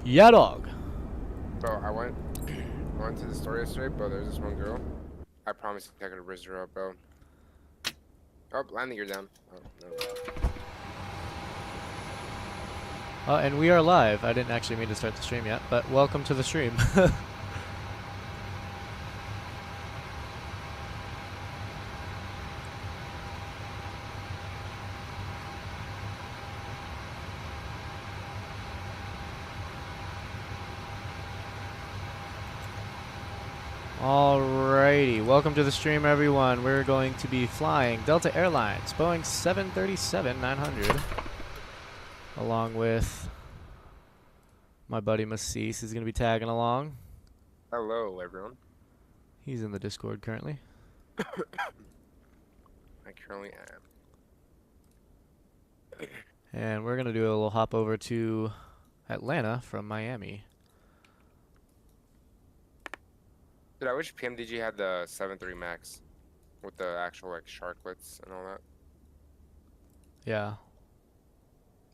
Yeah, dog. Bro, I went to the store yesterday, bro. There's this one girl. I promised I could raise her up, bro. Oh, landing gear down. Oh, no. And we are live. I didn't actually mean to start the stream yet, but welcome to the stream. Alrighty, welcome to the stream, everyone. We're going to be flying Delta Airlines Boeing 737-900, along with my buddy Masis. He's going to be tagging along. Hello, everyone. He's in the Discord currently. I currently am. And we're going to do a little hop over to Atlanta from Miami. Dude, I wish PMDG had the 7.3 Max with the actual like sharklets and all that. Yeah.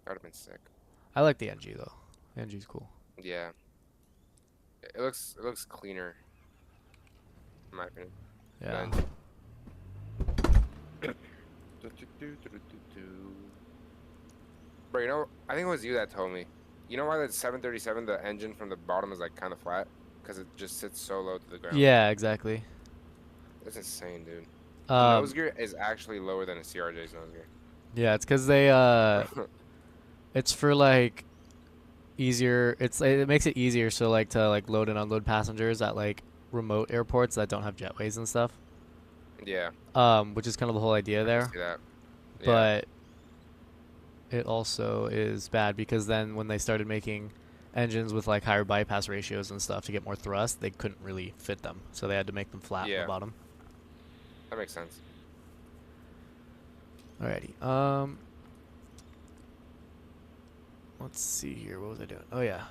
That would have been sick. I like the NG though. The NG's cool. Yeah. It looks cleaner, in my opinion. Yeah. Bro, you know, I think it was you that told me. You know why the 737, the engine from the bottom is like kind of flat? Because it just sits so low to the ground. Yeah, exactly. That's insane, dude. The Um, nose gear is actually lower than a CRJ's nose gear. yeah, it's because they it's for like easier. It makes it easier so like to like load and unload passengers at like remote airports that don't have jetways and stuff. Yeah, Which is kind of the whole idea I can there. see that. Yeah, But it also is bad because then when they started making engines with like higher bypass ratios and stuff to get more thrust, they couldn't really fit them, so they had to make them flat on the yeah, bottom. that makes sense. Alrighty. Let's see here. What was I doing? Oh yeah.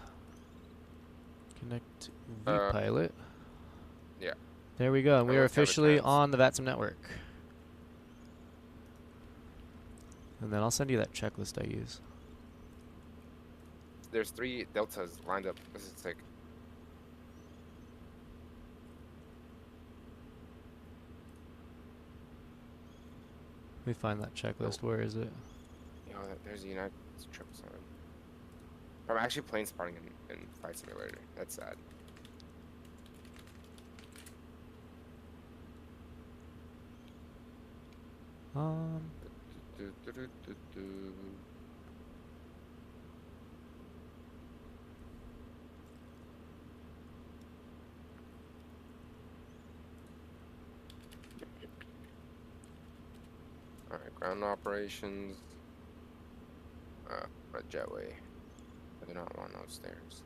Connect vPilot. Yeah. There we go. And we are Let's have a officially chance. on the VATSIM Network. And then I'll send you that checklist I use. There's 3 deltas lined up. This is sick. Let me find that checklist. Oh, Where is it? yo, there's a United 777. I'm actually playing spotting in Flight Simulator. That's sad. Um, Do, do, do, do, do. Alright, ground operations. A jetway. I do not want no stairs.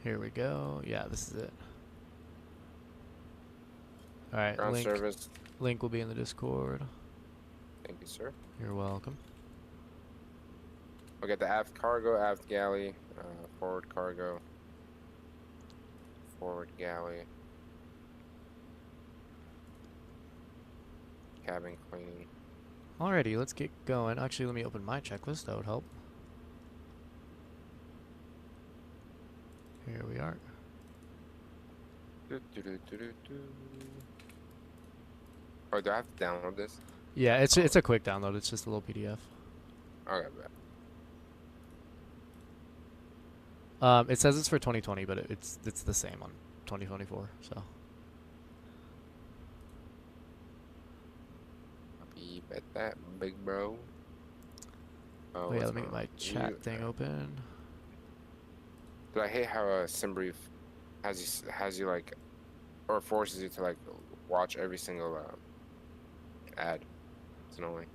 here we go. Yeah, this is it. Alright, Ground service. link will be in the Discord. Thank you, sir. You're welcome. We'll get the aft cargo, aft galley, forward cargo, forward galley, cabin cleaning. Alrighty, let's get going. Actually, let me open my checklist. That would help. Here we are. Do, do, do, do, do, do. Oh, do I have to download this? Yeah, it's a quick download. It's just a little PDF. Okay, bet. It says it's for 2020, but it's the same on 2024. So You bet that, big bro. oh yeah, let me get my chat thing open. But I hate how SimBrief has you like, or forces you to like watch every single ad. It's annoying.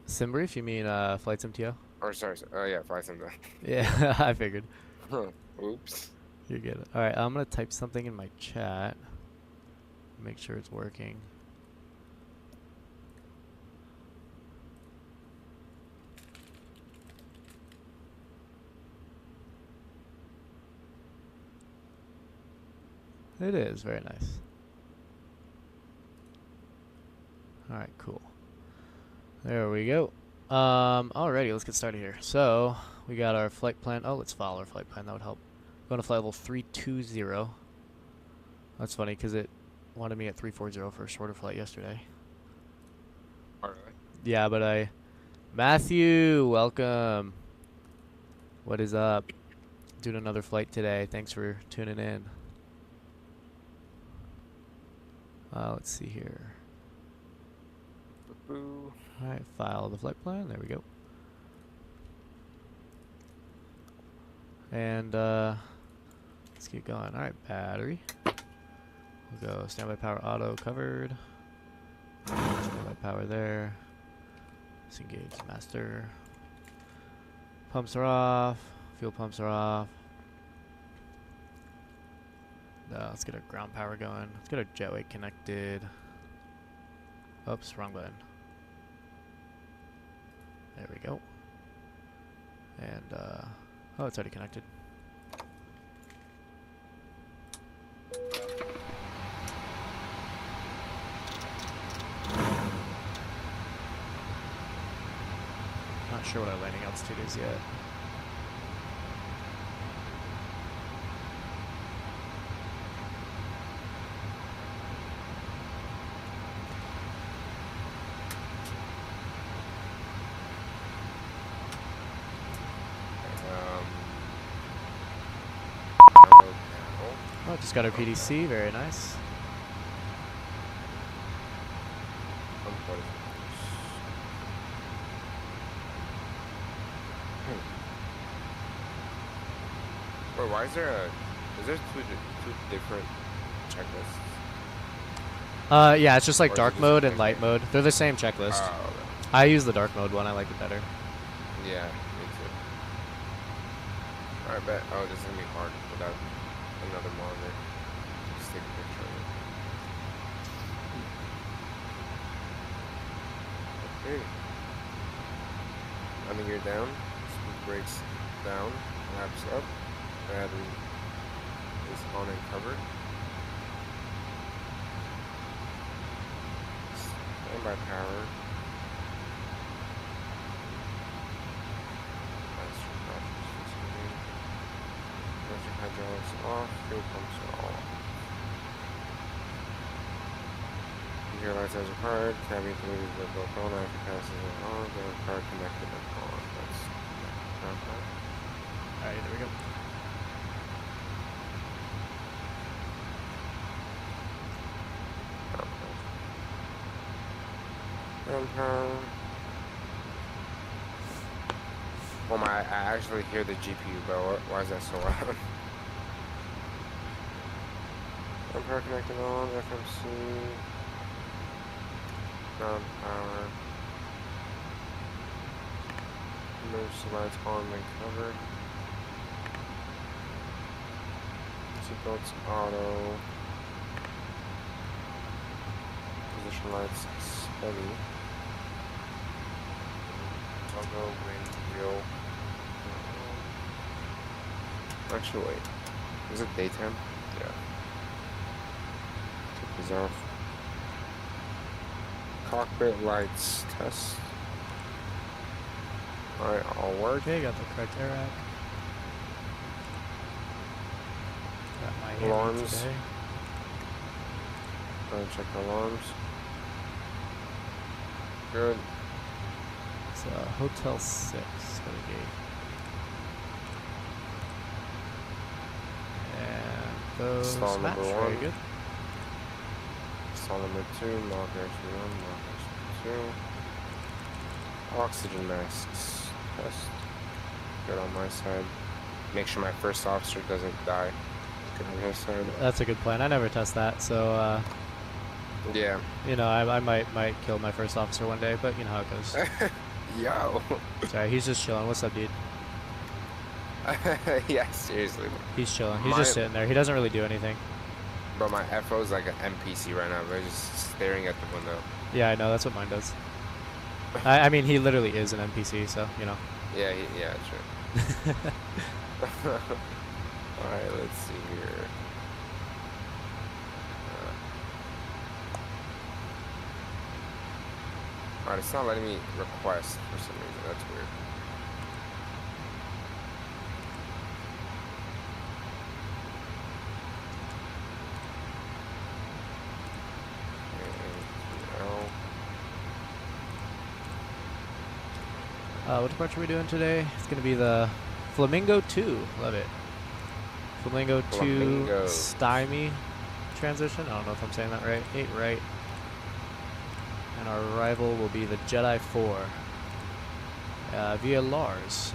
SimBrief? You mean Flight MTO? Or sorry, yeah, Flight Sim. Yeah, I figured. Oops. You get it. All right, I'm gonna type something in my chat. Make sure it's working. It is very nice. All right, cool. There we go. Alrighty, let's get started here. So, We got our flight plan. Oh, let's follow our flight plan. That would help. Going to flight level 320. That's funny because it wanted me at 340 for a shorter flight yesterday. Oh, really? Yeah, but Matthew, welcome. What is up? Doing another flight today. Thanks for tuning in. Let's see here. Boo. All right, file the flight plan. There we go. And let's get going. All right, battery. We'll go standby power auto covered. Standby power there. Disengage master. Pumps are off. Fuel pumps are off. Let's get our ground power going. Let's get our jetway connected. Oops, wrong button. There we go. And oh, it's already connected. Not sure what our landing altitude is yet. Oh, just got our PDC. Very nice. Wait, why is there two different checklists? Yeah, it's just like Or is it dark just mode the and same light thing? mode. They're the same checklist. Oh, I use the dark mode one. I like it better. yeah, me too. Alright, bet. Oh, this is gonna be hard without another monitor. Just take a picture of it. Okay. Landing gear down. Speed brakes down. Flaps up. Battery is on and covered. Standby power. Hydraulics off, fuel pumps are off. Gear lights as required, cabin committees were both on, after passes are on, the car connected and on. That's Alright, there we go. Ground power. Oh my, I actually hear the GPU, but why is that so loud? Ground power connected on, FMC. Ground power. Emergency lights on and covered. Seatbelts auto. Position lights steady. Logo, wind, wheel. Actually, wait. Is it daytime? Yeah. Take these off. Cockpit lights test. Alright, all work. Okay, got the correct air rack. Got my Alarms. today. Check the alarms. Good. It's Hotel 6. Got a gate. And those Stall match. number Very one. good. Stall number 2, Mach Air 1, Mach Air 2. Oxygen masks test. Good on my side. Make sure my first officer doesn't die. Good on his side. That's a good plan. I never test that, so Yeah. you know, I might kill my first officer one day, but you know how it goes. Yo. Sorry, he's just chilling. What's up, dude? Yeah, seriously. He's chilling. He's just sitting there. He doesn't really do anything. But my FO is like an NPC right now. They're just staring at the window. Yeah, I know. That's what mine does. I mean, he literally is an NPC, so, you know. Yeah, yeah, true. Alright, let's see here. Alright, it's not letting me request for some reason. That's weird. What departure are we doing today? It's going to be the Flamingo 2. Love it. Flamingo 2 stymie transition. I don't know if I'm saying that right. 8 right. And our rival will be the Jedi 4 via Lars.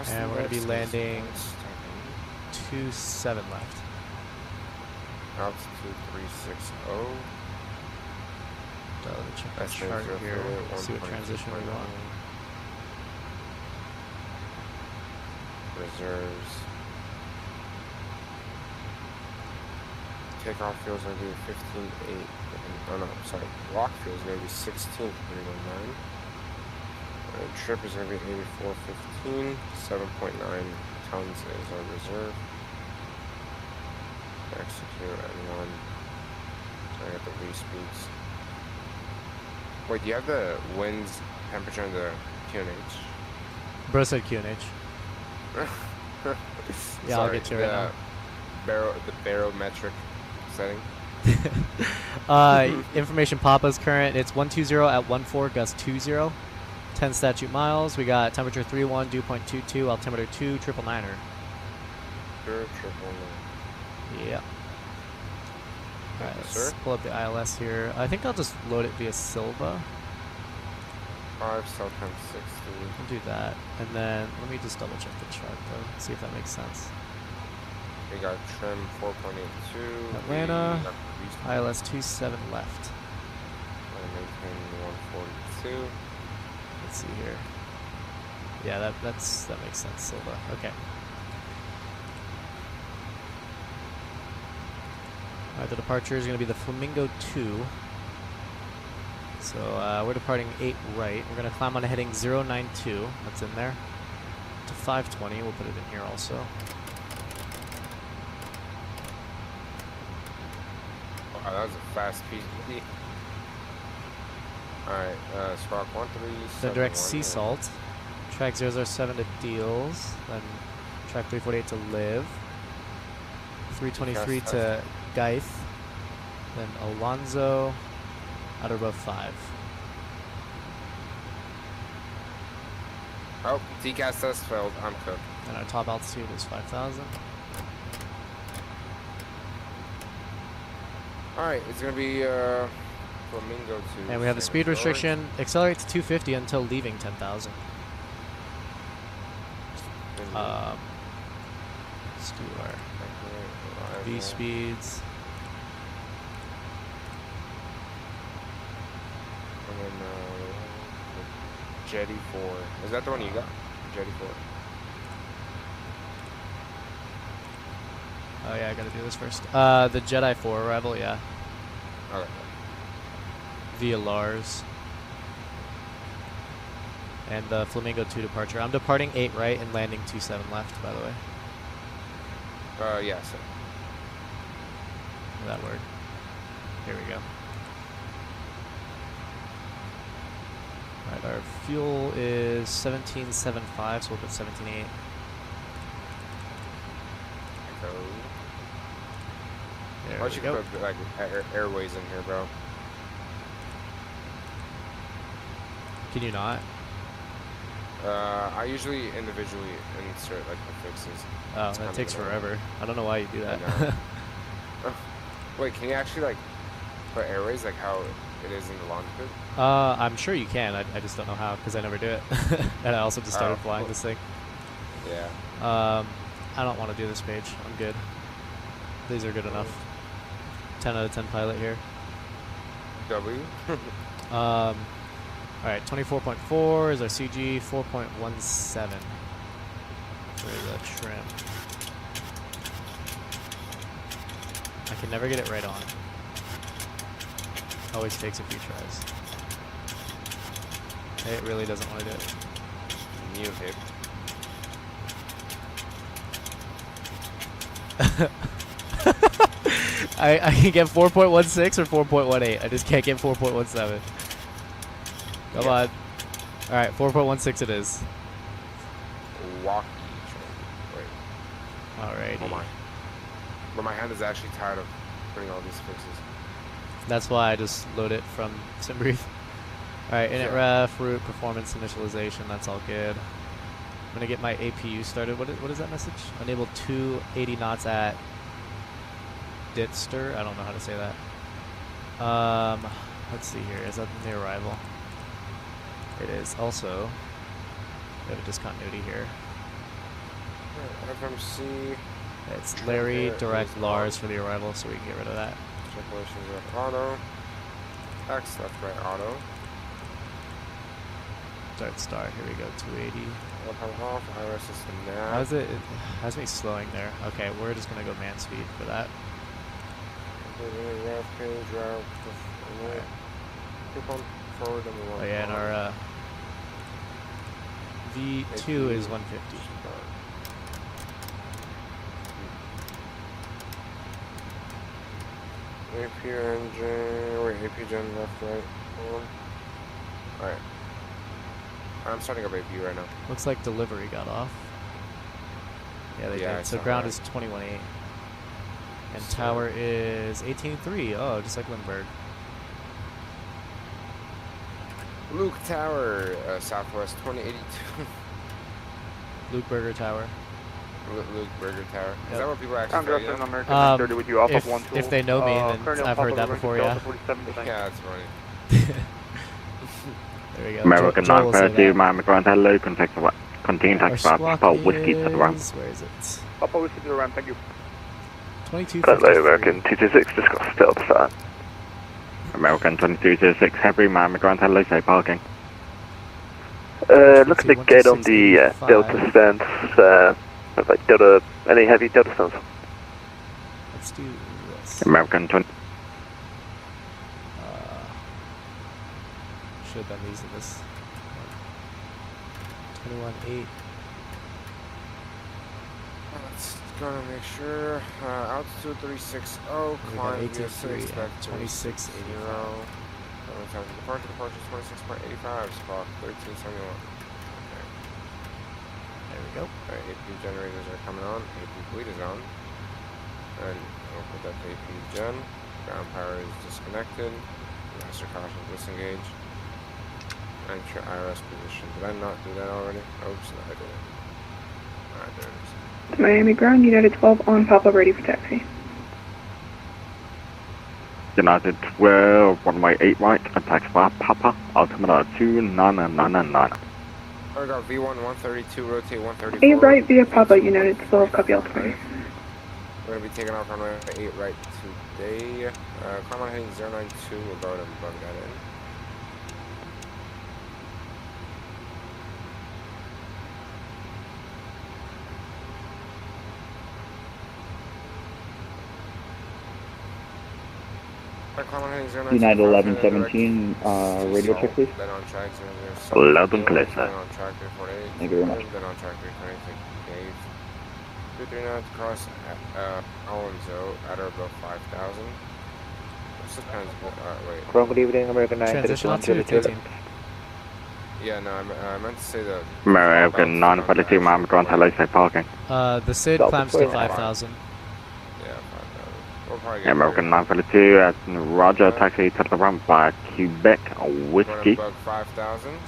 And we're going to be landing 27 left. Altitude 360. So let me check the chart here. See what transition we want. Reserves. Takeoff fuel is going to be 15.8. Oh no, sorry. Walk fuel is going to be 16.319. Trip is going to be 84.15. 7.9 tons is our reserve. Execute N1. I got the V speeds. Wait, do you have the winds temperature in the QNH? Bro said QNH. Yeah, I'll get to it right now. The barometric setting. Information Papa's current. It's 120 at 14, gust 20. 10 statute miles. We got temperature 31, dew point 22, altimeter 2, 999er. Sure, 999. Yeah. Alright, let's pull up the ILS here. I think I'll just load it via Silva. 5 cell times 60. We'll do that. And then let me just double check the chart though, see if that makes sense. We got trim 4.82. Atlanta, ILS 27 left. Maintain 142. Let's see here. Yeah, that makes sense, Silva. Okay. Alright, the departure is going to be the Flamingo 2. So we're departing 8 right. We're going to climb on a heading 092. That's in there. To 520. We'll put it in here also. Wow, that was a fast piece. Alright, squawk 137. Then direct sea salt. Track 007 to Deals. Then track 348 to Live. 323 to Geith. Then Alonzo. Outer above 5. Oh, decast test failed. I'm cooked. And our top altitude is 5,000. Alright, it's going to be Flamingo 2. And we have the speed restriction. Accelerate to 250 until leaving 10,000. Let's do our V speeds. And then Jetty 4. Is that the one you got? Jetty 4. Oh yeah, I gotta do this first. The Jedi 4 arrival, yeah. Okay. Via Lars. And the Flamingo 2 departure. I'm departing 8 right and landing 27 left, by the way. Yeah, so. Will that work? Here we go. Alright, our fuel is 17.75, so we'll put 17.8. There Why don't we you go. put like airways in here, bro? Can you not? I usually individually insert like the fixes. Oh, that takes forever. I don't know why you do that. Wait, can you actually like put airways like how it is in the launch pit? I'm sure you can. I just don't know how because I never do it. And I also just started flying this thing. Yeah. I don't want to do this page. I'm good. These are good enough. 10 out of 10 pilot here. W. Alright, 24.4 is our CG, 4.17 for the trim. I can never get it right on. Always takes a few tries. It really doesn't want to do it. New hip. I can get 4.16 or 4.18. I just can't get 4.17. Come on. Alright, 4.16 it is. Walkie train. Wait. Alrighty. Oh my. But my hand is actually tired of putting all these fixes. That's why I just load it from SimBrief. Alright, init Yeah. ref, route, performance initialization, that's all good. I'm gonna get my APU started. What is that message? Enable 280 knots at Ditster. I don't know how to say that. Let's see here. Is that the arrival? It is. Also, we have a discontinuity here. FMC. It's Larry, There direct is Lars on. for the arrival, so we can get rid of that. Circulations left auto. X left right auto. Start star. Here we go. 280. Left off. IRS system nav. How's it? It has me slowing there. Okay, we're just gonna go man speed for that. Ref page route. Alright. Keep on forward and we want. Oh yeah, and our V2 is 150. AP engine. Wait, AP gen left right. Hold on. Alright. I'm starting up AP right now. Looks like delivery got off. Yeah, they Yeah, I did. So saw ground that. is 21.8. And So- tower is 18.3. Oh, just like Lindbergh. Luke Tower, Southwest 2082. Luke Burger Tower. Luke Burger Tower. Is Yep. that what people actually I'm tell dressed in you? American 930 with you off of 1 If they know me, then currently on I've top heard of that the before, Delta yeah. 47 Yeah, that's funny. There we go. American Joel will say 932, that. Miami Grand Hello, contact the continue Our taxi bar, squawk Papa Whiskey to the ramp. is, where is it? Papa Whiskey to the ramp, thank you. 2253. Hello, American 226, discuss Delta side. American 2226, Heavy, Miami Grand Hello, say parking. Looking to get on the Delta stance, like Delta, any heavy Delta stance? Let's do this. American 20. Should have done these in this. 21.8. Let's go to make sure. Altitude 360, We got climb 18.3 VSA, expect and 26.85. 0. Departure 26.85, spot 1371. Okay. There we go. Alright, AP generators are coming on. AP fleet is on. And I'll put that to AP gen. Ground power is disconnected. Master caution disengage. Enter IRS position. Did I not do that already? Oops, no, I didn't. Alright, there it is. Miami Ground, United 12 on Papa, ready for taxi. United 12, runway 8 right, and taxi bar, Papa, altimeter 2999. I got V1 132, rotate 134. 8 right via Papa, United 12, copy altimeter. We're going to be taking off runway 8 right today. Climb on heading 092, we'll go ahead and bug that in. United 1117, radio check please. Then on track 007. Loud and clear, sir. Then on track 348. Thank you very much. Then on track 328. Gauge. 239 to cross Alonzo at or above 5,000. This depends. Wait. Wrong, good evening, American Transition 932, on to 132. 13. Yeah, no, I meant to say the. American 932, Miami Grand Hello, say parking. The SID Delta climbs to 12. 5,000. Yeah, 5,000. We'll probably get American 932, at Roger, taxi to the ramp by Quebec, Whiskey. Above 5,000.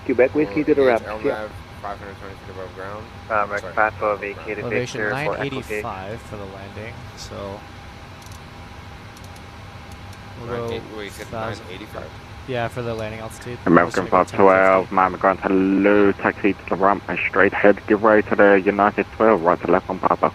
Quebec Whiskey to the ramp. LNAV 520 feet above ground. American Sorry. 5 vacated Elevation Victor for Echo Gate. 985 for the landing. So we'll go Wait, you said 1,000. 985? Yeah, for the landing altitude. American We're just gonna go 512, Miami Grand Hello, taxi to the ramp and straight ahead, give way to the United 12, right to left on Papa.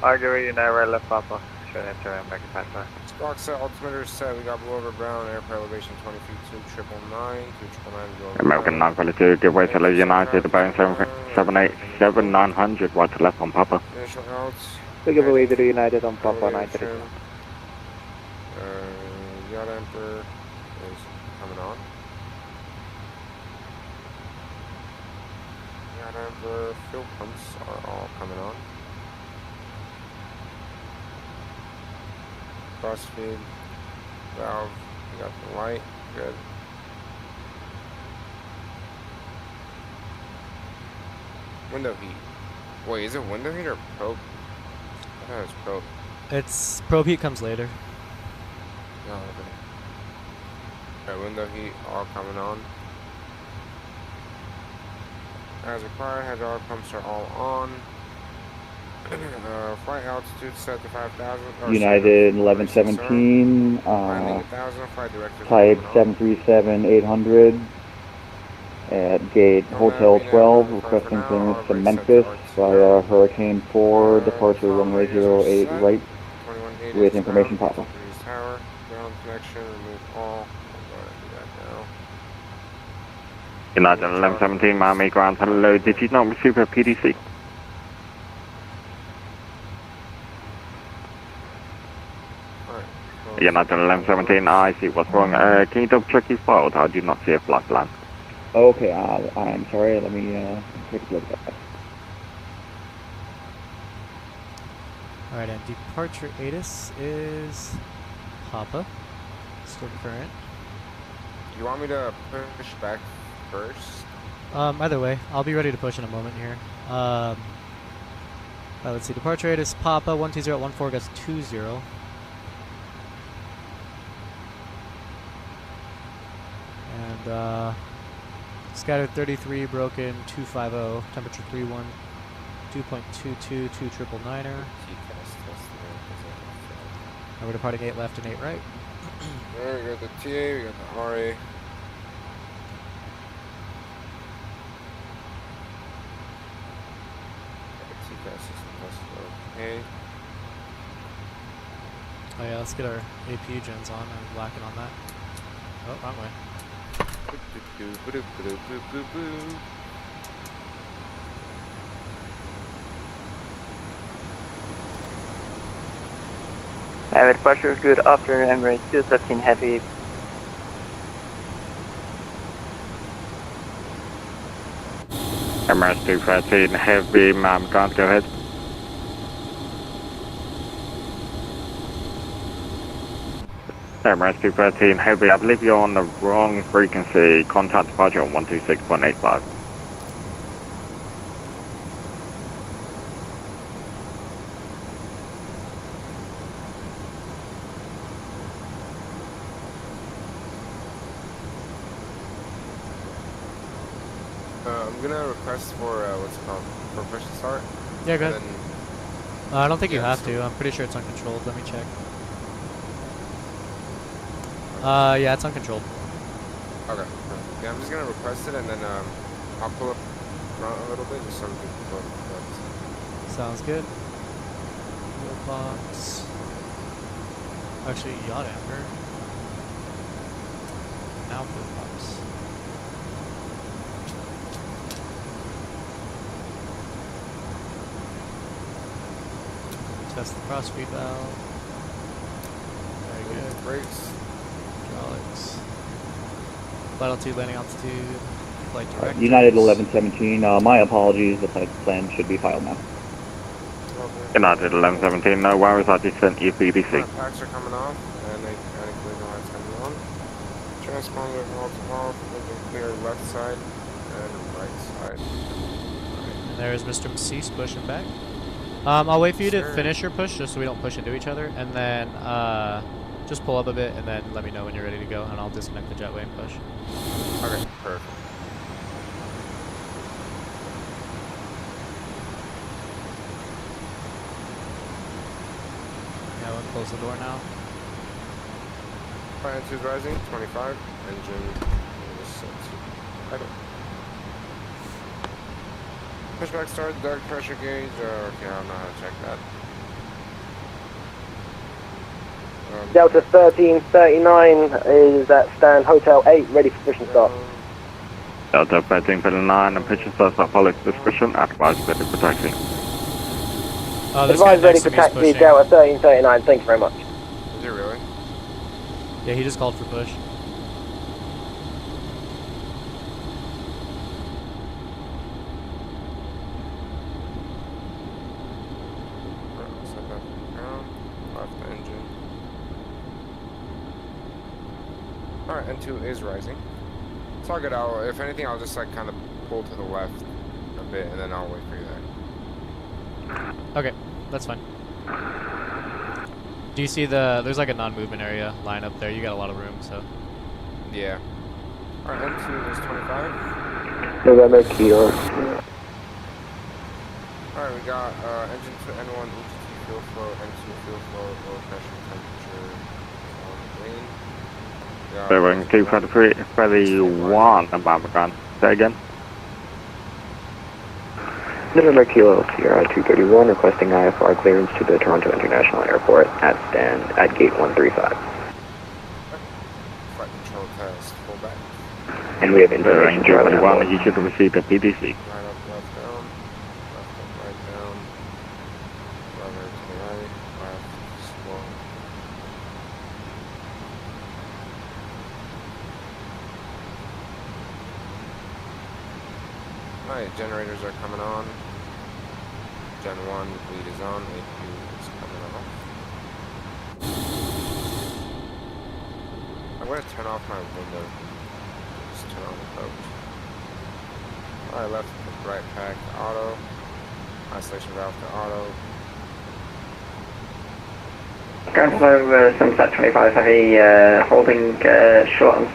Argue United right left Papa. Should enter American 55. Squawk set, altimeter set, we got below over ground, airport elevation 20 feet, 2,999, 2,999. American 932, give way to the United, Boeing 787, 900, right to left on Papa. Initial outs. We give away to the United on Papa 932. Yacht Emperor is coming on. Yacht Emperor fuel pumps are all coming on. Crossfeed valve, we got the light, good. Window heat. Wait, is it window heat or probe? I thought it was probe. It's probe heat comes later. Oh, okay. Alright, window heat all coming on. As required, hydraulic pumps are all on. Flight altitude set to 5,000. United 1117, Landing 1,000. Flight director. type 737-800 at gate Hotel 12, requesting clearance to Memphis via Hurricane 4, departure runway 08 right, with information Papa. Tower, ground connection, remove all. United 1117, Miami ground, hello, did you not receive a PDC? United 1117, I see what's wrong. Can you double check your files? I do not see a flight plan. Okay, I'm sorry, let me take a look at that. Alright, and departure ATIS is Papa. Still current. You want me to push back first? Either way, I'll be ready to push in a moment here. Let's see, departure ATIS Papa 12014 gets 20. And scattered 33, broken 250, temperature 31, 2.22, 2999er. And we're departing 8 left and 8 right. Alright, we got the TA, we got the RA. Okay. Oh yeah, let's get our AP gens on. I'm lacking on that. Oh, wrong way. Average pressure, good afternoon, Emirates 217 Heavy. Emirates 213, heavy, Miami ground, go ahead. Emirates 213, heavy, I believe you're on the wrong frequency. Contact departure on 126.85. I'm gonna request for, what's it called? For push to start. Yeah, go ahead. I don't think you yeah, have to. I'm pretty sure it's uncontrolled. Let me check. Yeah, it's uncontrolled. Okay. Yeah, I'm just gonna request it and then I'll pull up front a little bit just so we can pull up front. Sounds good. Fuel box. Actually, yacht anchor. Now fuel box. Test the cross feed valve. Very good. Brakes. Hydraulics. Flight altitude, landing altitude. Flight directives. United 1117, my apologies, the flight plan should be filed now. United 1117, no worries, I just sent you PDC. Packs are coming off and they clear the lights coming on. Transponder off, looking clear left side and right side. And there's Mr. Masis pushing back. I'll wait for you to finish your push just so we don't push into each other, and then just pull up a bit and then let me know when you're ready to go, and I'll disconnect the jetway and push. Okay, perfect. Yeah, we'll close the door now. Flight altitude rising, 25. Engine is set to idle. Pushback start, dark pressure gauge. Okay, I don't know how to check that. Delta 1339 is at stand Hotel 8, ready for push and start. Delta 1339, and pitching starts at Apollo's discretion, advise ready for taxi. This guy Advise ready next for to me is taxi, pushing. Delta 1339, thank you very much. Is it really? Yeah, he just called for push. Set that ground, left engine. Alright, N2 is rising. It's all good. If anything, I'll just like kind of pull to the left a bit and then I'll wait for you there. Okay, that's fine. Do you see there's like a non-movement area line up there? You got a lot of room, so. Yeah. Alright, N2 is 25. November Kilo. Alright, we got engine to N1, EGT fuel flow, N2 fuel flow, low pressure, temperature on green. Boeing 231 Mama Ground. Say again. November Kilo Sierra 231 requesting IFR clearance to the Toronto International Airport at gate 135. Flight control test, full back. And we have Boeing information driving on 231, board. you should have received a PDC. Right up, left down. Left up, right down. Rudder to the right, left, slow. Alright, generators are coming on. Gen 1 lead is on, AP is coming off. I'm going to turn off my window. Just turn on the coach. Alright, left to right pack to auto. Isolation valve to auto. Ground flow Sunset 25 Heavy holding short on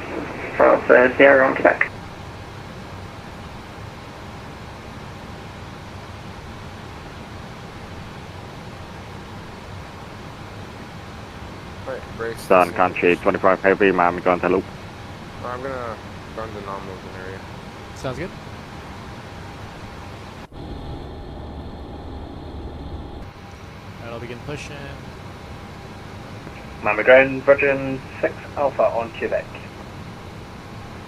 France Sierra on Quebec. Alright, brakes. Sun Country 25 Heavy, Miami going to loop. I'm going to run the non-movement area. Sounds good. Alright, I'll begin pushing. Miami ground Virgin 6 Alpha on Quebec.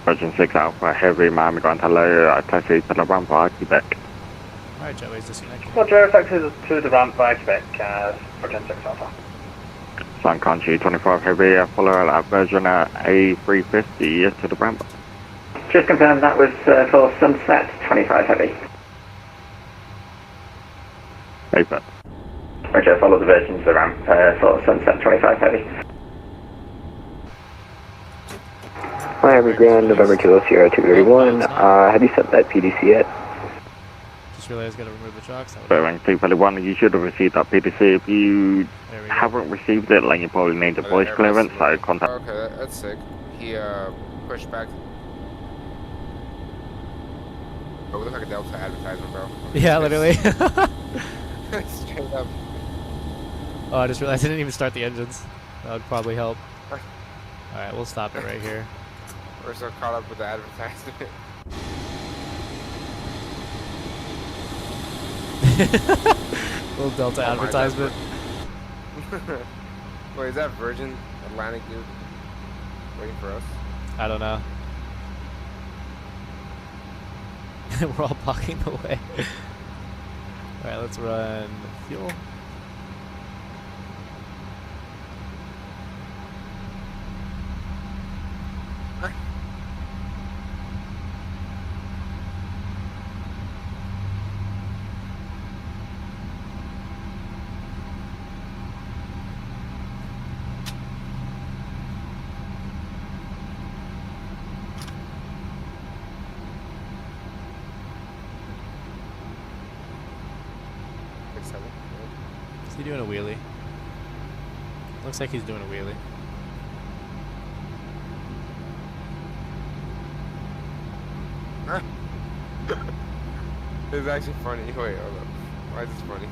Virgin 6 Alpha Heavy, Miami going to low. Taxi to the ramp for Quebec. Alright, jetways disconnected. Roger, taxi to the ramp by Quebec, Virgin 6 Alpha. Sun Country 25 Heavy, follow at Virgin A350 to the ramp. Just confirm that was for Sunset 25 Heavy. Paper. Roger, follow the Virgin to the ramp for Sunset 25 Heavy. Miami Grand, November Kilo Sierra 231. Have you sent that PDC yet? Just realized I gotta remove the trucks. Boeing 231, you should have received that PDC. If you There we go. haven't received it, then you probably need a voice clearance, so contact. Okay, that's sick. He pushed back. Oh, we look like a Delta advertisement, bro. Yeah, literally. Straight up. Oh, I just realized I didn't even start the engines. That would probably help. Alright, we'll stop it right here. We're so caught up with the advertisement. Little Delta advertisement. Wait, is that Virgin Atlantic dude waiting for us? I don't know. We're all blocking the way. Alright, let's run fuel. Is he doing a wheelie? Looks like he's doing a wheelie. It's actually funny. Wait, hold up. Why is this funny?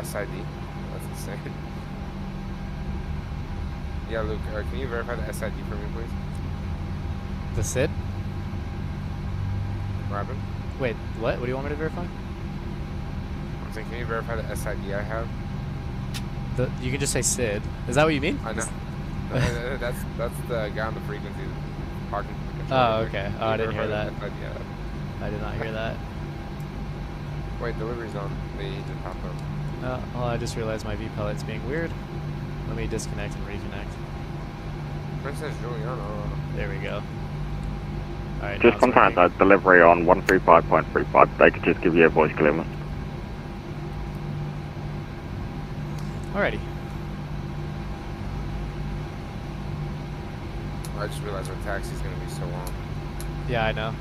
SID? That's insane. Yeah, Luke, can you verify the SID for me, please? The SID? What happened? Wait, what? What do you want me to verify? I'm saying, can you verify the SID I have? You can just say SID. Is that what you mean? I know. that's the guy on the frequency parking control. Oh, okay. Oh, I didn't hear that. SID I have. I did not hear that. Wait, delivery's on. The agent popped up. Oh, I just realized my V-pellet's being weird. Let me disconnect and reconnect. Princess Juliana. There we go. Alright, Just contact that delivery on 135.35. They could just give you a voice clearance. Alrighty. I just realized our taxi's gonna be so long. Yeah, I know.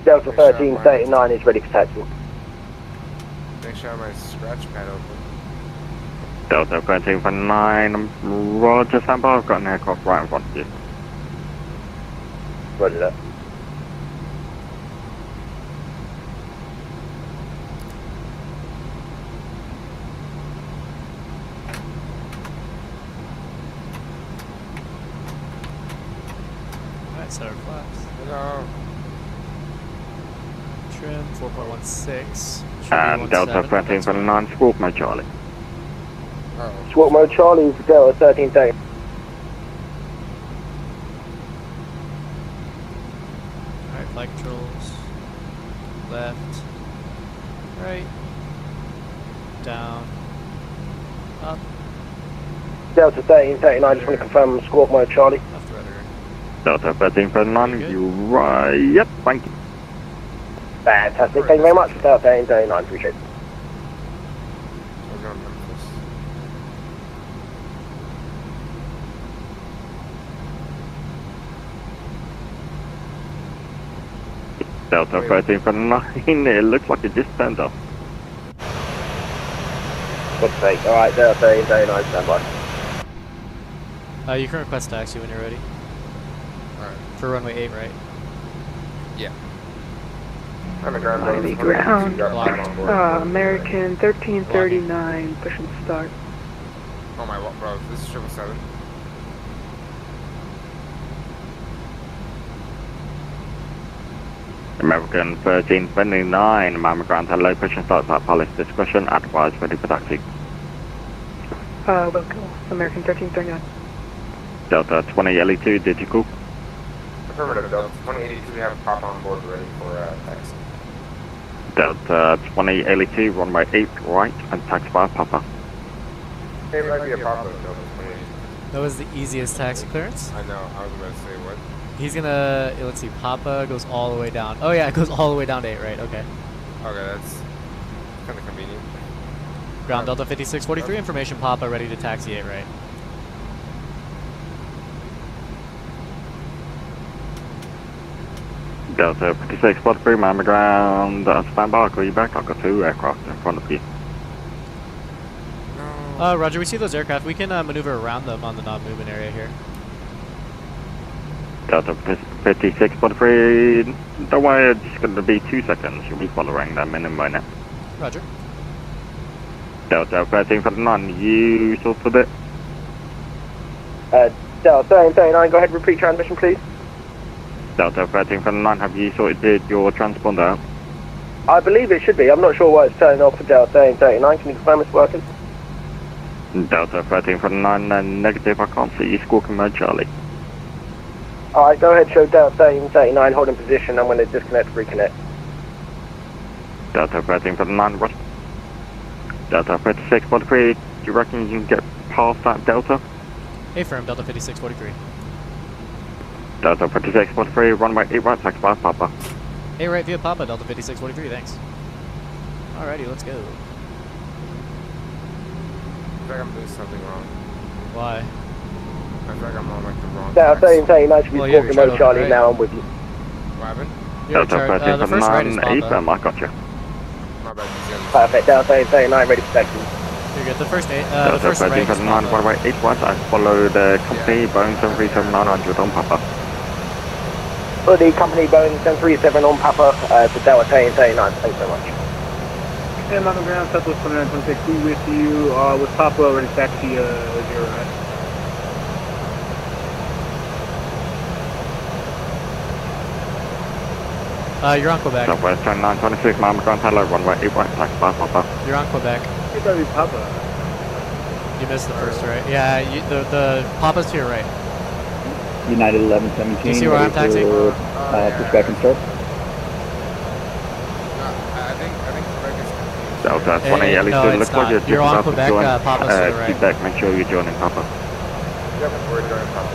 Delta 1339 is ready for taxi. Make sure I have my scratch pad open. Delta 1339, roger, stand by. I've got an aircraft right in front of you. Roger that. Alright, set our flaps. Hello. Trim 4.16. And Delta 1339, squawk my Charlie. Oh. Squawk mode Charlie for Delta 1330. Alright, flight controls. Left. Right. Down. Up. Delta 1339, just want to confirm squawk mode Charlie. Left rudder. Delta 1339, Good. you right. Yep, thank you. Fantastic. Thank you very much. Delta 1339, appreciate it. We're going to Memphis. Delta 1339, it looks like it just turned off. God's sake. Alright, Delta 1339, stand by. You can request taxi when you're ready. Alright. For runway 8, right? Yeah. On the ground. Miami ground. American 1339, push and start. Oh my, what, bro? This is 777. American 1329, Miami ground, hello, push and start at Palace discretion, advise ready for taxi. Local, American 1339. Delta 20LE2, did you call? Affirmative, Delta 2082, we have a pop on board ready for taxi. Delta 20LE2, runway 8 right, and taxi by Papa. Hey, it might be a pop-up, Delta 2082. That was the easiest taxi clearance. I know, I was about to say what? He's gonna, let's see, Papa goes all the way down. Oh yeah, it goes all the way down to 8, right? Okay. Okay, that's kind of convenient. Ground Delta 5643, information Papa, ready to taxi 8, right? Delta 5643, Miami ground, stand by, I'll call you back. I've got 2 aircraft in front of you. No. Roger, we see those aircraft. We can maneuver around them on the non-movement area here. Delta 5643, don't worry, it's just going to be 2 seconds. You'll be following them in a minute. Roger. Delta 1349, you sorted it? Delta 1339, go ahead, repeat transmission, please. Delta 1349, have you sorted your transponder out? I believe it should be. I'm not sure why it's turning off for Delta 1339. Can you confirm it's working? Delta 1349, negative, I can't see you squawking mode Charlie. Alright, go ahead, show Delta 1339, holding position. I'm going to disconnect, reconnect. Delta 1349, what? Delta 5643, do you reckon you can get past that Delta? Affirm, Delta 5643. Delta 5643, runway 8 right, taxi by Papa. 8 right via Papa, Delta 5643, thanks. Alrighty, let's go. I feel like I'm doing something wrong. Why? I feel like I'm on like the wrong Delta tracks. 1339 should be Well, yeah, squawking you're mode Charlie right. now. I'm with you. What happened? You're in Delta charge. The first right is 1349, Papa. affirm, I got you. My bad, he's gonna... Perfect, Delta 1339, ready for taxi. You're good. The first the Delta first right is 1349, Papa. runway 8 right, I follow the company, Boeing 737-900 on Papa. For the company Boeing 737 on Papa to Delta 1339, thanks so much. And on the ground, Southwest 2926, we with you, with Papa ready to taxi, 0 right. You're on Quebec. Southwest 2926, Miami ground, hello, runway 8 right, taxi by Papa. You're on Quebec. It's gotta be Papa. You missed the first right. Yeah, the Papa's to your right. United 1117. Do you see where I'm taxiing? Push back and start. No, I think Quebec is confused. Delta Hey, 20 LE2, no, it's looks like not. you're You're just on about to Quebec, join. Papa's to the right. Quebec, make sure you're joining Papa. Yep, we're doing Papa.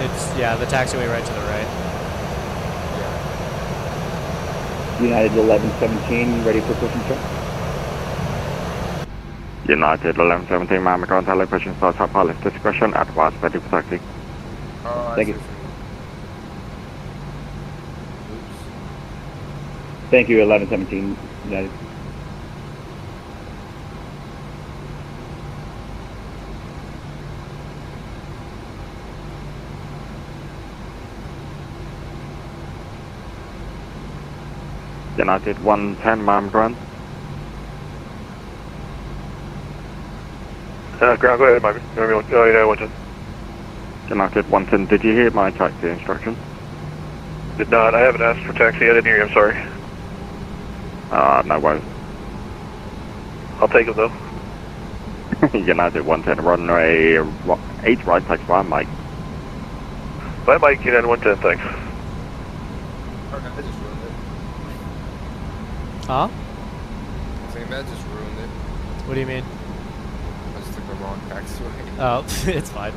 It's, yeah, the taxiway right to the right. Yeah. United 1117, ready for push and start. United 1117, Miami ground, hello, pushing start at Palace discretion, advise ready for taxi. Oh, I Thank see you. what Thank you, 1117 United. United 110, Miami Ground. Ground, go ahead, Miami. United 110. United 110, did you hear my taxi instruction? Did not. I haven't asked for taxi. I didn't hear you. I'm sorry. No worries. I'll take them though. United 110, runway 8 right, taxi 1, Mike. Bye, Mike. United 110, thanks. Okay, I just ruined it. Huh? I'm saying that just ruined it. What do you mean? I just took the wrong taxiway. Oh, it's fine.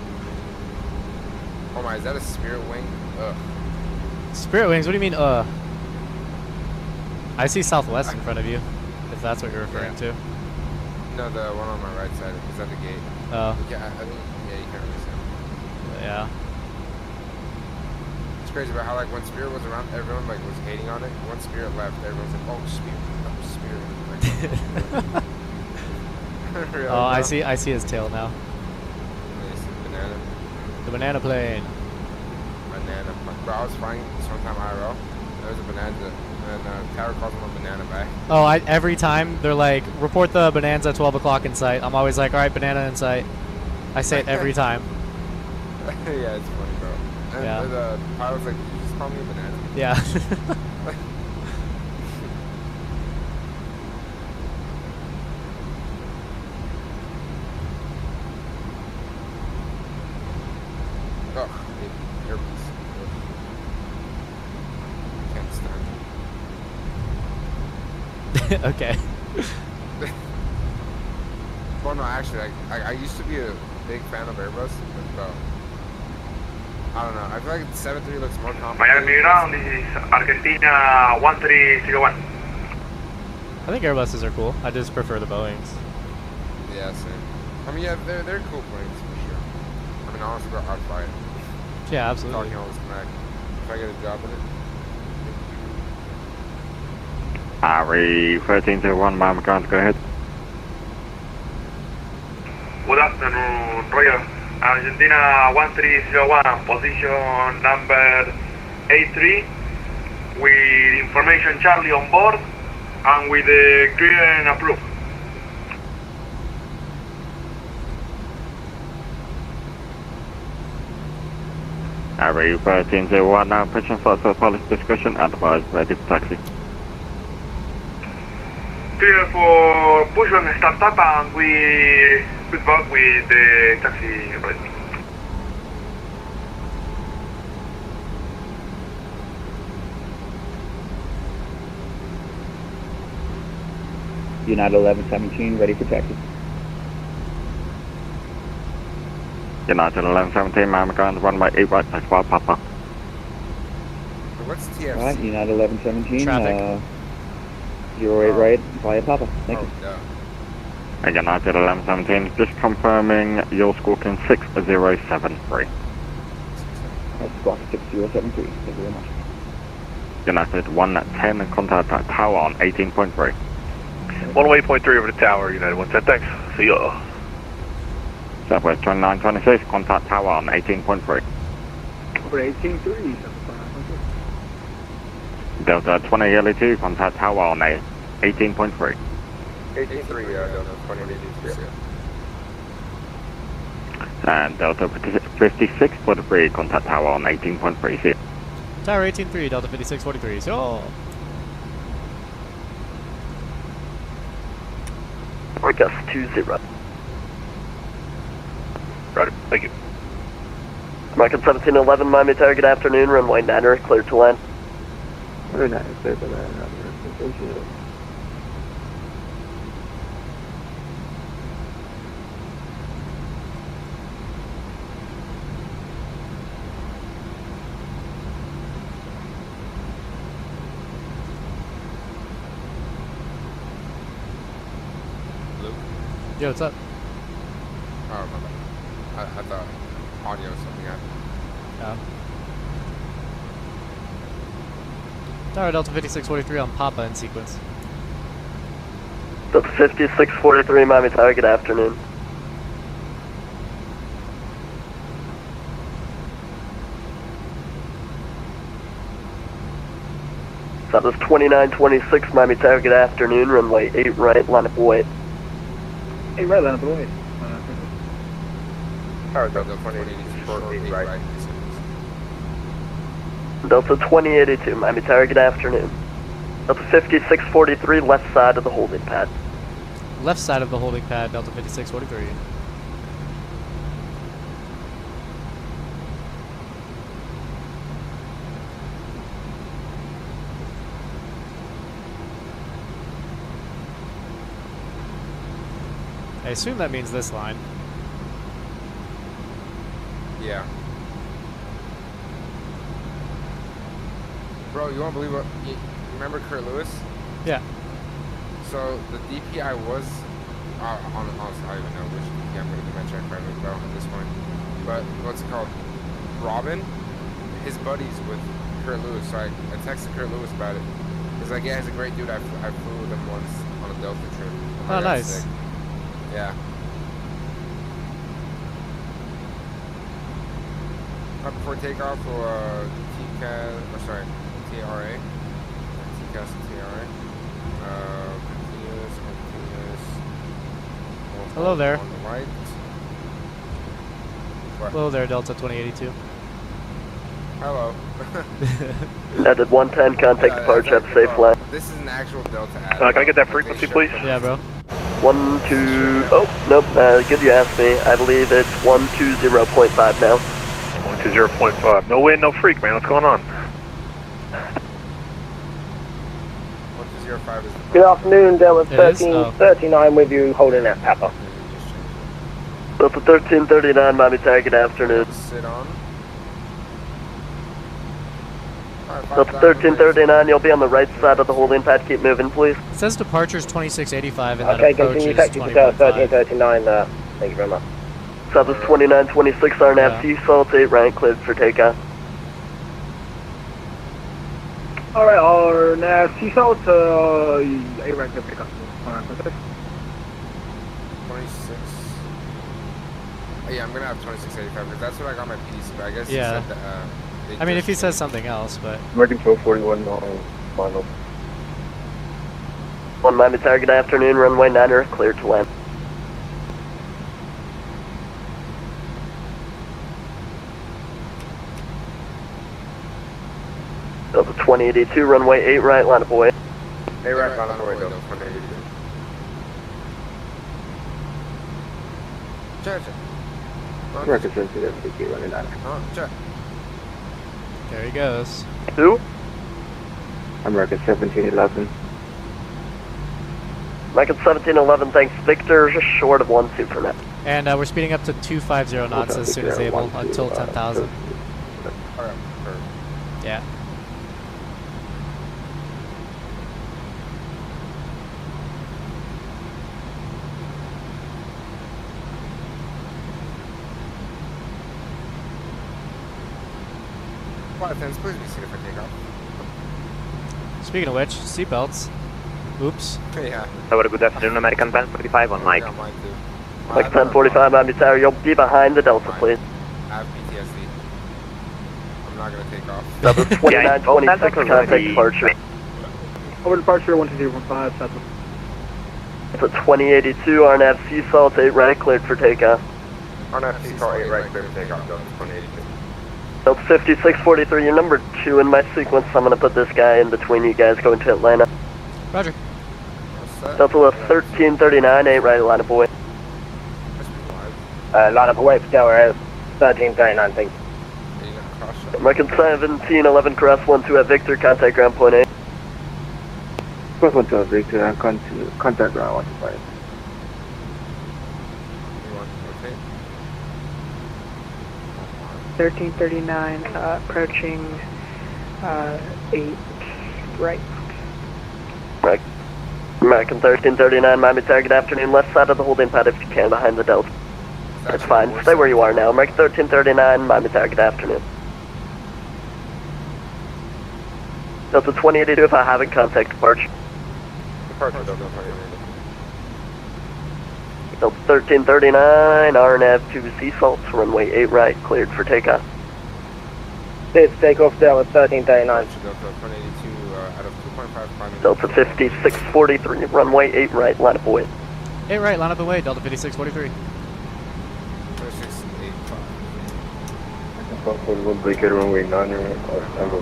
Oh my, is that a Spirit Wing? Ugh. Spirit Wings, what do you mean, I see Southwest in front of you, if that's what you're referring to. No, the one on my right side is at the gate. Oh. Yeah, I think, yeah, you can't really see him. Yeah. It's crazy about how, like, when Spirit was around, everyone, like, was hating on it. Once Spirit left, everyone's like, oh, Spirit. Like, really, Oh, I bro? see his tail now. Banana. The banana plane. Banana. Bro, I was flying this one time IRL. There was a bonanza, and Tower calls him a banana back. Oh, every time they're like, report the bonanza 12 o'clock in sight. I'm always like, all right, banana in sight. I say it every time. Yeah, it's funny, bro. And Yeah. the pilot was like, did you just call me a banana? Yeah. Oh, earpiece. Can't stand it. Okay. Well, no, actually, I used to be a big fan of Airbus, but I don't know. I feel like the 7.3 looks more complicated. Miami Ground, this is Argentina 1301. I think Airbuses are cool. I just prefer the Boeings. Yeah, same. I mean, yeah, they're cool planes for sure. I mean, honestly, bro, I'd fly it. Yeah, absolutely. Talking all this smack. If I get a job in it. RE 1301, Miami Ground, go ahead. Good afternoon, Roger. Argentina 1301, position number 83, with information Charlie on board, and with the clearance approved. RE 1301, now pushing for police discussion, advise ready for taxi. Clear for push on startup, and we put back with the taxi ready. United 1117, ready for taxi. United 1117, Miami Ground, runway 8 right, taxi 1, Papa. So what's TFC? Alright, United 1117, Traffic. 08 right, via Papa. Thank you. Yeah. And United 1117, just confirming your squawking 6073. That's squawk 6073. Thank you very much. United 110, contact at tower on 18.3. 108.3 over the tower, United 110, thanks. See ya. Southwest 2926, contact tower on 18.3. Over 18.3. Delta 2082, contact tower on 18.3. 83, Delta 2083. And Delta 5643, contact tower on 18.3. See ya. Tower 18-3, Delta 5643. So, Gus 20. Roger, thank you. American 1711, Miami Tower, good afternoon, runway 9er, clear to land. Very nice, clear for that. Luke? yo, what's up? Oh, my bad. I thought audio was something happened. Yeah. Tower Delta 5643 on Papa in sequence. Delta 5643, Miami Tower, good afternoon. That was 2926, Miami Tower, good afternoon, runway 8 right, line up away. 8 right, line up away. Tower Delta 2882, right. Delta 2082, Miami Tower, good afternoon. Delta 5643, left side of the holding pad. Left side of the holding pad, Delta 5643. I assume that means this line. Yeah. Bro, you won't believe what... You remember Kurt Lewis? Yeah. So, the DPI was... honestly, I don't even know which DPI I'm going to mention. I can't remember at this point. But, what's it called? Robin? His buddies with Kurt Lewis. So, I texted Kurt Lewis about it. He's like, yeah, he's a great dude. I flew with him once on a Delta trip. Oh, nice. Sick. Yeah. Right before takeoff for TCAS, or sorry, TRA. TCAS and TRA. Continuous. Hello there. On the right. What? Hello there, Delta 2082. Hello. Added 110, contact departure, have a safe flight. This is an actual Delta ad. Can I get that frequency, please? Yeah, bro. 1, 2, oh, nope, good you asked me. I believe it's 120.5 now. 120.5. No wind, no freak, man. What's going on? 105 is the Good afternoon, Delta It is? 1339 with you, holding that Papa. Delta 1339, Miami Tower, good afternoon. sit on. Delta 1339, you'll be on the right side of the holding pad. Keep moving, please. It says departure's 2685 and Okay, that approach continue is taxi to Delta 20.5. 1339, thank you very much. Southwest 2926, RNAV Yeah. Seasalt, 8 right, cleared for takeoff. Alright, our nav Seasalt, 8 right, good pickup. 26. Yeah, I'm gonna have 2685 because that's what I got my PDC, but I guess Yeah. he said that, I mean, if he says something else, but... American 1241, final. 1 Miami Tower, good afternoon, runway 9er, cleared to land. Delta 2082, runway 8 right, line up away. Hey, right, on the way, Delta 182. Check. Record sensitive, DQ running 9. Check. There he goes. Who? American 1711. American 1711, thanks Victor, just short of 12 for now. And we're speeding up to 250 knots as soon as able until 10,000. Alright, Yeah. Flight attendants, please be seated for takeoff. Speaking of which, seatbelts. Oops. Yeah. Have a good afternoon, American 1045 on mic. Yeah, mine too. Like 1045, Miami Tower, you'll be behind the Delta, please. I have PTSD. I'm not gonna take off. Delta 2926, contact departure. Over departure, 120.5, Southwest. Delta 2082, RNAV Seasalt, 8 right, cleared for takeoff. RNAV Seasalt 8 right, clear for takeoff, Delta 2082. Delta 5643, you're number 2 in my sequence. I'm gonna put this guy in between you guys going to Atlanta. Roger. Delta 1339, 8 right, line up away. Line up away for Tower 1339, thank you. American 1711, cross 12 at Victor, contact ground point 8. Cross 12 Victor and contact ground 15. You want to rotate? 1339, approaching 8 right. Right. American 1339, Miami Tower, good afternoon. Left side of the holding pad if you can, behind the Delta. That's fine. Stay where you are now. American 1339, Miami Tower, good afternoon. Delta 2082 if I haven't contact departure. Departure Delta 2082. Delta 1339, RNAV to sea salt, runway 8 right, cleared for takeoff. Cleared to take off Delta 1339. Departure Delta 2082 out of 2.5 climbing. Delta 5643, runway 8 right, line up away. 8 right, line up away, Delta 5643. 2685. 141 break runway 9 right, Tango.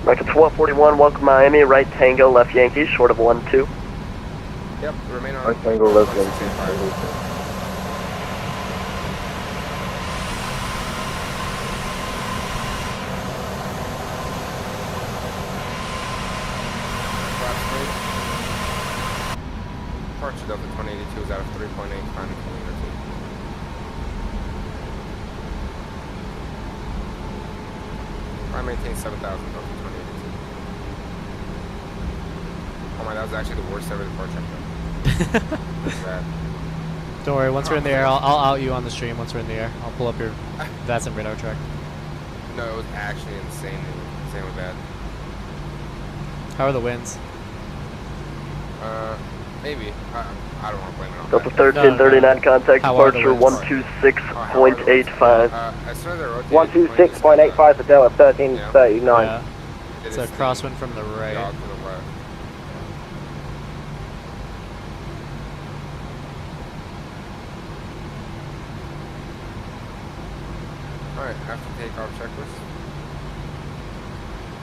Rockets 141, welcome Miami, right Tango, left Yankee, short of 1-2. Yep, remain on. Right Tango, left 1 685. Departure Delta 2082 is out of 3.8 climbing kilometer 2. I maintain 7,000 Delta 2082. Oh my, that was actually the worst ever departure. That's bad. Don't worry, once we're in the air, I'll out you on the stream once we're in the air. I'll pull up your VATSIM radar track. No, it was actually insanely bad. How are the winds? Maybe. I don't want to blame it on Delta that. 1339, contact How are the departure winds? 126.85. As soon as I rotate 126.85 for Delta 1339. Yeah. It's a crosswind from the right. Jog to the left. Alright, after takeoff checklist.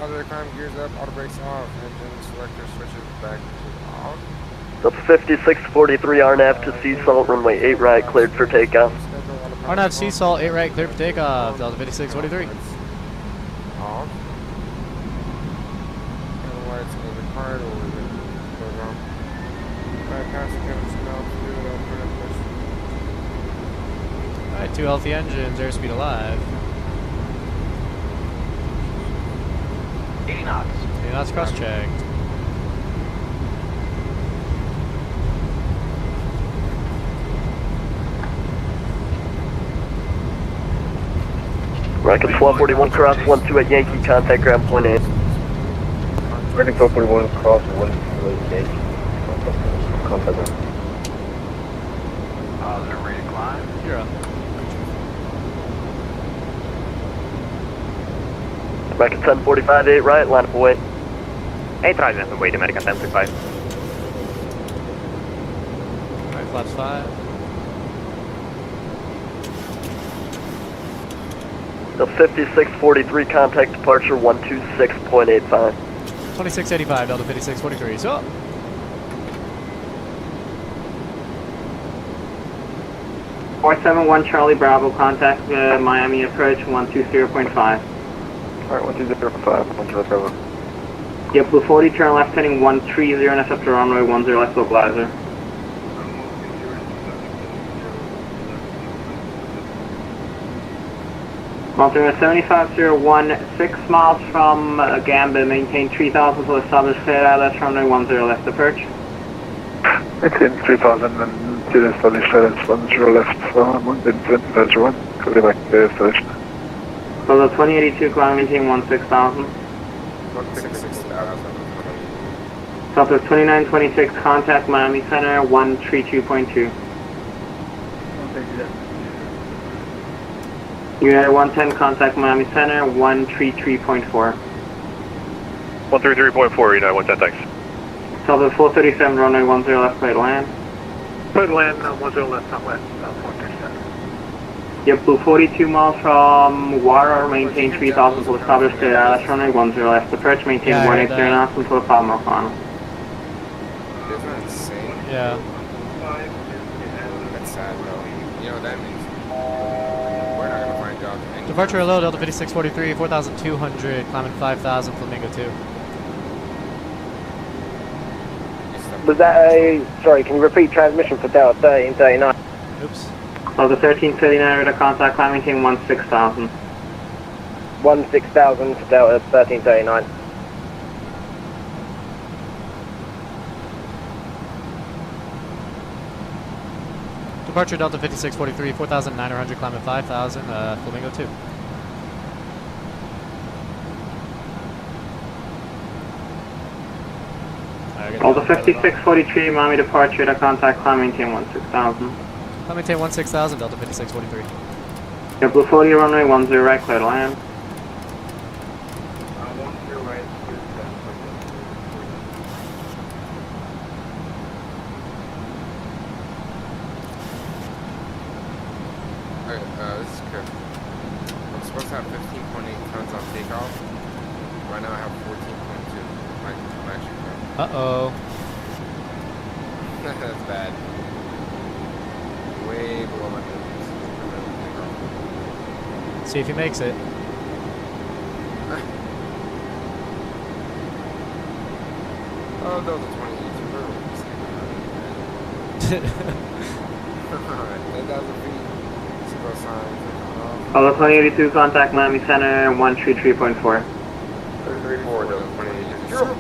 Other climb gears up, auto brakes off, engine selector switches back to off. Delta 5643, RNAV to sea salt, runway 8 right, cleared for takeoff. RNAV sea salt, 8 right, clear for takeoff. Delta 5643. Off. Otherwise, it's required or is it goes wrong? Bypass attempts now to do it over and push. Alright, 2 healthy engines, airspeed alive. 80 knots. 80 knots cross-checked. Rockets 1241, cross 12 at Yankee, contact ground point 8. Reading 1241 cross 1 Yankee. Contact ground. They're ready to climb. You're up. Rocket 1045, 8 right, line up away. 8 right, left away, American 1035. Alright, flaps 5. Delta 5643, contact departure 126.85. 2685, Delta 5643. So, Four 71 Charlie Bravo, contact Miami approach 120.5. Alright, 120.5, 1 Bravo. Yep, Blue 40, turn left heading 130 and up to runway 10 left stabilizer. Altimeter 75016 miles from Gamba, maintain 3000 for the established clear out, left runway 10 left approach. Maintain 3000 and to the established clearance 10 left, 1 clear back to the installation. So the 2082 climb, maintain 16,000. 16,000. Southwest 2926, contact Miami Center 132.2. United 110, contact Miami Center 133.4. 133.4, United 110, thanks. Southwest 437, runway 10 left, clear to land. Clear to land, 10 left, not west, 137. Yep, Blue 42 miles from water, maintain 3000 for established clear out, runway 10 left approach, maintain 180 knots until the final final. Isn't that insane? yeah. That's sad, bro. You know what that means? We're not gonna find jobs anywhere. Departure low, Delta 5643, 4,200, climbing 5,000, Flamingo 2. Was that a... Sorry, can you repeat transmission for Delta 1339? Oops. So the 1339 radar contact, climb maintain 16,000. 16,000 for Delta 1339. Departure Delta 5643, 4,900, climbing 5,000, Flamingo 2. Sorry, I got Delta the other pilot 5643, Miami departure to contact climb maintain 16,000. on. Climb maintain 16,000, Delta 5643. Yeah, Blue 40 runway 10 right, clear to land. This is good. I'm supposed to have 15.8 tons on takeoff. Right now I have 14.2. I'm actually good. Uh-oh. That's bad. Way below my limits. See if he makes it. Oh, Delta 28. 10,000 feet. Zero signs. Delta 2082, contact Miami Center 133.4. 334, Delta 2082.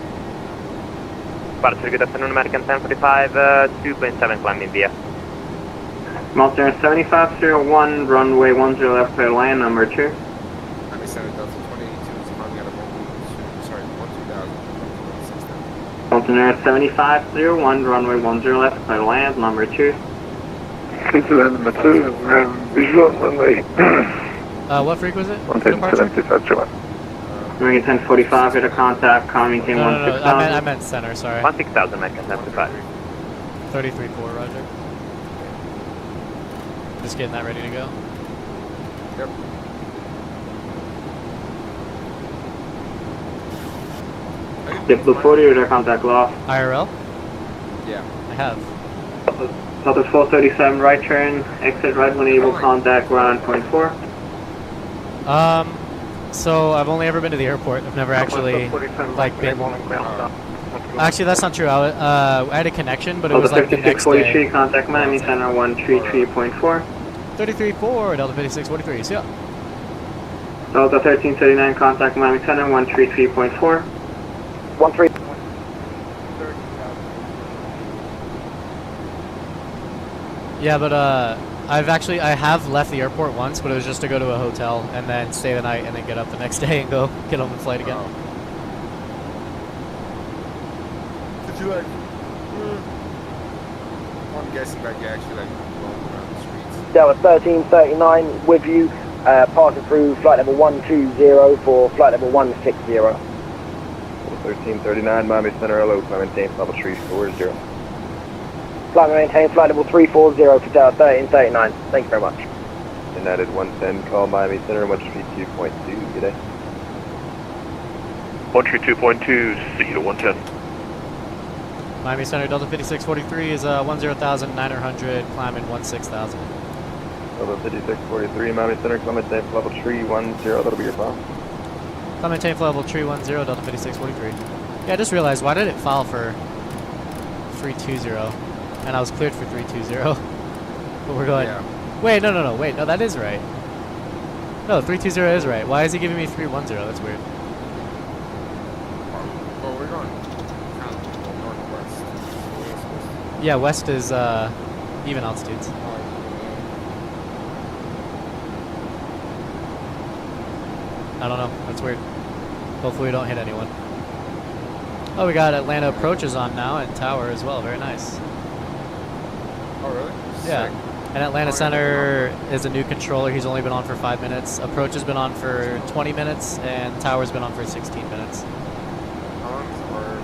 Departure, good afternoon, American 1045, 2.7 climbing via. Monster 7501, runway 10 left, clear to land, number 2. Miami Center, Delta 2082 is climbing out of 12,000. Delta 7501, runway 10 left, clear to land, number 2. Clear to land number 2, visual runway. What freak was it? 110.75. American 1045, here to contact, climb maintain No, 16,000. I meant center, sorry. 16,000, American 1045. 33.4, roger. Just getting that ready to go. Yep. Yep, Blue 40, here to contact lost. IRL? Yeah. I have. Delta 437, right turn, exit right when able, contact ground point 4. So I've only ever been to the airport. I've never actually, like, been... Actually, that's not true. I had a connection, but it was like the next day. 5643, contact Miami Center 133.4. 33.4, Delta 5643, see ya. Delta 1339, contact Miami Center 133.4. 13. Yeah, but I have left the airport once, but it was just to go to a hotel and then stay the night and then get up the next day and go get on the flight again. Did you like? I'm guessing like you actually like roam around the streets. Delta 1339 with you, passing through flight level 120 for flight level 160. 1339, Miami Center, hello, climb maintain level 340. Climb maintain flight level 340 for Delta 1339. Thank you very much. United 110, call Miami Center 132.2, good day. 132.2, see you to 110. Miami Center Delta 5643 is 10,900, climbing 16,000. Delta 5643, Miami Center, climb maintain level 310, that'll be your file. Climb maintain level 310, Delta 5643. Yeah, I just realized, why did it file for 320? And I was cleared for 320. But we're going... Yeah. Wait, no, wait, no, that is right. No, 320 is right. Why is he giving me 310? That's weird. Well, we're going kind of northwest. Yeah, west is even altitudes. I don't know. That's weird. Hopefully we don't hit anyone. Oh, we got Atlanta approaches on now and tower as well. Very nice. Oh, really? Yeah. Sick. And Atlanta Center is a new controller. He's only been on for 5 minutes. Approach has been on for 20 minutes, and tower's been on for 16 minutes. How long is our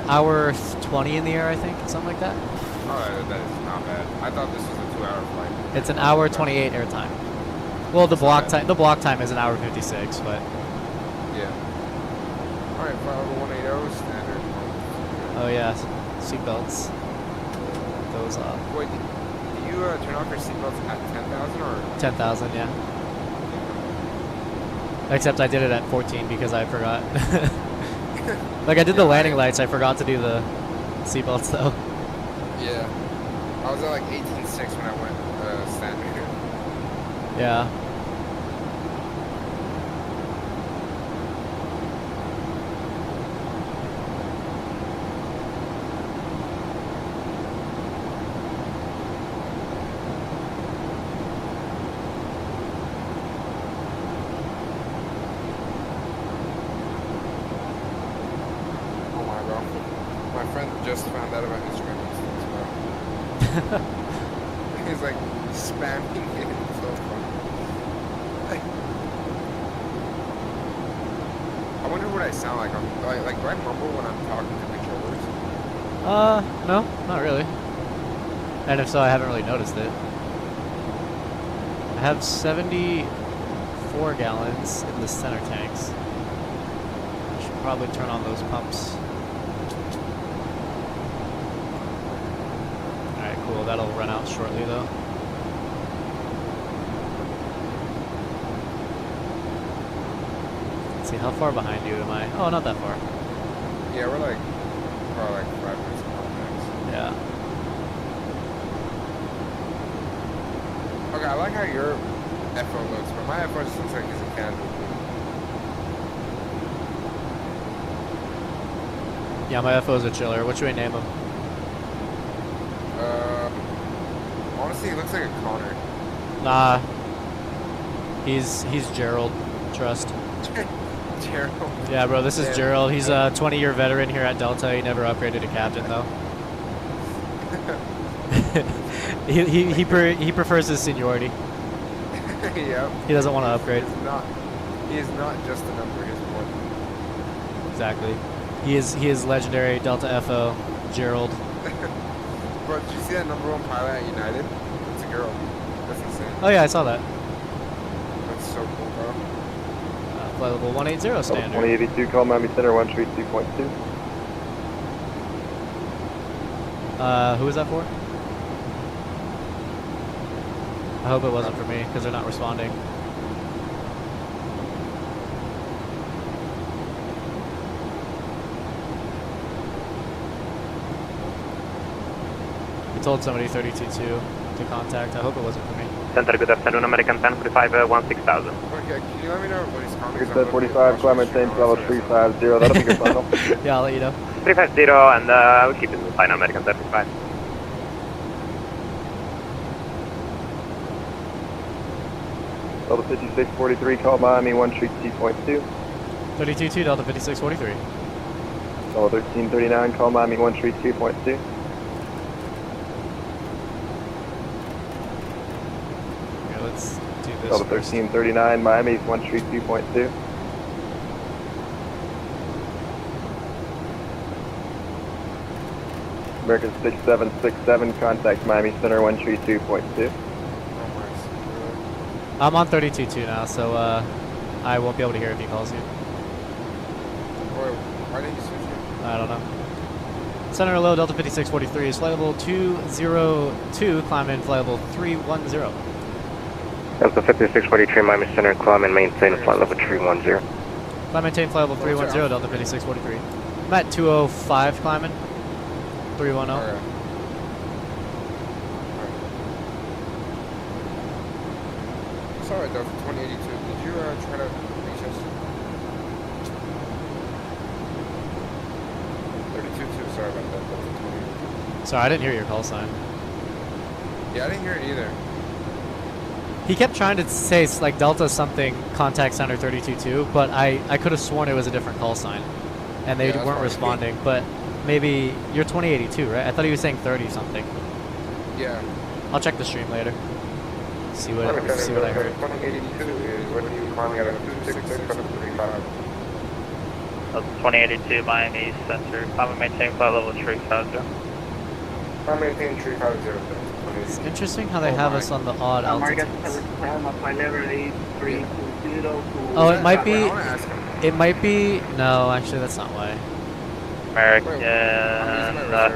flight? Hour 20 in the air, I think, something like that. Oh, that is not bad. I thought this was a 2-hour flight. It's an hour 28 airtime. Well, the block time is an hour 56, but yeah. All right, flight level 180 standard. oh yeah, seatbelts. Those off. Wait, did you turn off your seatbelts at 10,000 or 10,000, yeah. Except I did it at 14 because I forgot. Like I did the landing lights, I forgot to do the seatbelts though. Yeah. I was at like 18.6 when I went standard. Yeah. Oh my bro. My friend just found out about Instagram as well. He's like spamming it. It's so funny. I wonder what I sound like. Like, do I mumble when I'm talking to controllers? No, not really. And if so, I haven't really noticed it. I have 74 gallons in the center tanks. I should probably turn on those pumps. Alright, cool. That'll run out shortly, though. Let's see, how far behind you am I? Oh, not that far. Yeah, we're like, probably like 5 minutes max. Yeah. Okay, I like how your FO looks, but my FO just looks like he's a candle. Yeah, my FO's a chiller. What should we name him? Honestly, he looks like a Connor. Nah. He's Gerald. Trust. Gerald. Yeah, bro, this is Gerald. He's a 20-year veteran here at Delta. He never upgraded to captain, though. he prefers his seniority. Yep. He doesn't want to upgrade. He is not just a number. He's more. Exactly. He is legendary Delta FO Gerald. Bro, did you see that #1 pilot at United? It's a girl. That's insane. Oh yeah, I saw that. That's so cool, bro. Flight level 180 standard. 2082, call Miami Center 132.2. Who was that for? I hope it wasn't for me, because they're not responding. I told somebody 32.2 to contact. I hope it wasn't for me. Center, good afternoon, American 1045, 16000. Okay, can you let me know what he's calling? Good 45, climate change level 350, that'll be your final. Yeah, I'll let you know. 350, and we'll keep it in the final, American 35. Delta 5643, call Miami 132.2. 32.2, Delta 5643. Delta 1339, call Miami 132.2. Okay, let's do this. Delta 1339, Miami 132.2. American 6767, contact Miami Center 132.2. I'm on 32.2 now, so I won't be able to hear if he calls you. Why didn't you switch it? I don't know. Center hello, Delta 5643 is flight level 202, climb in flight level 310. Delta 5643, Miami Center, climb and maintain flight level 310. Climb maintain flight level 310, Delta 5643. I'm at 205 climbing. 310. Alright. Sorry, Delta 2082. Did you try to reach us? 32.2, sorry about that. Delta 20. Sorry, I didn't hear your call sign. Yeah, I didn't hear it either. He kept trying to say like Delta something, contact center 32.2, but I could have sworn it was a different call sign. And they weren't responding, but maybe you're 2082, right? I thought he was saying 30 something. Yeah. I'll check the stream later. See what I heard. 2082 is what you climbing at a 266.35. 2082, Miami Center, climb and maintain flight level 350. Climb maintain 350. It's interesting how they have us on the odd altitudes. Oh, it might be. It might be. No, actually, that's not why. American,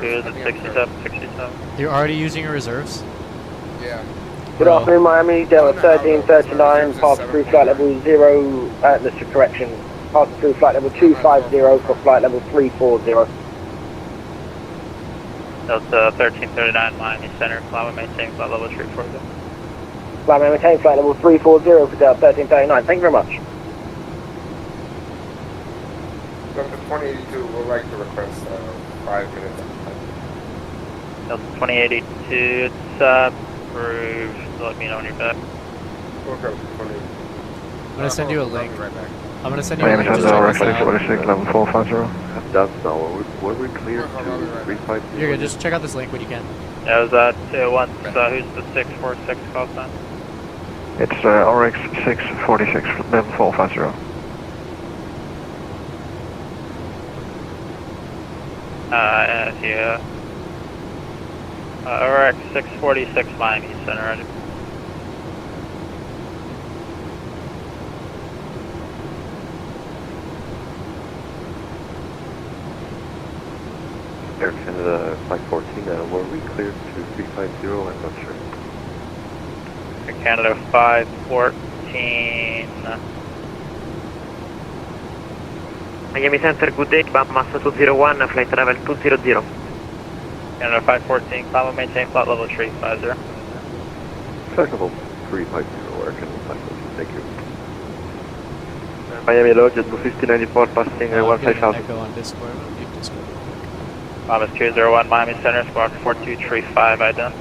who's at 67. You're already using your reserves? Yeah. Good afternoon, Miami. Delta 1339, passing through flight level 0, let's do correction. Passing through flight level 250 for flight level 340. Delta 1339, Miami Center, climb and maintain flight level 340. Climb and maintain flight level 340 for Delta 1339. Thank you very much. Delta 2082 would like to request 5 minutes. Delta 2082, it's approved. Let me know when you're back. Okay, I'm gonna send you a link. Right back. I'm gonna send you a link. Just check this out. level 450. That's now. Were we clear to 350? You're good. Just check out this link when you can. Yeah, it was at 2-1. So who's the 646 call sign? It's RX 646, level 450. Yeah. RX 646 Miami Center, roger. Air Canada Flight 14, were we clear to 350? I'm not sure. Air Canada 514. Miami Center, good day, Bob Massa 201, flight level 200. Canada 514, climb and maintain flight level 350. Flight level 350, Air Canada 514, thank you. Miami low, jet 5094, passing 15000. Echo on Discord. Leave Discord. Bob is 201, Miami Center, squawk 4235, ident.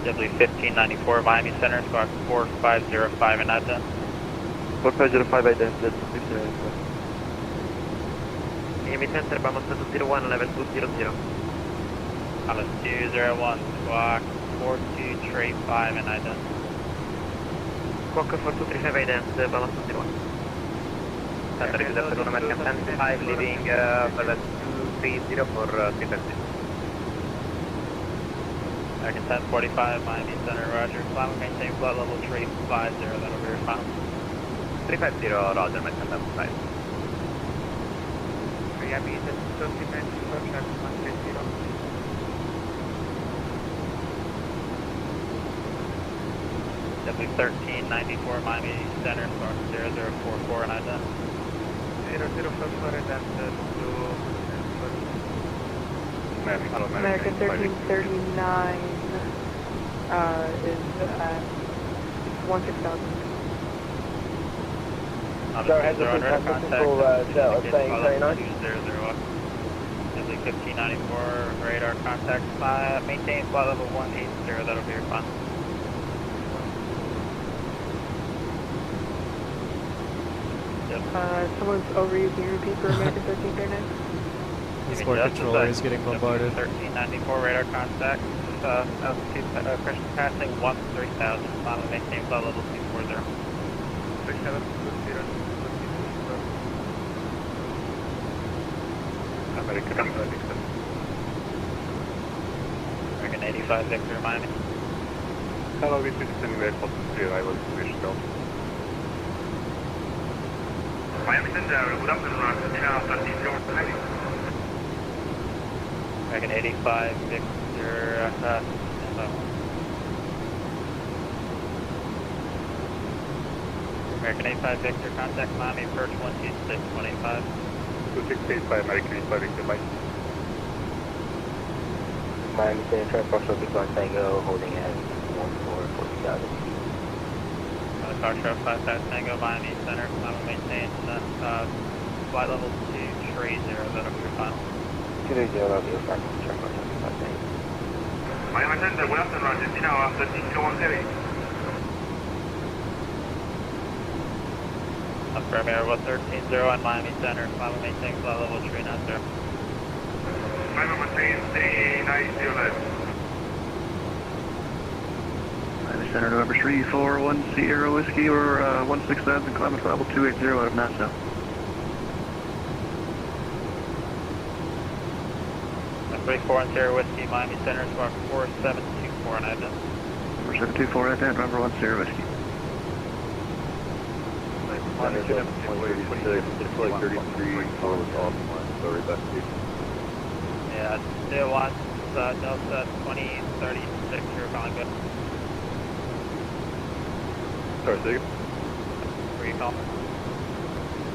W1594, Miami Center, squawk 4505, and ident. 4505, ident, jet 5094. Miami Center, Bob Massa 201, level 200. Bob is 201, squawk 4235, and ident. Squawk 4235, ident, Bob Massa 201. Center is Delta American 10-5, leaving level 230 for 350. American 1045, Miami Center, roger. Climb and maintain flight level 350, that'll be your final. 350, roger, American 10-5. Miami Center, 130. W1394, Miami Center, squawk 0044, and ident. 0044, ident, American 1339 is at 16,000. So has the contact for Delta saying 39? 1594, radar contact, maintain flight level 180, that'll be your final. Someone's over you. Can you repeat for American 1339? This port controller is getting bombarded. 1394 radar contact, altitude pressure passing 13,000, final maintain flight level 240. 3720. American 85 Victor, Miami. Hello, this is anywhere for the arrival to Bristol. Miami Center, good afternoon, Channel 13 American 85 Victor, American 85 Victor, contact Miami, approach 126.85. 2685, American 85 Victor, bye. Miami Center, transport Sophie Clark Tango, holding at 14,000 feet. Car show 5 Tango, Miami Center, final maintain flight level 230, that'll be your final. 230, that'll be your final, transport Sophie Clark Tango. Miami Center, good afternoon, Argentina, 13 Affirm Air 113 on Miami Center, final maintain flight level 390. Miami maintain 390 left. Miami Center, November 3410 Sierra Whiskey or 16,000, climate level 280 out of Nassau. Number 34 Sierra Whiskey, Miami Center, squawk 4724 and ident. 4724 ident, number 1 Sierra Whiskey. It's like 33, 4 was offline, sorry, back to you. Yeah, still wants Delta 2036, you're calling good. Sorry, Sig. Where you calling?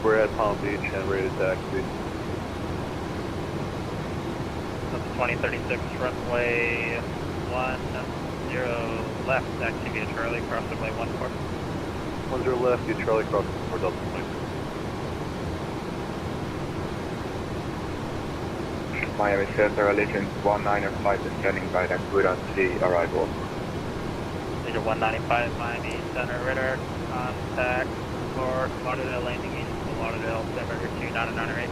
We're at Palm Beach and ready to taxi. Delta 2036, runway 10 left, taxi via Charlie, cross runway 14. 10 left, you Charlie crossing for Delta 20. Miami Center, Allegiant 195 is standing by that good on sea arrival. Leader 195, Miami Center, radar contact for Lauderdale landing east Lauderdale, altimeter 2998.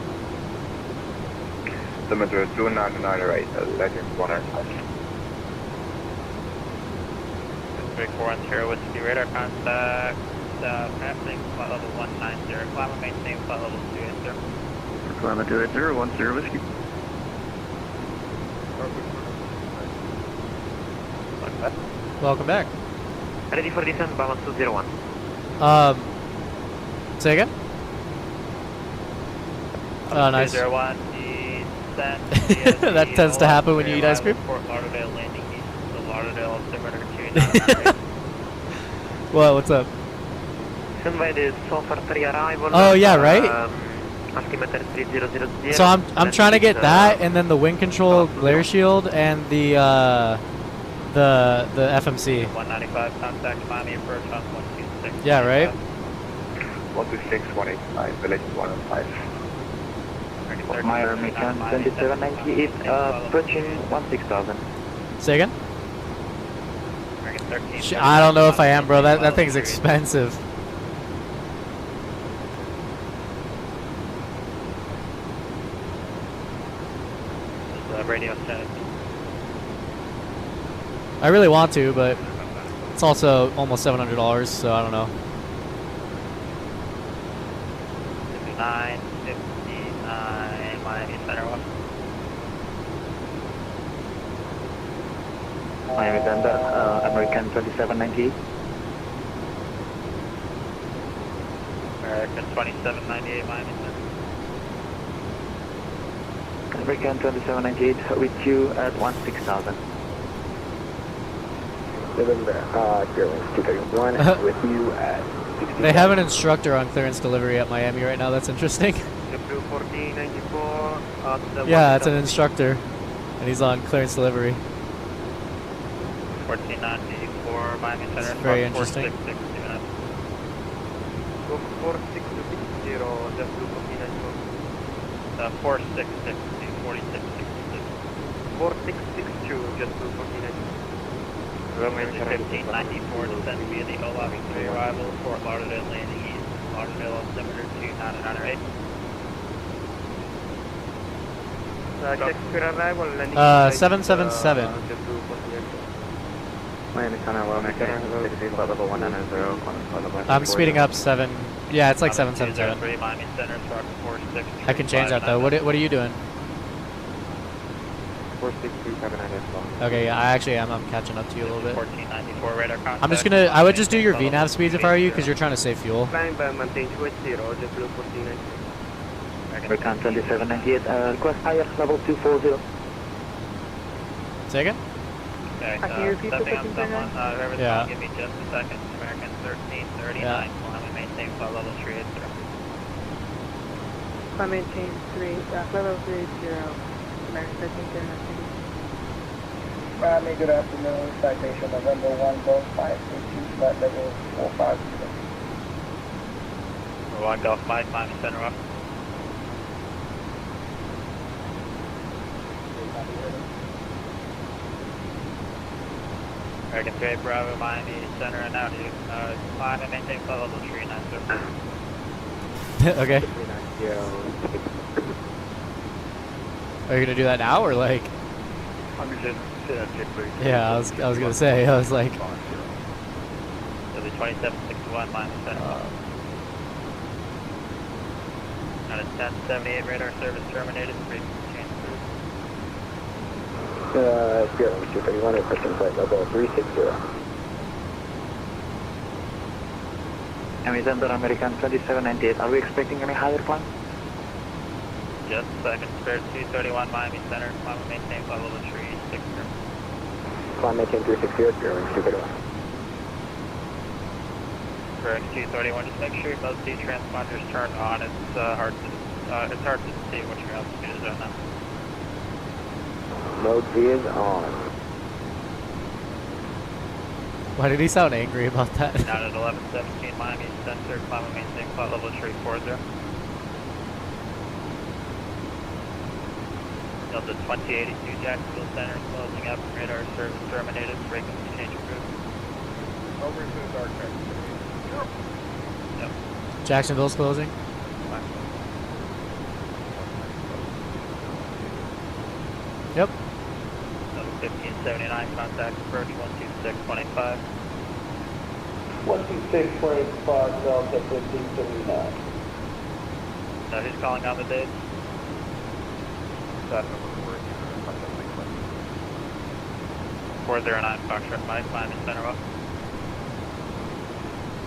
Altimeter 2998, Legend 105. 3410 Whiskey radar contact, passing flight level 190, climb and maintain flight level 280. Climate 280, 10 Whiskey. Welcome back. Ready for descent, balance 201. Say again? Oh, nice. 201, descent. That tends to happen when you eat ice cream. Fort Lauderdale landing east to Lauderdale, altimeter 2998. What? What's up? Sunway is SOFR 3 arrival. Oh yeah, right. Altimeter 3000. So I'm trying to get that, and then the wind control glare shield, and the FMC. 195 contact Miami approach on 126. Yeah, right. 126, 185, Village 105. My American 2798, approaching 16,000. Say again? I don't know if I am, bro. That thing's expensive. Radio status. I really want to, but it's also almost $700, so I don't know. 959 Miami Center 1. Miami Thunder, American 2798. American 2798 Miami Center. American 2798 with you at 16,000. November, Airlines 231 with you at 60,000. They have an instructor on clearance delivery at Miami right now. That's interesting. Yeah, it's an instructor, and he's on clearance delivery. 1494 Miami Center. It's very interesting. 4660, 4666. 4662, just through 14. Runway 1594, descend via the O-Lobby 3 arrival, Fort Lauderdale landing east, Lauderdale altimeter 2998. Check for arrival, landing 777. Miami Center, level 190, I'm speeding up 7. Yeah, it's like 777. Miami Center, 46. I can change that though. What are you doing? 46279 Okay, yeah, I actually am. I'm catching up to you a little bit. 1494 radar contact. I'm just gonna. I would just do your VNAV speeds if I were you, because you're trying to save fuel. American 2798, request higher level 240. Say again? Okay, Can you repeat the stepping up 1539? someone, whoever's Yeah. on, give me just a second. American 1339, climb and maintain flight level 380. Climb maintain 3, flight level 380, American 1339. Miami, good afternoon. Citation November 1 Golf 532, flight level 450. 1 Golf Mike, Miami Center up. American 3 Bravo, Miami Center, and now to climb and maintain flight level 390. Okay. Are you gonna do that now or like? Yeah, I was gonna say. I was like. It'll be 2761 Miami Center. Out of 1078 radar service terminated. Frequency change approved. Airlines 231, requesting flight level 360. Miami Thunder, American 2798. Are we expecting any higher climb? Just a second. Spare 231 Miami Center. Climb and maintain flight level 360. Climb maintain 360, Airlines 231. For X231, just make sure both D transponders turn on. It's hard to see what your altitude is right now. Mode V is on. Why did he sound angry about that? Out at 1117 Miami Center, climb and maintain flight level 340. Delta 2082 Jacksonville Center, closing up, radar service terminated, frequency change approved. Over to the dark side. Jacksonville's closing. Yep. 1579, contact approach 12625. 12625, Delta 1579. Who's calling on the date? That number works. 409, Foxtrot Mike, Miami Center up.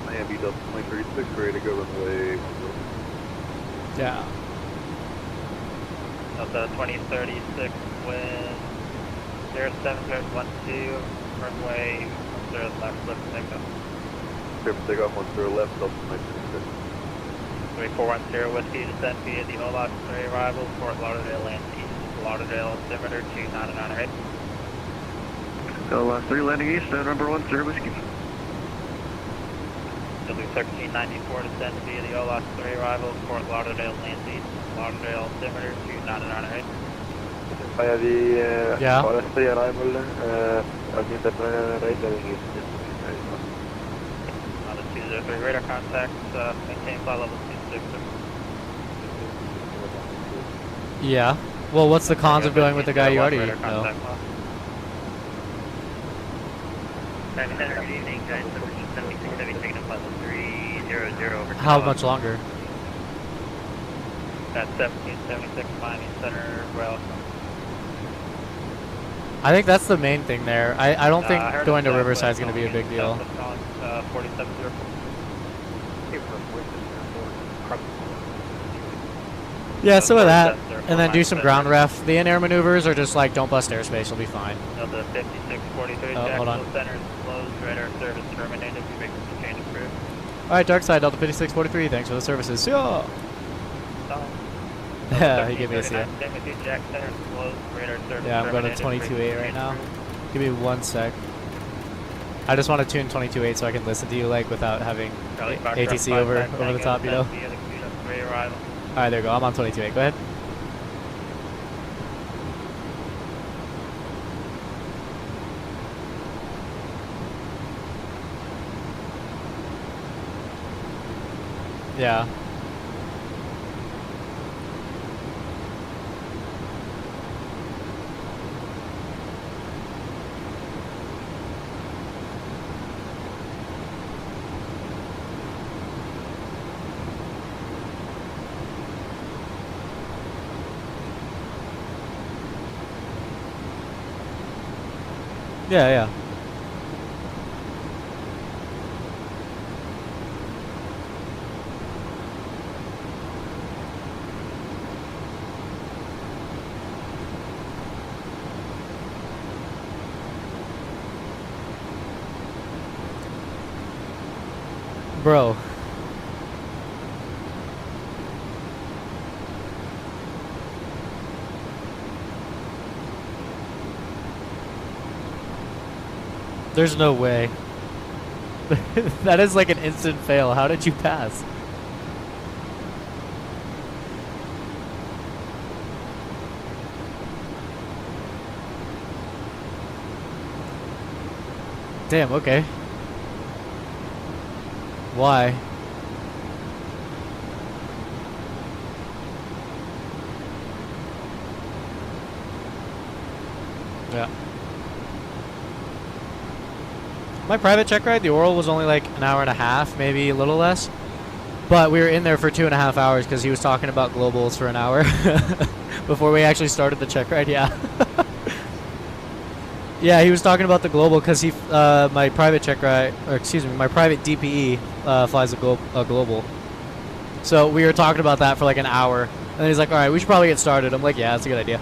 Miami Delta 2036, ready to go runway 10. Yeah. Delta 2036, wind 0712, runway 10 left, lift takeoff. Clear for takeoff 10 left, Delta 2036. 3410 Whiskey, descend via the OLOX 3 arrival, Fort Lauderdale, land east, Lauderdale, altimeter 2998. LS 3 landing east, number 10 Whiskey. W1394 descend via the OLOX 3 arrival, Fort Lauderdale, land east, Lauderdale, altimeter 2998. Via the Yeah. OLS 3 arrival, altimeter 2998, east. On the 203 radar contact, maintain flight level 26. Yeah. Well, what's the cons of going with the guy you already know? Good evening, guys. 76 Heavy, taking up level 300 over. How much longer? That's 1776 Miami Center, well. I think that's the main thing there. I don't think going to Riverside is going to be a big deal. 4704. Yeah, some of that, and then do some ground ref. The in-air maneuvers are just like, don't bust airspace, you'll be fine. Delta 5643, hold on. Jacksonville Center is closed, radar service terminated, frequency change approved. Alright, dark side, Delta 5643, thanks for the services. See ya! Yeah, he gave me a see ya. Jack Center is closed, radar service Yeah, I'm going to terminated, 22.8 right now. Give me 1 sec. I just want to tune 22.8 so I can listen to you like without having ATC over the top, you know? Alright, there we go. I'm on 22.8. Go ahead. Yeah. Yeah, yeah. Bro. There's no way. That is like an instant fail. How did you pass? Damn, okay. Why? Yeah. My private check ride, the oral was only like an hour and a half, maybe a little less. But we were in there for 2.5 hours because he was talking about globals for an hour before we actually started the check ride. Yeah. Yeah, he was talking about the global because he, my private check ride, or excuse me, my private DPE flies a global. So we were talking about that for like an hour, and then he's like, "All right, we should probably get started." I'm like, "Yeah, that's a good idea."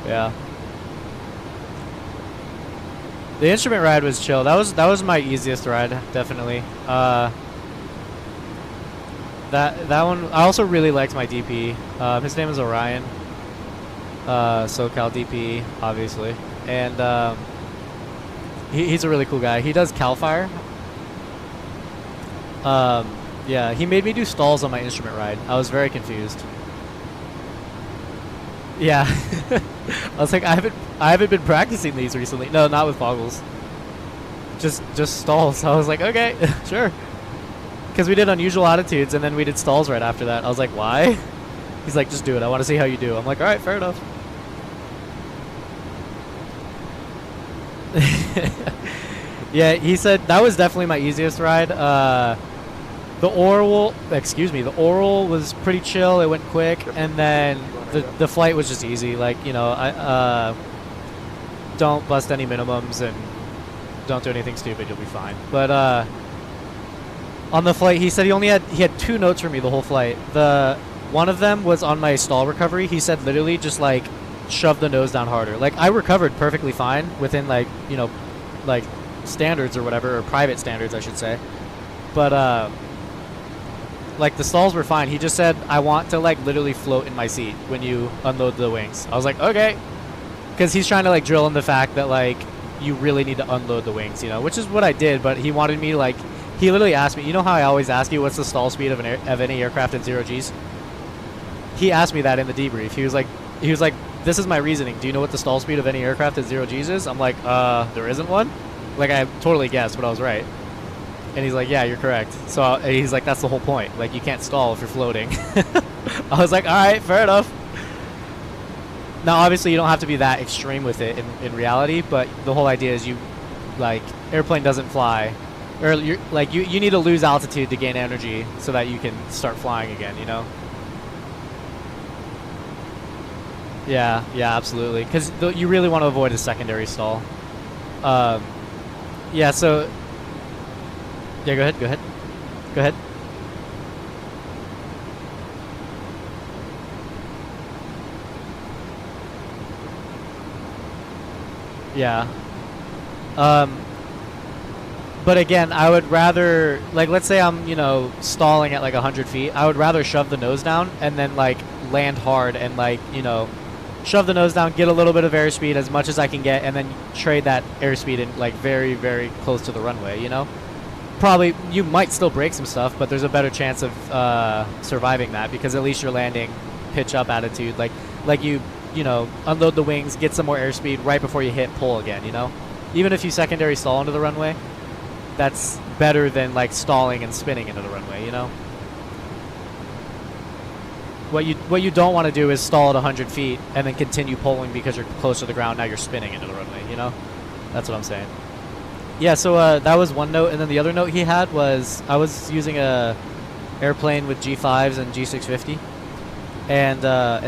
Yeah. The instrument ride was chill. That was my easiest ride, definitely. That one. I also really liked my DP. His name is Orion. SoCal DP, obviously, and he's a really cool guy. He does Cal Fire. Yeah, he made me do stalls on my instrument ride. I was very confused. Yeah, I was like, I haven't been practicing these recently. No, not with Boggles. Just stalls. I was like, okay, sure. Because we did unusual attitudes and then we did stalls right after that. I was like, why? He's like, just do it. I want to see how you do. I'm like, all right, fair enough. Yeah, he said that was definitely my easiest ride. The oral was pretty chill. It went quick, and then the flight was just easy. Like, you know, I don't bust any minimums and don't do anything stupid. You'll be fine. But on the flight, he said he had 2 notes for me the whole flight. One of them was on my stall recovery. He said literally just like shove the nose down harder. Like, I recovered perfectly fine within, like, you know, like standards or whatever, or private standards I should say. But like, the stalls were fine. He just said, I want to like literally float in my seat when you unload the wings. I was like, okay, because he's trying to like drill in the fact that like you really need to unload the wings, you know, which is what I did. But he wanted me to, like, he literally asked me, you know how I always ask you what's the stall speed of any aircraft at 0 Gs? He asked me that in the debrief. He was like, this is my reasoning. Do you know what the stall speed of any aircraft at 0 Gs is? I'm like, there isn't one? Like, I totally guessed, but I was right. And he's like, yeah, you're correct. So he's like, that's the whole point. Like, you can't stall if you're floating. I was like, all right, fair enough. Now, obviously, you don't have to be that extreme with it in reality, but the whole idea is you, like, airplane doesn't fly. Or, you need to lose altitude to gain energy so that you can start flying again, you know? Yeah, absolutely. Because you really want to avoid a secondary stall. Yeah, so... Yeah, go ahead. Yeah. But again, I would rather, like, let's say I'm, you know, stalling at like 100 feet. I would rather shove the nose down and then like land hard and, like, you know, shove the nose down, get a little bit of airspeed as much as I can get, and then trade that airspeed in like very, very close to the runway, you know? Probably, you might still break some stuff, but there's a better chance of surviving that, because at least you're landing pitch up attitude. Like you know, unload the wings, get some more airspeed right before you hit pull again, you know? Even if you secondary stall into the runway, that's better than like stalling and spinning into the runway, you know? What you don't want to do is stall at 100 feet and then continue pulling because you're close to the ground. Now you're spinning into the runway, you know? That's what I'm saying. Yeah, so that was one note, and then the other note he had was I was using a airplane with G5s and G650, and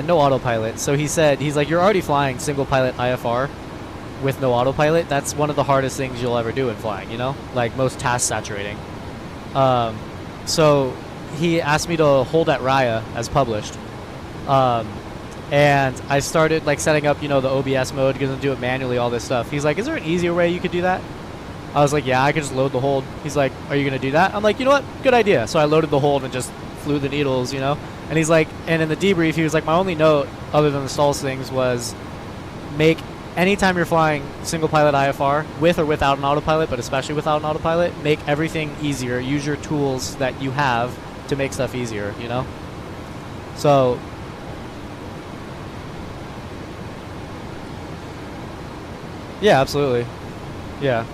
no autopilot. So he said, he's like, you're already flying single pilot IFR with no autopilot. That's one of the hardest things you'll ever do in flying, you know? Like, most task saturating. So he asked me to hold at Raya as published. And I started like setting up, you know, the OBS mode, gonna do it manually, all this stuff. He's like, is there an easier way you could do that? I was like, yeah, I could just load the hold. He's like, are you going to do that? I'm like, you know what? Good idea. So I loaded the hold and just flew the needles, you know? And he's like, and in the debrief, he was like, my only note, other than the stalls things, was make, anytime you're flying single pilot IFR, with or without an autopilot, but especially without an autopilot, make everything easier. Use your tools that you have to make stuff easier, you know? So... yeah, absolutely. Yeah.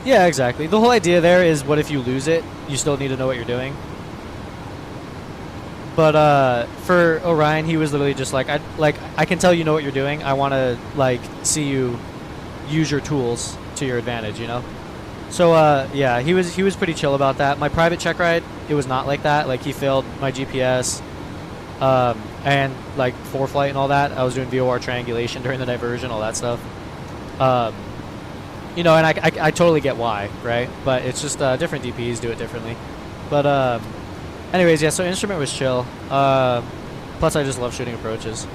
Yeah, exactly. The whole idea there is, what if you lose it? You still need to know what you're doing. But for Orion, he was literally just like, I can tell you know what you're doing. I want to like see you use your tools to your advantage, you know. So yeah, he was pretty chill about that. My private check ride, it was not like that. Like, he failed my GPS, and like ForeFlight and all that. I was doing VOR triangulation during the diversion, all that stuff. You know, and I totally get why, right? But it's just different DPs do it differently. But anyways, yeah, so instrument was chill. Plus, I just love shooting approaches.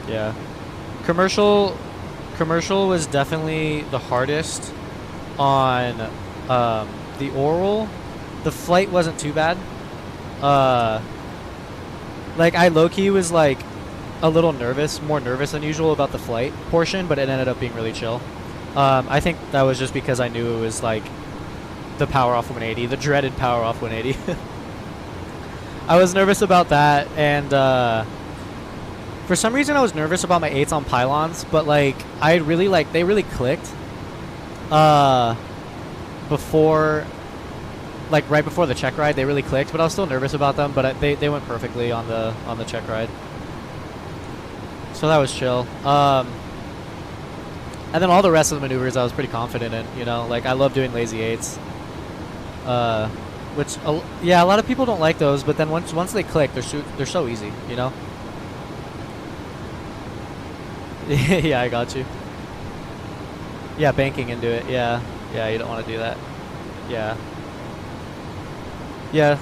Yeah. Commercial was definitely the hardest on the oral. The flight wasn't too bad. Like, I low-key was like a little nervous, more nervous than usual about the flight portion, but it ended up being really chill. I think that was just because I knew it was like the power off 180, the dreaded power off 180. I was nervous about that, and for some reason I was nervous about my 8s on pylons, but like I really they really clicked before like right before the check ride, they really clicked, but I was still nervous about them. But they went perfectly on the check ride, so that was chill. And then all the rest of the maneuvers I was pretty confident in. You know, like I love doing lazy eights, which yeah, a lot of people don't like those, but then once they click, they're so easy. You know. Yeah, I got you. Yeah, banking into it. Yeah, yeah, you don't want to do that. Yeah. Yeah.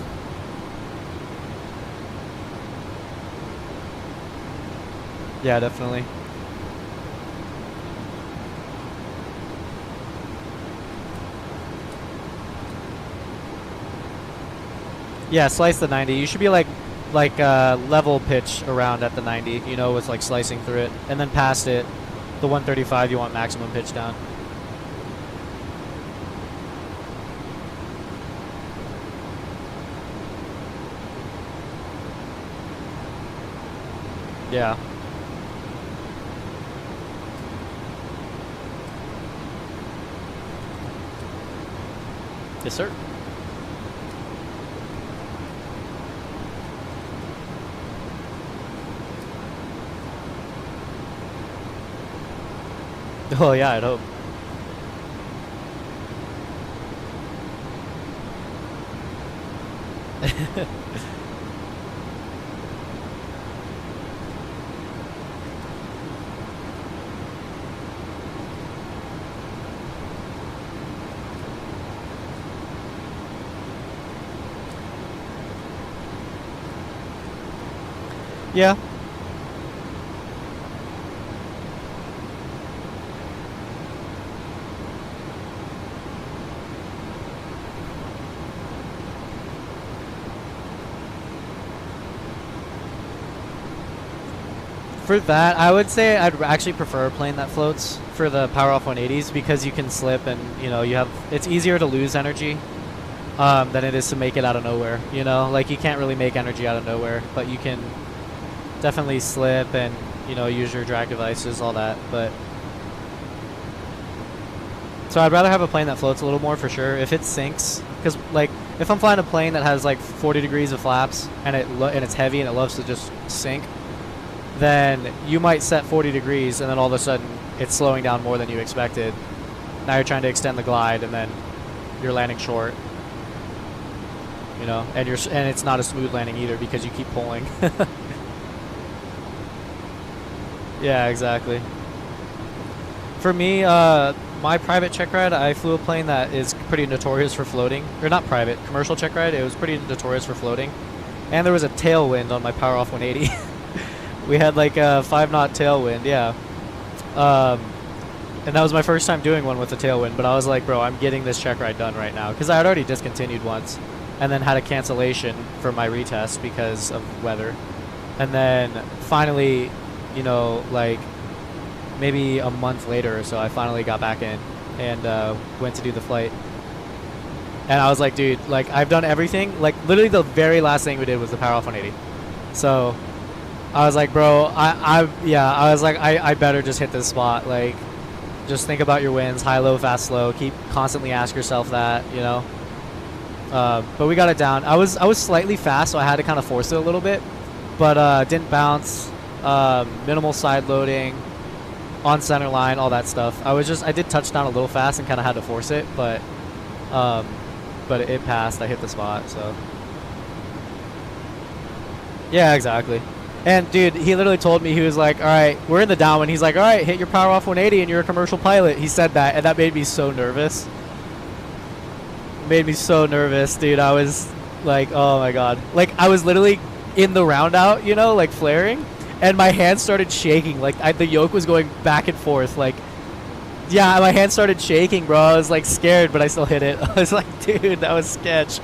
Yeah, definitely. Yeah, slice the 90. You should be like level pitch around at the 90, you know, with like slicing through it, and then past it, the 135 you want maximum pitch down. Yeah. Yes, sir. Oh yeah, I'd hope. Yeah. For that, I would say I'd actually prefer a plane that floats for the power off 180s because you can slip and, you know, it's easier to lose energy than it is to make it out of nowhere, you know? Like, you can't really make energy out of nowhere, but you can definitely slip and, you know, use your drag devices, all that, but... So I'd rather have a plane that floats a little more for sure. If it sinks, because, like, if I'm flying a plane that has, like, 40 degrees of flaps and it's heavy and it loves to just sink, then you might set 40 degrees and then all of a sudden it's slowing down more than you expected. Now you're trying to extend the glide and then you're landing short. You know, and it's not a smooth landing either because you keep pulling. Yeah, exactly. For me, my private check ride, I flew a plane that is pretty notorious for floating. Or not private, commercial check ride. It was pretty notorious for floating. And there was a tailwind on my power off 180. We had like a 5-knot tailwind, yeah. And that was my first time doing one with a tailwind, but I was like, bro, I'm getting this check ride done right now. Because I had already discontinued once and then had a cancellation for my retest because of weather. And then finally, you know, like maybe a month later or so, I finally got back in and went to do the flight. And I was like, dude, like I've done everything. Like literally the very last thing we did was the power off 180. So I was like, bro, I was like, I better just hit this spot. Like, just think about your wins, high, low, fast, slow. Constantly ask yourself that, you know. But we got it down. I was slightly fast, so I had to kind of force it a little bit, but didn't bounce. Minimal side loading, on center line, all that stuff. I did touch down a little fast and kind of had to force it, but it passed. I hit the spot, so yeah, exactly. And dude, he literally told me, he was like, all right, we're in the downwind. He's like, all right, hit your power off 180 and you're a commercial pilot. He said that, and that made me so nervous. Made me so nervous, dude. I was like, oh my god. Like, I was literally in the round out, you know, like flaring, and my hands started shaking. Like, the yoke was going back and forth. Like, yeah, my hands started shaking, bro. I was like scared, but I still hit it. I was like, dude, that was sketch.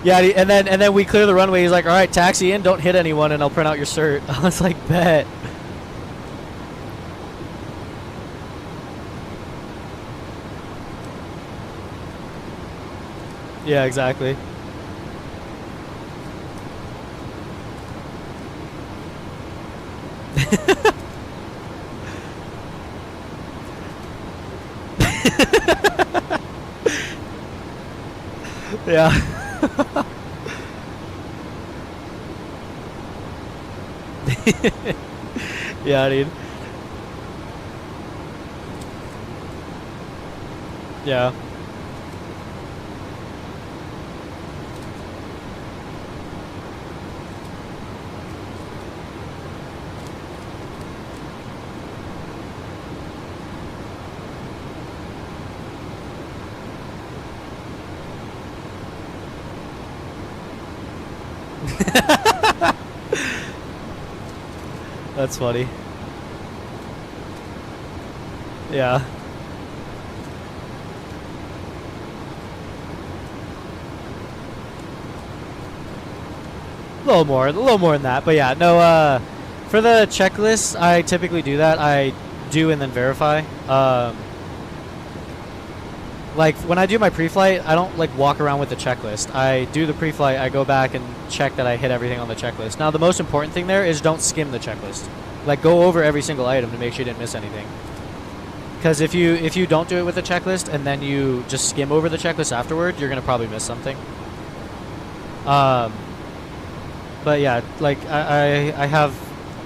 Yeah, and then we clear the runway. He's like, all right, taxi in, don't hit anyone, and I'll print out your cert. I was like, bet. Yeah, exactly. Yeah. Yeah, dude. Yeah. That's funny. Yeah. A little more than that, but yeah, no, for the checklist, I typically do that. I do and then verify. Like, when I do my pre-flight, I don't, like, walk around with the checklist. I do the pre-flight, I go back and check that I hit everything on the checklist. Now, the most important thing there is don't skim the checklist. Like, go over every single item to make sure you didn't miss anything. Because if you don't do it with the checklist and then you just skim over the checklist afterward, you're going to probably miss something. But yeah, like, I have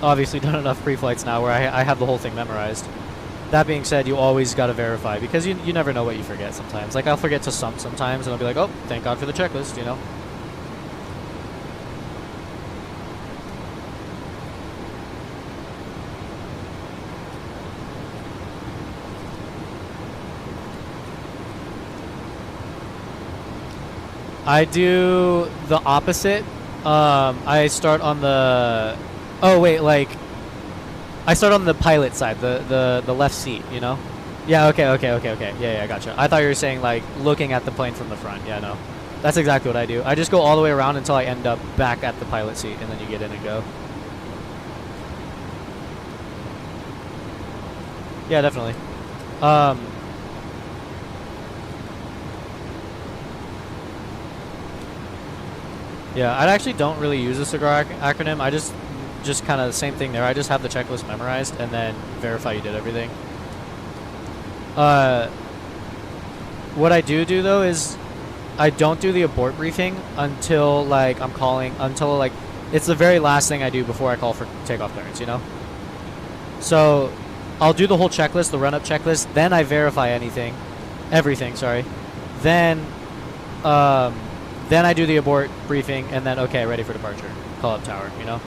obviously done enough pre-flights now where I have the whole thing memorized. That being said, you always got to verify because you never know what you forget sometimes. Like, I'll forget to sometimes and I'll be like, oh, thank God for the checklist, you know? I do the opposite. I start on the... Oh, wait, like... I start on the pilot side, the left seat, you know? Yeah, okay. Yeah, I gotcha. I thought you were saying, like, looking at the plane from the front. Yeah, no. That's exactly what I do. I just go all the way around until I end up back at the pilot seat, and then you get in and go. Yeah, definitely. Yeah, I actually don't really use a cigar acronym. I just kind of the same thing there. I just have the checklist memorized and then verify you did everything. What I do though is I don't do the abort briefing until like until like it's the very last thing I do before I call for takeoff clearance, you know? So I'll do the whole checklist, the run-up checklist, then I verify everything, sorry. Then I do the abort briefing and then okay, ready for departure. Call up tower, you know?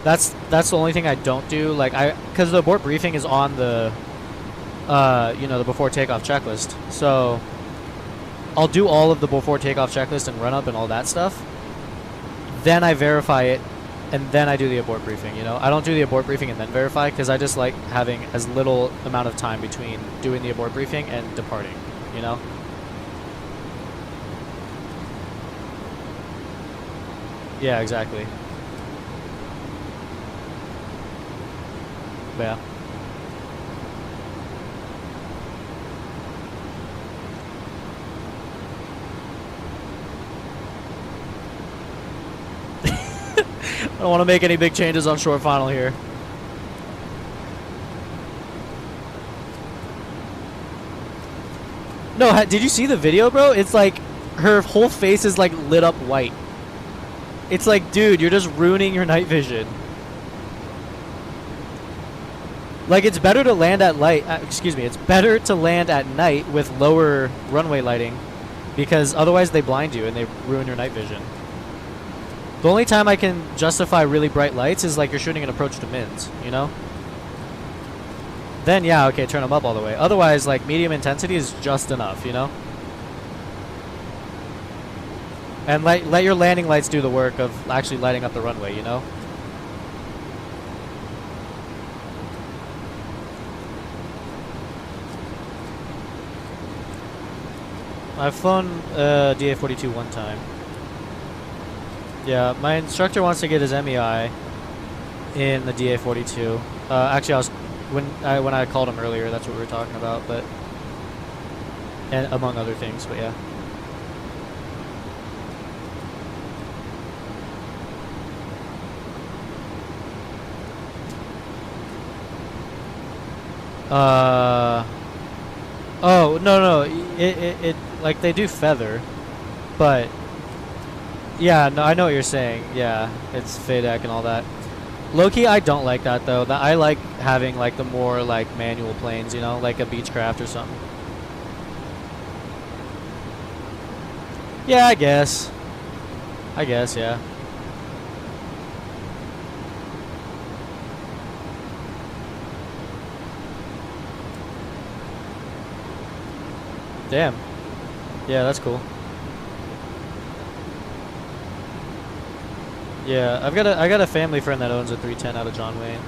That's the only thing I don't do. Like because the abort briefing is on the, you know, the before takeoff checklist. So I'll do all of the before takeoff checklist and run up and all that stuff. Then I verify it, and then I do the abort briefing. You know, I don't do the abort briefing and then verify because I just like having as little amount of time between doing the abort briefing and departing. You know. Yeah, exactly. Yeah. I don't want to make any big changes on short final here. No, did you see the video, bro? It's like her whole face is like lit up white. It's like, dude, you're just ruining your night vision. Like, it's better to land at it's better to land at night with lower runway lighting because otherwise they blind you and they ruin your night vision. The only time I can justify really bright lights is like you're shooting an approach to mins, you know? Then, yeah, okay, turn them up all the way. Otherwise, like, medium intensity is just enough, you know? And let your landing lights do the work of actually lighting up the runway, you know? I've flown DA-42 one time. Yeah, my instructor wants to get his MEI in the DA-42. Actually, I was when I called him earlier, that's what we were talking about, but and among other things, but yeah. Oh no, it like they do feather, but yeah, no, I know what you're saying. Yeah, it's FADEC and all that. Low-key, I don't like that though. I like having like the more like manual planes, you know, like a Beechcraft or something. Yeah, I guess, yeah. Damn. Yeah, that's cool. Yeah, I got a family friend that owns a 310 out of John Wayne.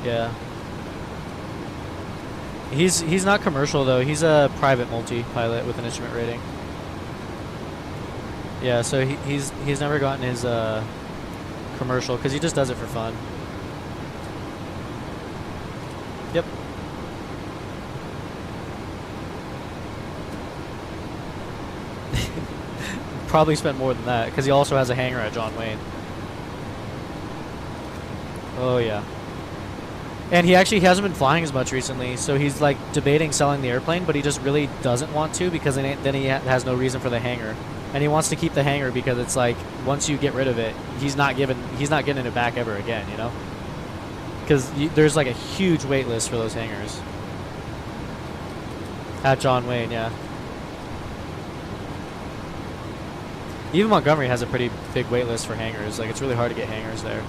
Yeah. He's not commercial though. He's a private multi-pilot with an instrument rating. Yeah, so he's never gotten his commercial because he just does it for fun. Yep. Probably spent more than that because he also has a hangar at John Wayne. Oh yeah. And he hasn't been flying as much recently, so he's like debating selling the airplane, but he just really doesn't want to because then he has no reason for the hangar, and he wants to keep the hangar because it's like once you get rid of it, he's not getting it back ever again, you know? Because there's like a huge wait list for those hangars at John Wayne, yeah. Even Montgomery has a pretty big wait list for hangars. Like it's really hard to get hangars there.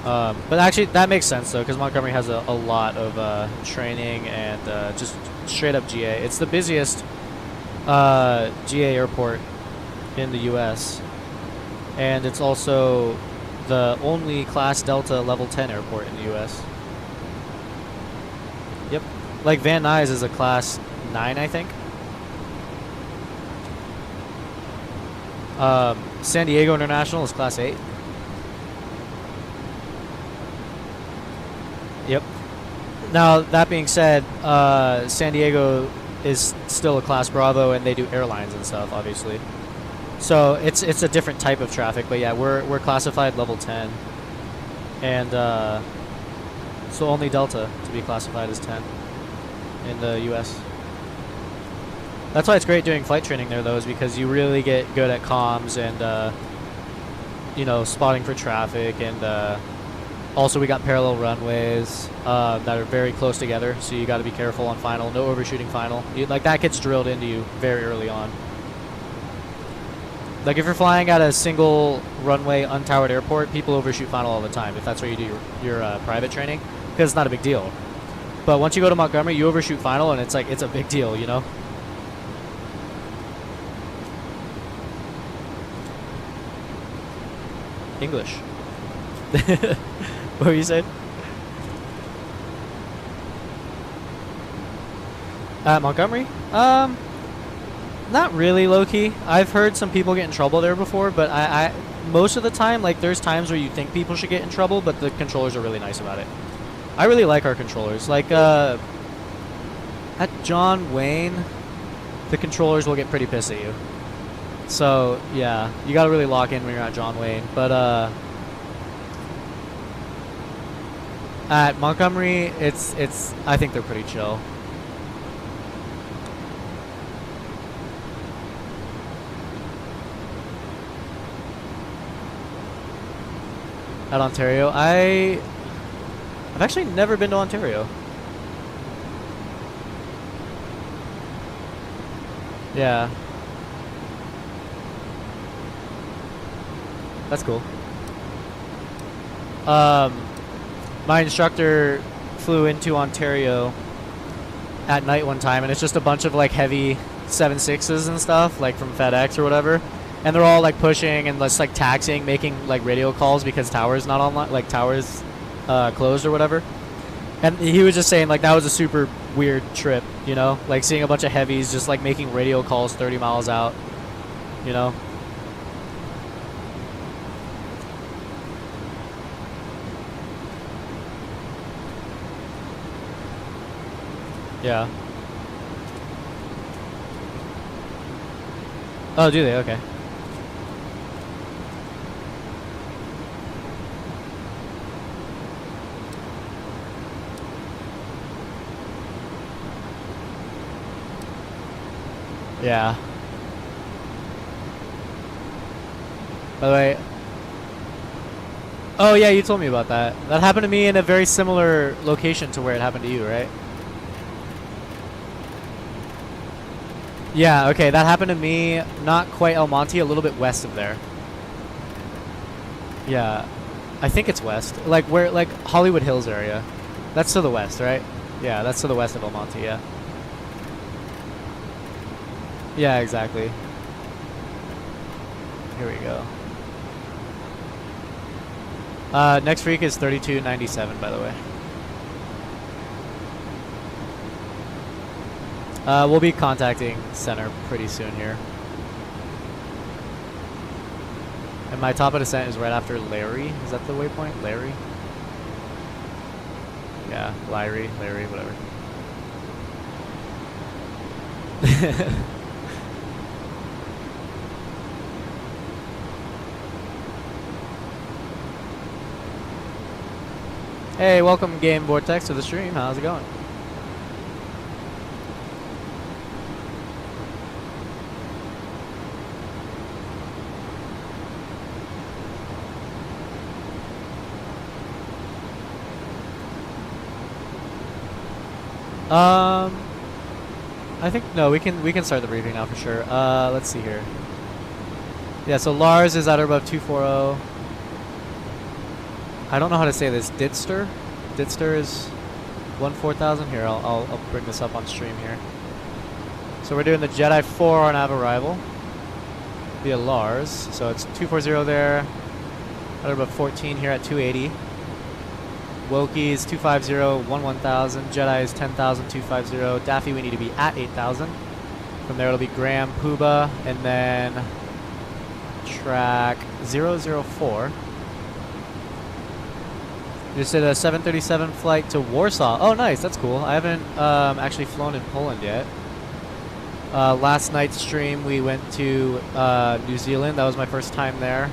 But actually, that makes sense though, because Montgomery has a lot of training and just straight up GA. It's the busiest GA airport in the U.S. and it's also the only Class Delta Level 10 airport in the U.S. Yep, like Van Nuys is a Class 9, I think. San Diego International is Class 8. Yep. Now, that being said, San Diego is still a Class Bravo, and they do airlines and stuff, obviously. So it's a different type of traffic, but yeah, we're classified Level 10, and so only Delta to be classified as 10 in the U.S. That's why it's great doing flight training there, though, is because you really get good at comms and you know, spotting for traffic, and also we got parallel runways that are very close together, so you got to be careful on final. No overshooting final. Like that gets drilled into you very early on. Like if you're flying at a single runway untowered airport, people overshoot final all the time if that's where you do your private training, because it's not a big deal. But once you go to Montgomery, you overshoot final, and it's like it's a big deal, you know. English. What were you saying? Montgomery? Not really, low-key. I've heard some people get in trouble there before, but I most of the time, like, there's times where you think people should get in trouble, but the controllers are really nice about it. I really like our controllers. Like, at John Wayne, the controllers will get pretty pissed at you. So, yeah, you gotta really lock in when you're at John Wayne. But, at Montgomery, I think they're pretty chill. At Ontario, I've actually never been to Ontario. Yeah. That's cool. My instructor flew into Ontario at night one time, and it's just a bunch of like heavy 7.6s and stuff, like from FedEx or whatever, and they're all like pushing and just like taxiing, making like radio calls because tower's not online, like tower's closed or whatever. And he was just saying like that was a super weird trip, you know, like seeing a bunch of heavies just like making radio calls 30 miles out, you know. Yeah. Oh, do they? Okay. Yeah. By the way. Oh yeah, you told me about that. That happened to me in a very similar location to where it happened to you, right? Yeah, okay, that happened to me, not quite El Monte, a little bit west of there. Yeah, I think it's west. Like where, like Hollywood Hills area. That's to the west, right? Yeah, that's to the west of El Monte, yeah. Yeah, exactly. Here we go. Next week is 3297, by the way. We'll be contacting center pretty soon here. And my top of descent is right after Larry. Is that the waypoint? Larry? Yeah, Larry, whatever. Hey, welcome Game Vortex to the stream. How's it going? I think no, we can start the briefing now for sure. Let's see here. Yeah, so Lars is at or above 240. I don't know how to say this. Ditster? Ditster is 14,000. Here, I'll bring this up on stream here. So we're doing the Jedi 4 on nav arrival via Lars. So it's 240 there. At or above 14 here at 280. Woki is 250, 11,000. Jedi is 10,000, 250. Daffy, we need to be at 8,000. From there, it'll be Graham, Puba, and then track 004. Just did a 737 flight to Warsaw. Oh, nice. That's cool. I haven't actually flown in Poland yet. Last night's stream, we went to New Zealand. That was my first time there.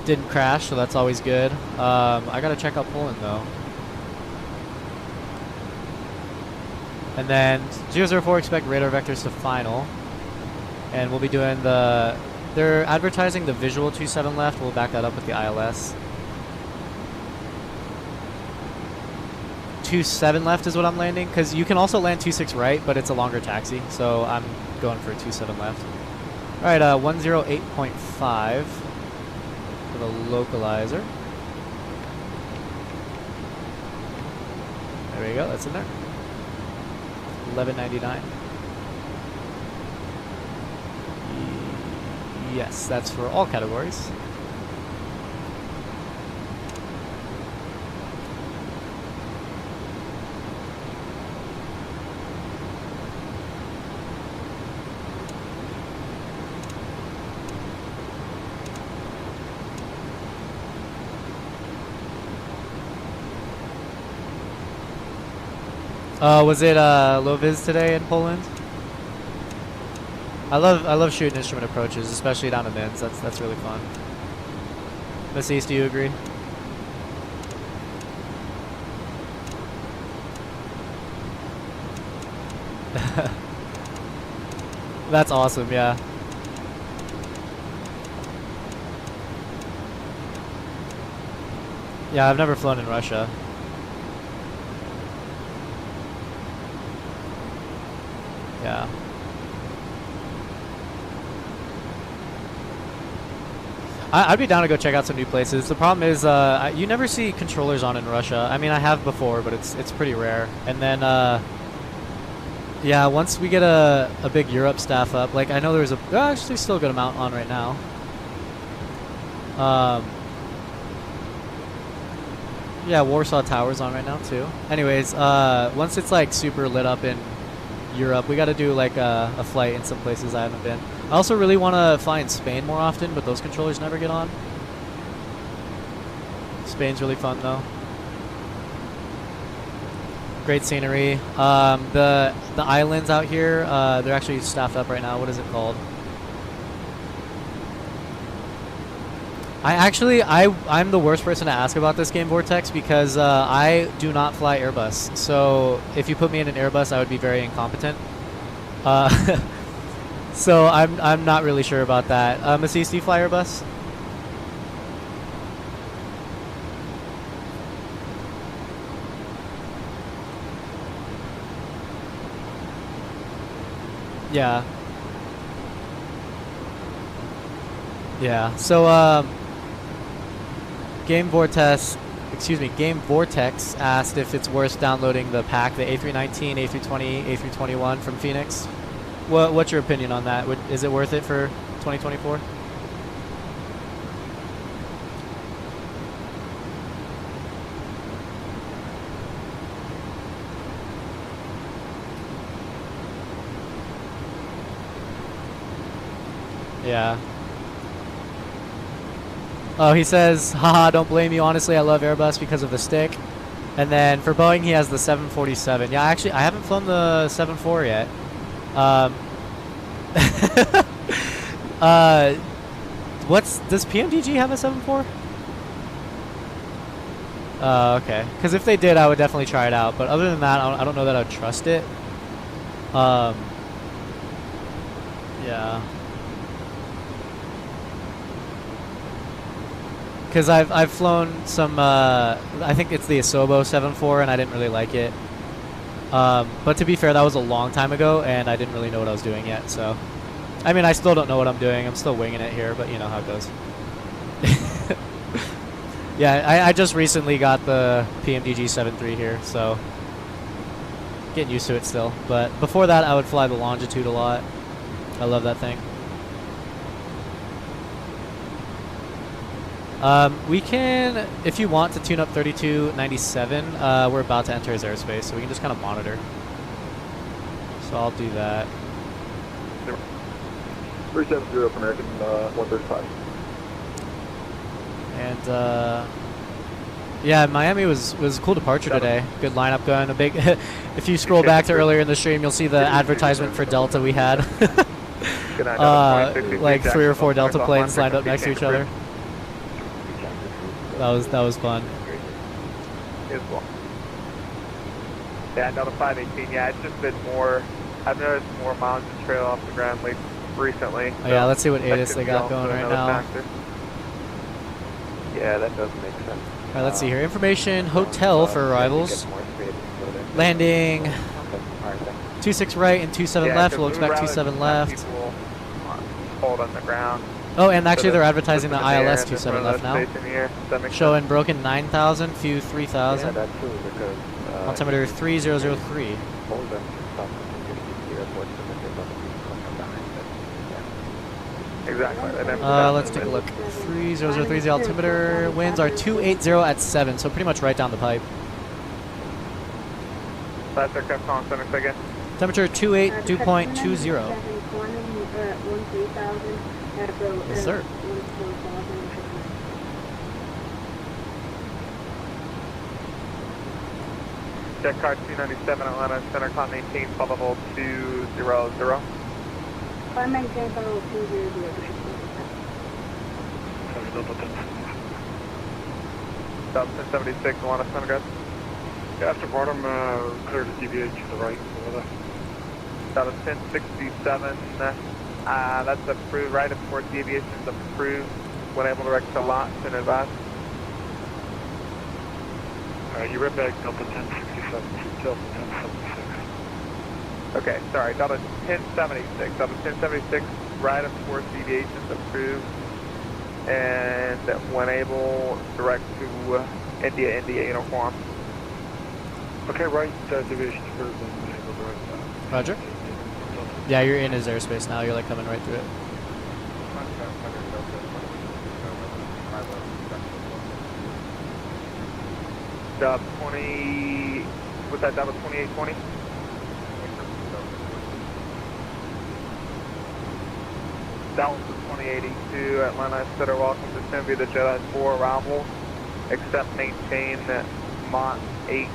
Didn't crash, so that's always good. I gotta check out Poland though. And then 004 expect radar vectors to final. And we'll be doing the... They're advertising the visual 27 left. We'll back that up with the ILS. 27 left is what I'm landing, because you can also land 26 right, but it's a longer taxi, so I'm going for 27 left. Alright, 108.5 for the localizer. There we go, that's in there. 1199. Yes, that's for all categories. Was it low vis today in Poland? I love shooting instrument approaches, especially down to mins. That's really fun. Masis, do you agree? That's awesome, yeah. Yeah, I've never flown in Russia. Yeah. I'd be down to go check out some new places. The problem is you never see controllers on in Russia. I mean, I have before, but it's pretty rare. And then, yeah, once we get a big Europe staff up, like I know there's actually still a good amount on right now. Yeah, Warsaw Tower's on right now too. Anyways, once it's like super lit up in Europe, we got to do like a flight in some places I haven't been. I also really want to fly in Spain more often, but those controllers never get on. Spain's really fun though. Great scenery. The islands out here, they're actually staffed up right now. What is it called? I'm the worst person to ask about this game, Vortex, because I do not fly Airbus. So if you put me in an Airbus, I would be very incompetent. So I'm not really sure about that. Masis, do you fly Airbus? Yeah. Yeah. So Game Vortex asked if it's worth downloading the pack, the A319, A320, A321 from Phoenix. What's your opinion on that? Is it worth it for 2024? Yeah. Oh, he says, haha, don't blame you. Honestly, I love Airbus because of the stick. And then for Boeing, he has the 747. Yeah, actually, I haven't flown the 74 yet. Does PMDG have a 74? Okay. Because if they did, I would definitely try it out. But other than that, I don't know that I'd trust it. Yeah. Because I've flown some, I think it's the Asobo 7.4, and I didn't really like it. But to be fair, that was a long time ago, and I didn't really know what I was doing yet, so. I mean, I still don't know what I'm doing. I'm still winging it here, but you know how it goes. Yeah, I just recently got the PMDG 7.3 here, so. Getting used to it still. But before that, I would fly the Longitude a lot. I love that thing. We can, if you want to tune up 3297, we're about to enter his airspace, so we can just kind of monitor. So I'll do that. 370 for American 135. And yeah, Miami was a cool departure today. Good lineup going. A big. If you scroll back to earlier in the stream, you'll see the advertisement for Delta we had. Like 3 or 4 Delta planes lined up next to each other. That was fun. Yeah, Delta 518. Yeah, it's just been more. I've noticed more miles of trail off the ground recently. Oh, yeah, let's see what ATIS they got going right now. Yeah, that does make sense. Alright, let's see here. Information, hotel for arrivals. Landing 26 right and 27 left. We'll expect 27 left. Hold on the ground. Oh, and actually they're advertising the ILS 27 left now. Showing broken 9,000, few 3,000. Yeah, that's true because altimeter 3003. Exactly. Let's take a look. 3003 is the altimeter. Winds are 280 at 7, so pretty much right down the pipe. That's our kept on center again. Temperature 282.20. Yes, sir. Jet car 297 Atlanta Center, con 18, fall level 200. I maintain level 200. South 1076 Atlanta Center, guys. Yeah, after bottom, clear to deviate to the right. South 1067. That's approved, right of course, deviation is approved when able to direct to lots in advance. You read back Delta 1067 to Delta 1076. Okay, sorry, Delta 1076. Delta 1076, right of course, deviation is approved. And when able, direct to India uniform. Okay, right, deviation is approved and able to direct. Roger. Yeah, you're in his airspace now. You're like coming right through it. Dub 20, what's that, Dub 2820? Dallas 2082, Atlanta Center, welcome to Simbi, the Jedi 4 arrival. Except maintain Mont 80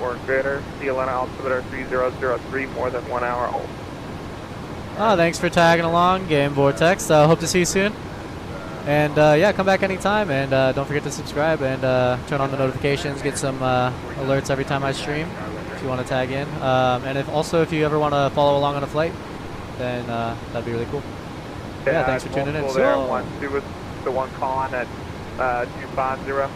or greater. The Atlanta altimeter 3003, more than 1 hour old. Oh, thanks for tagging along, Game Vortex. Hope to see you soon. And yeah, come back anytime. And don't forget to subscribe and turn on the notifications. Get some alerts every time I stream if you want to tag in. And if you ever want to follow along on a flight, then that'd be really cool. Yeah, thanks for tuning in. There, So, 1-2 was the one calling at 250.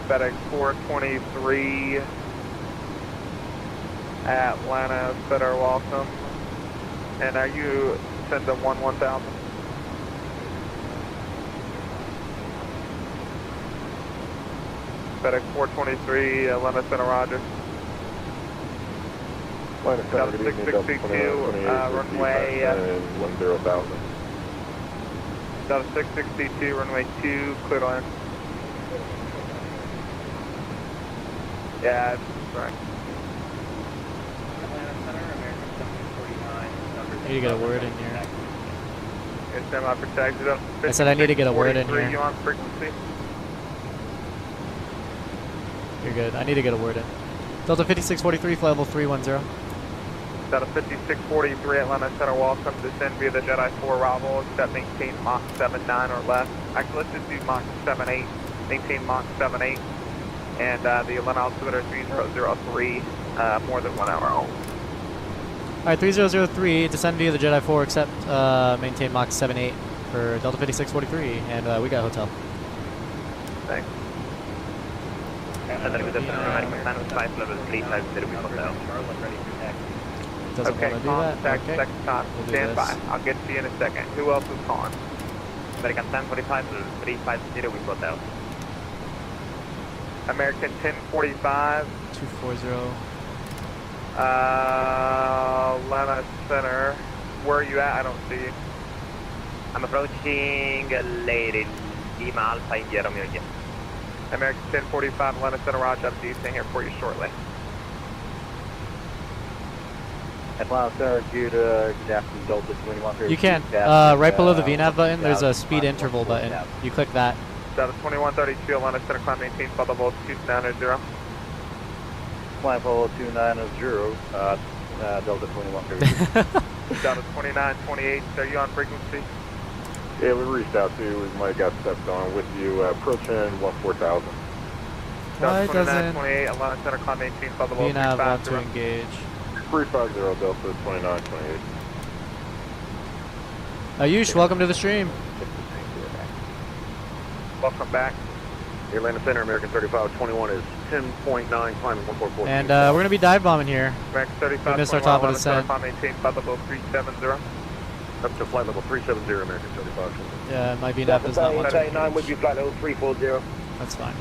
FedEx 423, Atlanta, Center, welcome. And are you sending 1000? FedEx 423, Atlanta, Center, roger. Atlanta Center, good evening, Delta 662, runway 10,000. Delta 662, runway 2, clear to land. Yeah, that's right. I need to get a word in here. It's them up protected up. I said I need to get a word in here. You on frequency? You're good. I need to get a word in. Delta 5643, flight level 310. Delta 5643, Atlanta Center, welcome. Descend via the Jedi 4 arrival, except maintain Mach 79 or less. Actually, let's just do Mach 78. Maintain Mach 78. And the Atlanta altimeter 3003, more than 1 hour old. Alright, 3003, descend via the Jedi 4, except maintain Mach 78 for Delta 5643, and we got a hotel. Thanks. Doesn't okay, want to do that? Contact Okay. second time. We'll do Stand this. by. I'll get to you in a second. Who else is calling? American 1045 350, we got out. American 1045. 240. Atlanta Center. Where are you at? I don't see you. I'm approaching Lady Lima Alpha India Romeo again. American 1045, Atlanta Center, roger. I'll be staying here for you shortly. Atlanta Center, good afternoon, Delta 21. You can. Right below the VNAV button, there's a speed interval button. You click that. Delta 2132, Atlanta Center, climb maintain, flight level 290. Climb level 290, Delta 21. Delta 2928, are you on frequency? Yeah, we reached out to you. We might have got stepped on with you. Approaching 14,000. Why Delta doesn't 2928, Atlanta Center, climb maintain, flight level VNAV want to 350. engage? 350, Delta 2928. Ayush, welcome to the stream. Welcome back. Atlanta Center, American 3521 is 10.9, climbing 144. And we're going to be dive bombing here. American We 35, missed our top of the descent. climb maintain, flight level 370. Up to flight level 370, American 35. Yeah, my VNAV does not want to 39 with engage. you, flight level 340. That's fine.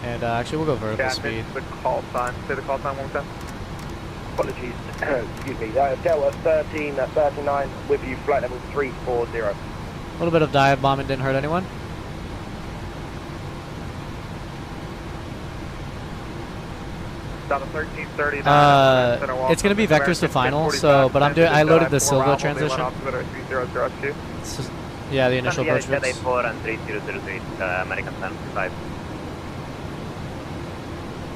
And actually, we'll go vertical Yeah, speed. the call sign. Say the call sign one more time. Apologies. Excuse me. Delta 1339 with you, flight level 340. A little bit of dive bombing didn't hurt anyone. Delta 1339. It's going to be vectors to final, so but I loaded the Silva transition. It's just, yeah, the initial approach Jedi routes. 4 and 3003, American 1045.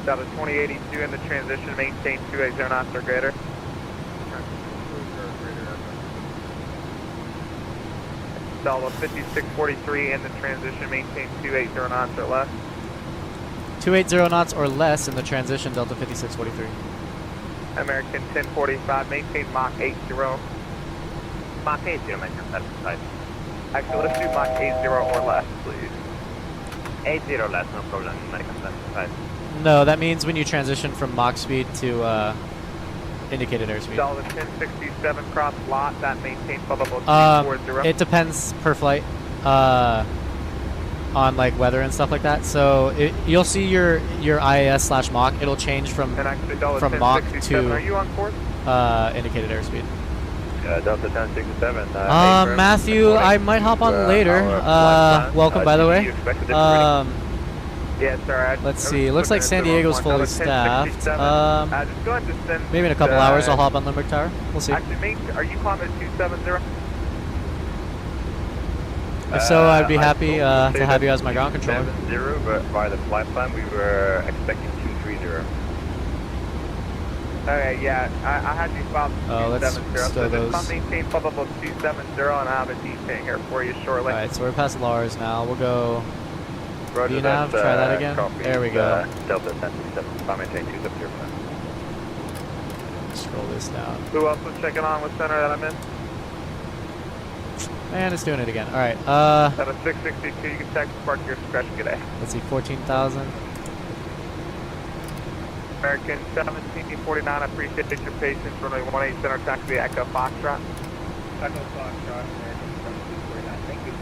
Delta 2082 in the transition, maintain 280 knots or greater. Delta 5643 in the transition, maintain 280 knots or less. 280 knots or less in the transition, Delta 5643. American 1045, maintain Mach 80. Mach 80, American 1045. Actually, let's do Mach 80 or less, please. 80 or less, no problem, American 1045. No, that means when you transition from Mach speed to indicated airspeed. Delta 1067 cross lot, that maintain flight level 240. It depends per flight on like weather and stuff like that. So you'll see your IAS/Mach. It'll change from Mach to are you on course? Indicated airspeed. Delta 1067. Matthew, I might hop on later. Welcome, by the way. Yes, sir. Let's see. Looks like San Diego's fully staffed. Just go ahead and descend. Maybe in a couple hours I'll hop on Limerick Tower. We'll see. Actually, are you climbing at 270? If so, I'd be happy to have you as my ground controller. 270, but by the flight plan we were expecting 230. Okay, yeah, I had you filed 270. Let's stow those. Just maintain flight level 270 and I'll have a descent here for you shortly. Alright, so we're past Lars now. We'll go Roger VNav, that, try that again. copy, There we go. Delta 1037, I maintain 270. Scroll this down. Who else was checking on with center that I'm in? And it's doing it again. All right. At a 662, you can text park your discretion today. Let's see, 14,000. American 1749, I appreciate your patience. Runway 18 center, taxi Echo Foxtrot. Echo Foxtrot, American 1749. Thank you.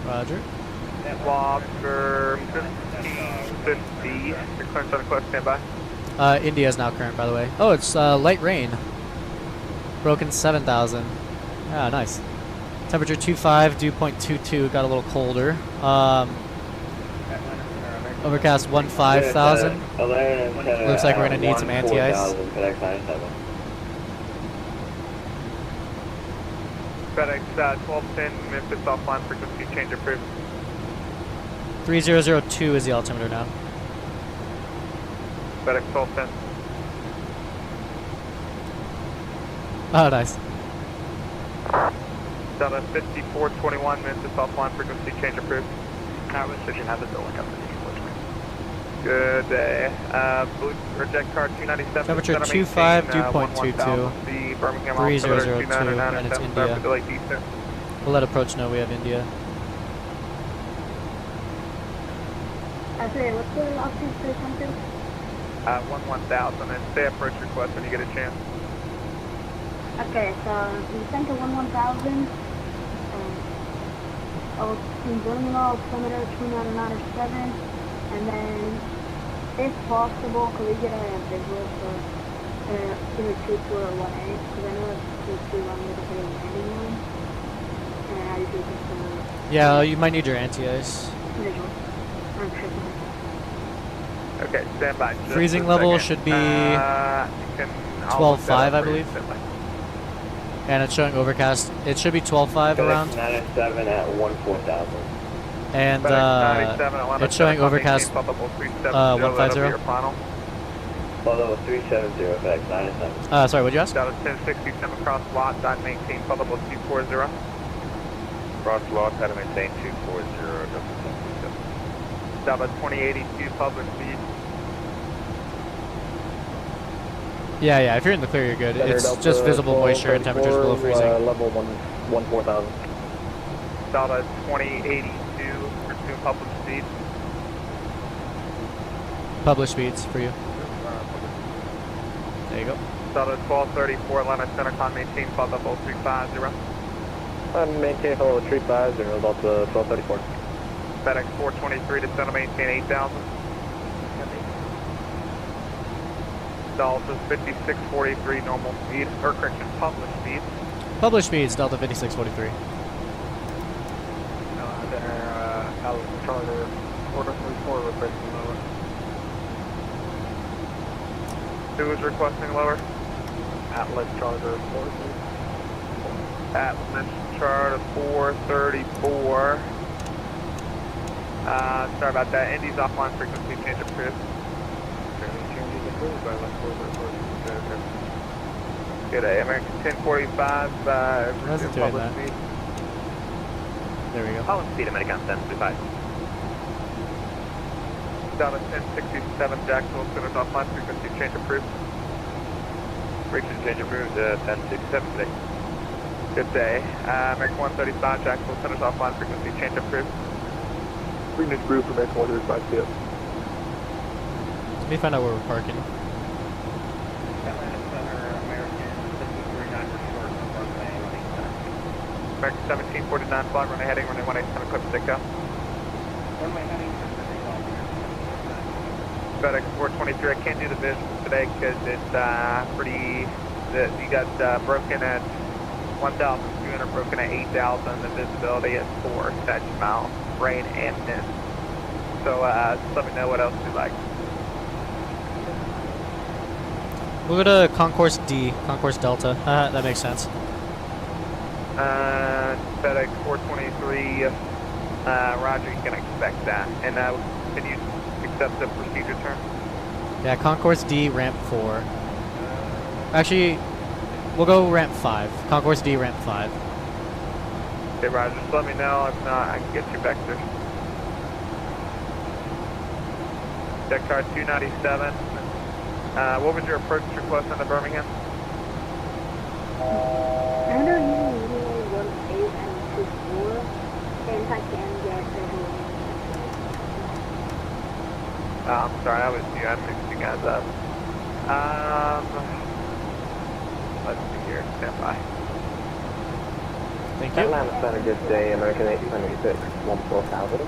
Roger. Walker 1550. Your clearance on the quest, stand by. India is now current, by the way. Oh, it's light rain. Broken 7,000. Ah, nice. Temperature 25, dew point 22. Got a little colder. Overcast 15,000. Looks like we're gonna need some anti-ice. FedEx 1210, Memphis offline frequency change approved. 3002 is the altimeter now. FedEx 1210. Oh, nice. Delta 5421, Memphis offline frequency change approved. Now restriction has a building up to Good day. Blue reject car 297. Temperature 25, dew point 22. 3002, and it's India. We'll let approach know we have India. Say, what's the altitude for the country? 1000, and stay approach request when you get a chance. Okay, so we sent to 11,000. I'll see terminal altimeter 2997, and then if possible, could we get a visual for either 24 or 1A? Because I know it's too long to put a landing one. And I usually just Yeah, you might need your anti-ice. visual. I'm tripping. Okay, stand by. Just Freezing a level second. should be you can 12.5, I believe. And it's showing overcast. It should be 12.5 around. 97 at 14,000. And it's showing overcast 150. Follow 370, FX 97. Sorry, what'd you ask? Delta 1067 cross lot, dot maintain, follow 240. Cross lot, how to maintain 240, Delta 2082, public speed. Yeah, if you're in the clear, you're good. It's just visible moisture and temperatures below freezing. Level 14,000. Delta 2082, resume public speed. Published speeds for you. There you go. Delta 1234, Atlanta Centercon, maintain flight level 350. Maintain level 350, Delta 1234. FedEx 423 to center, maintain 8,000. Delta 5643, normal speed, or correction, published speed. Published speeds, Delta 5643. Charter, order 34, requesting lower. Who is requesting lower? Atlas Charter 434. Atlas Charter 434. Sorry about that. Indy's offline frequency change approved. Good day. American 1045. How's it doing that? Speed. There we go. Holland speed, American 1035. Delta 1067, Jacksonville Center's offline frequency change approved. Frequency change approved, 1067 today. Good day. American 135, Jacksonville Center's offline frequency change approved. Frequency approved for American 135, tip. Let me find out where we're parking. American 1749, flight runway heading, runway 18, equipped stick up. FedEx 423, I can't do the visuals today because it's pretty, you got broken at 1,200, broken at 8,000, the visibility at 4 such mile, rain and wind. So just let me know what else you'd like. We'll go to Concourse D, Concourse Delta. That makes sense. FedEx 423, Roger, you can expect that. And can you accept the procedure term? Yeah, Concourse D, ramp 4. Actually, we'll go ramp 5. Concourse D, ramp 5. Okay, Roger, just let me know. If not, I can get you vectors. Deck car 297. What was your approach request into Birmingham? I know usually 18 and 24, and if I can get visual. I'm sorry, I was you. I mixed you guys up. Let's see here. Stand by. Thank you. Atlanta Center, good day. American 826, 14,000.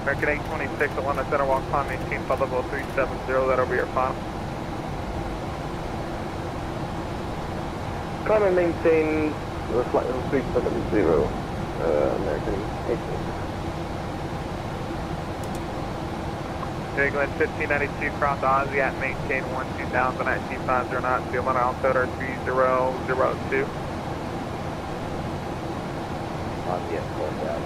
American 826, Atlanta Center, walk climb 18, flight level 370. That'll be your final. Climb and maintain the flight level 370, American 826. England 1592, cross Aussie at maintain 12000 at G50 knots, the Atlanta altimeter 3002. Aussie at 4000,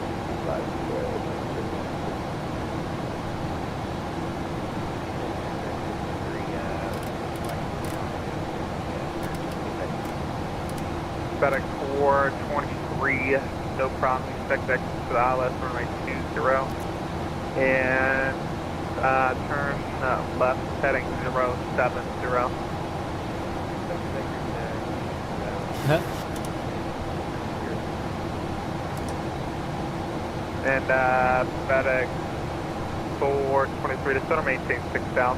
FedEx 423, no problem, expect exit to the ILS runway 20, and turn left heading 070. And FedEx 423 to center, maintain 6000.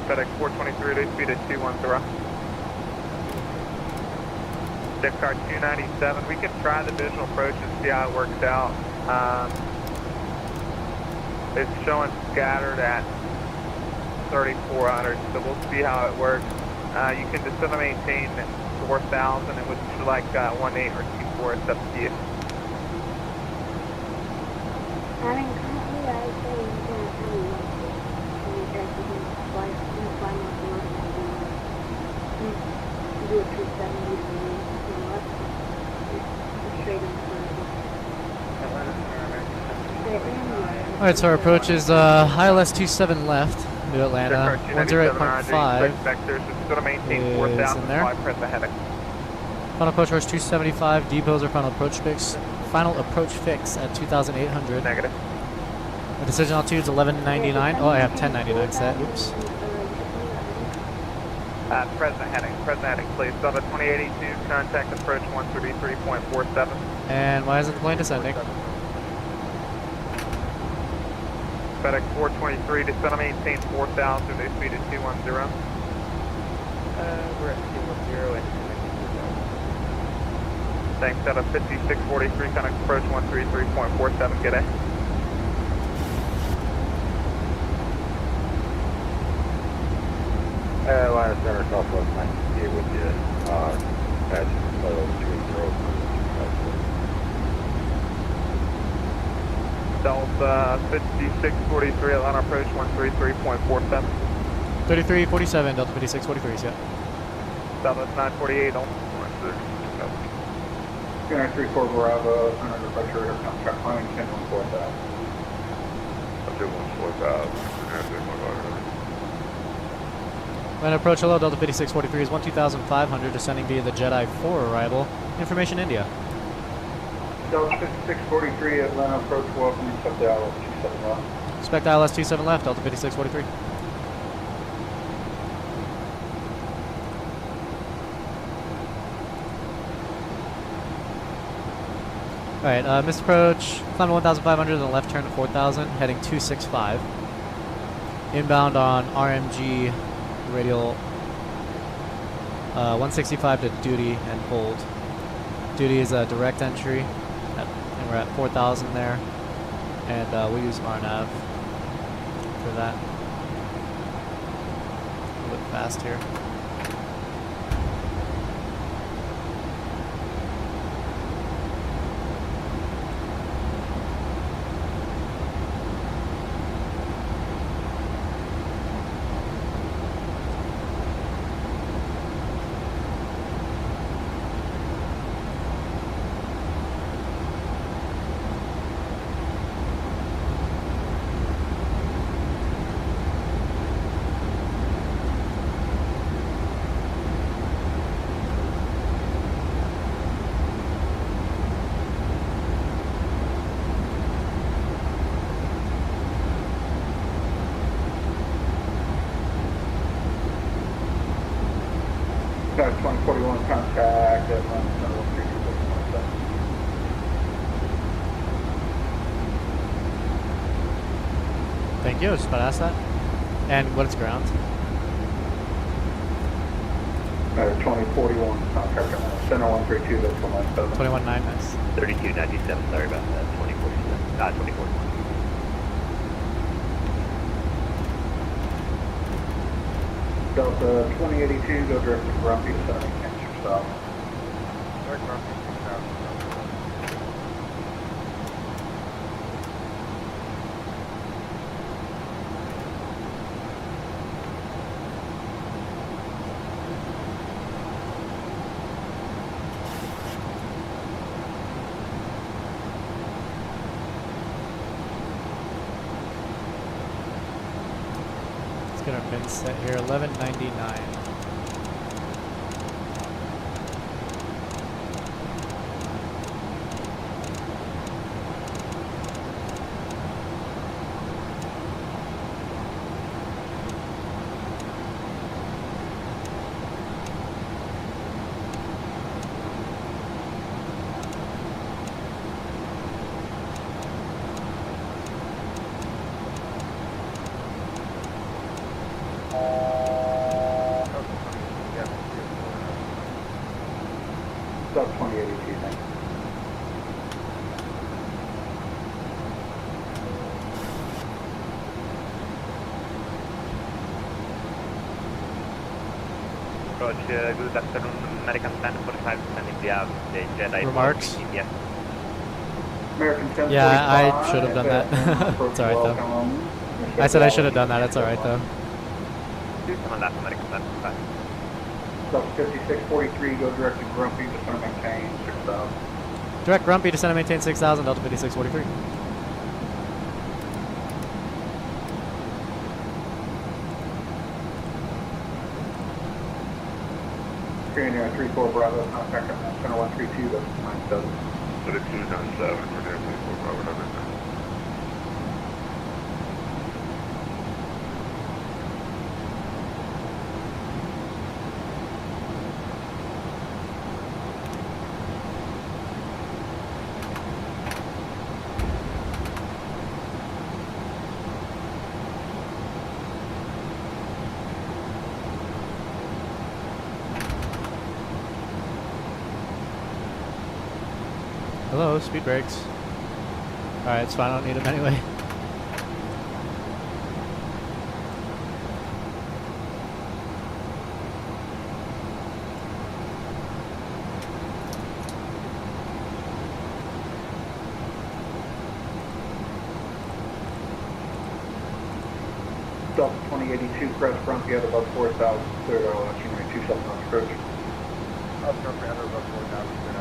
FedEx 423 to speed at 210. Deck car 297, we can try the visual approach and see how it works out. It's showing scattered at 3400, so we'll see how it works. You can just sort of maintain 4000 and would you like 18 or 24, it's up to you. I mean, currently I would say you can have a look. And you guys can fly more and do a 270 for me. Straight in. Alright, so our approach is ILS 27 left, New Atlanta, 108.5 is in there. Final approach course 275, depots are final approach fix at 2,800. Negative. The decision altitude is 1199. Oh, I have 1099 set. Oops. Present heading, please. Delta 2082, contact approach 133.47. And why isn't the plane descending? FedEx 423, descend and maintain 4000, new speed at 210. We're at 210 and Thanks, Delta 5643, contact approach 133.47, good day. Atlanta Center, Southwest 98 with you. Patch level 20. Delta 5643, Atlanta approach 133.47. 3347, Delta 5643, yeah. Southwest 948, on. Scanner 34 Bravo, under pressure, aircraft climbing 1014,000. 1014,000. When approach hello, Delta 5643 is 12,500, descending via the Jedi 4 arrival. Information India. Delta 5643, Atlanta approach, welcome, expect the ILS 27 left. Expect ILS 27 left, Delta 5643. Alright, missed approach, climb to 1,500, then left turn to 4,000, heading 265. Inbound on RMG radial 165 to duty and hold. Duty is a direct entry, and we're at 4,000 there, and we'll use RNAV for that. A little bit fast here. Contact 2041, contact at 132.7. Thank you. I was just about to ask that. And what is ground? 2041, contact center 132, that's 197. 21.9, nice. 3297, sorry about that. 2047. 24. Delta 2082, go direct to Grumpy to 7 stop. Direct Grumpy, 6000. Let's get our pin set here. 1199. Sub 2082, thanks. Roger, good afternoon, American 1045 sending the Jedi. Remarks? Yes. American 1045. Yeah, I should have done that. It's alright though. I said I should have done that. It's alright though. Someone left American 1045. Sub 5643, go direct to Grumpy to center maintain 6000. Direct Grumpy to center maintain 6000, Delta 5643. KMIA 34 Bravo, contact center 132, that's 97. 3297, we're going to 34 Bravo, number 9. Hello, speed brakes. Alright, it's fine, I don't need them anyway. Delta 2082, crest Grumpy at above 4,000, clear to runway 27 on approach. Up Grumpy at above 4,000, clear to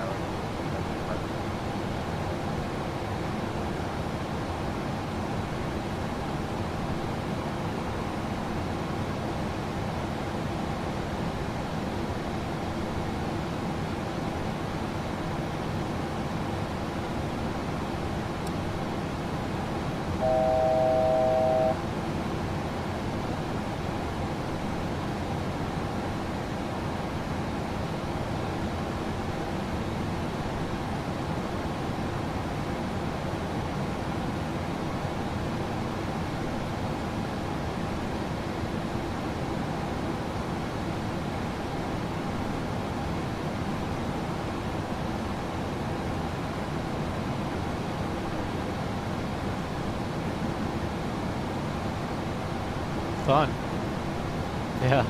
Fun. Yeah.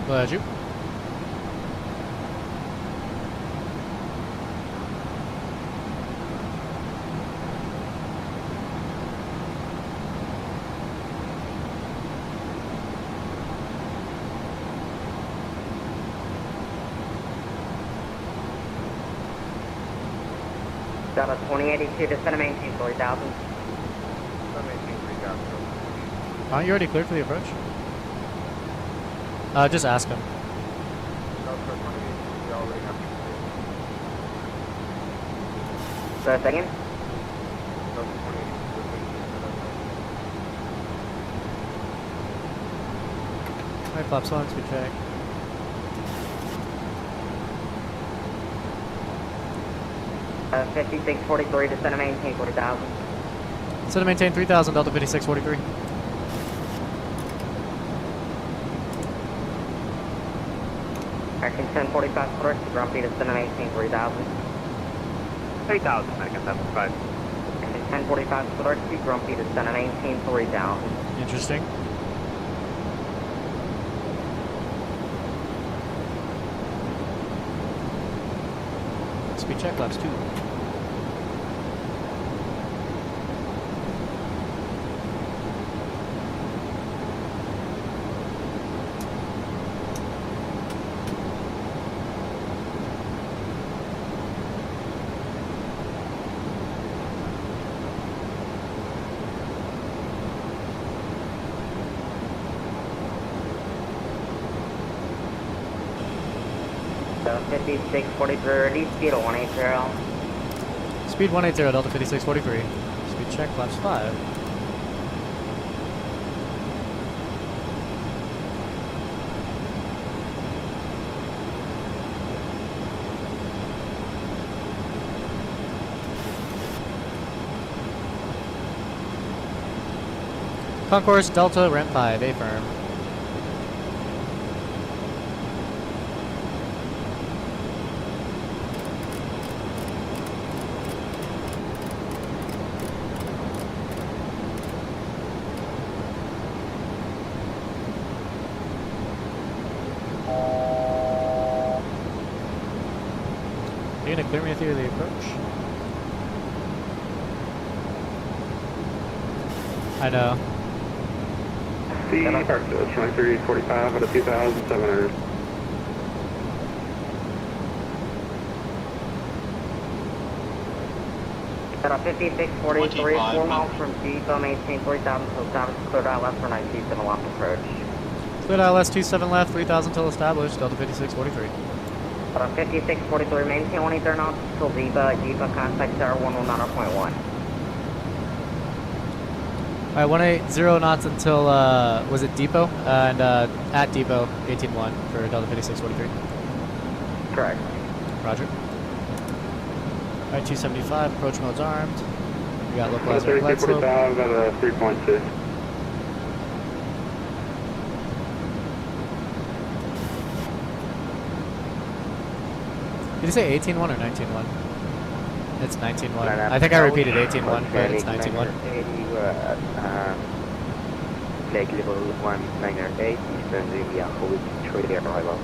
Glad you. Delta 2082, descend and maintain 3000. Aren't you already cleared for the approach? Just ask him. So a second. Alright, flaps 1, speed check. Uh, 5643, descend and maintain 40,000. Descend and maintain 3000, Delta 5643. Action 1045 correct, grumpy, descend and maintain 3000. 3,000, American 75. Action 1045 correct, grumpy, descend and maintain 3000. Interesting. Speed check, laps 2. So 5643, ready, speed of 180. Speed 180, Delta 5643. Speed check, flaps 5. Concourse Delta, ramp 5, A firm. Are you gonna clear me through the approach? I know. The Park 2345 out of 2,700. Delta 5643, 4 miles from depot, maintain 3000 till established, cleared out left for 927 left approach. Cleared ILS 27 left, 3000 till established, Delta 5643. Delta 5643, maintain 180 knots till depot, contact tower 119.1. Alright, 180 knots until, was it depot? And at depot, 18-1 for Delta 5643. Correct. Roger. Alright, 275, approach mode's armed. We got localizer glide slope. 3245 at a 3.2. Did you say 18-1 or 19-1? It's 19-1. I think I repeated 18-1, but it's 19-1. Flag level 198, Eastern India, hold trade arrival.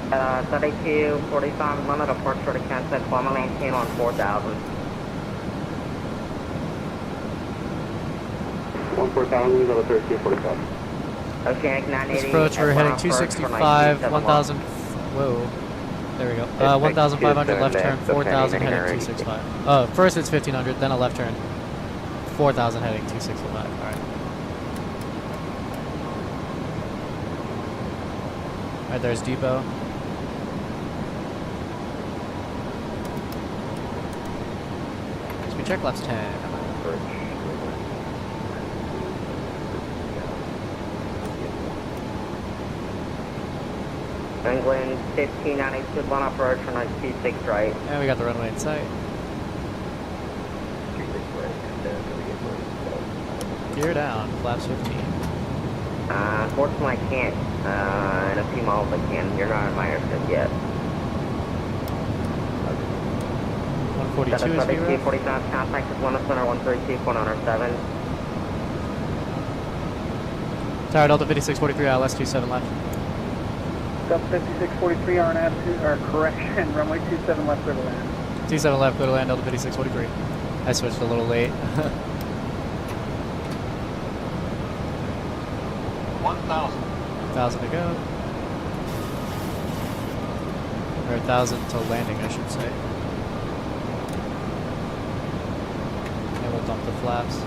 3245, limit approach for the cancel, formal maintain on 4000. 14,000 out of 3245. Oceanic 980. This approach, we're heading 265, 1000. Whoa. There we go. 1,500 left turn, 4,000 heading 265. First it's 1,500, then a left turn. 4,000 heading 265. Alright. Alright, there's depot. Speed check, laps 10. England 1592, one approach for 926 right. And we got the runway in sight. Gear down, flaps 15. Unfortunately I can't. In a few miles I can. You're not in my airspace yet. 142 is speed 45, contact is 1 center 132, 107. Tower Delta 5643, ILS 27 left. Delta 5643, RNF, correction, runway 27 left, clear to land. 27 left, go to land, Delta 5643. I switched a little late. 1,000. 1,000 to go. Or 1,000 till landing, I should say. up the flaps.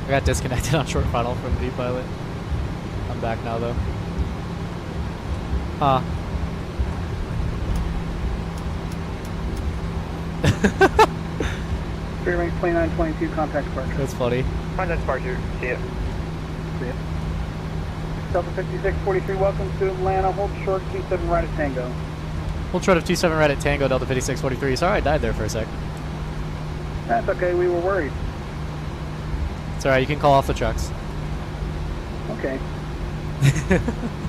I got disconnected on short final from the pilot. I'm back now though. Huh. Free range 2922, contact departure. That's funny. Contact departure, see ya. See ya. Delta 5643, welcome to Atlanta, hold short 27 right at Tango. Hold short of 27 right at Tango, Delta 5643. Sorry I died there for a sec. That's okay, we were worried. It's alright, you can call off the trucks. Okay.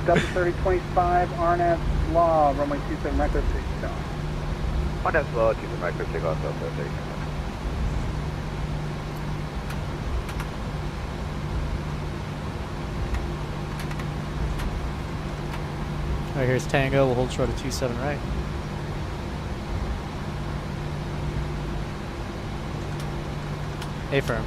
Delta 3025, RNF Law, runway 27 right there, take off. RNF Law, 27 right there, take off, Delta 30. Alright, here's Tango, we'll hold short of 27 right. A-firm.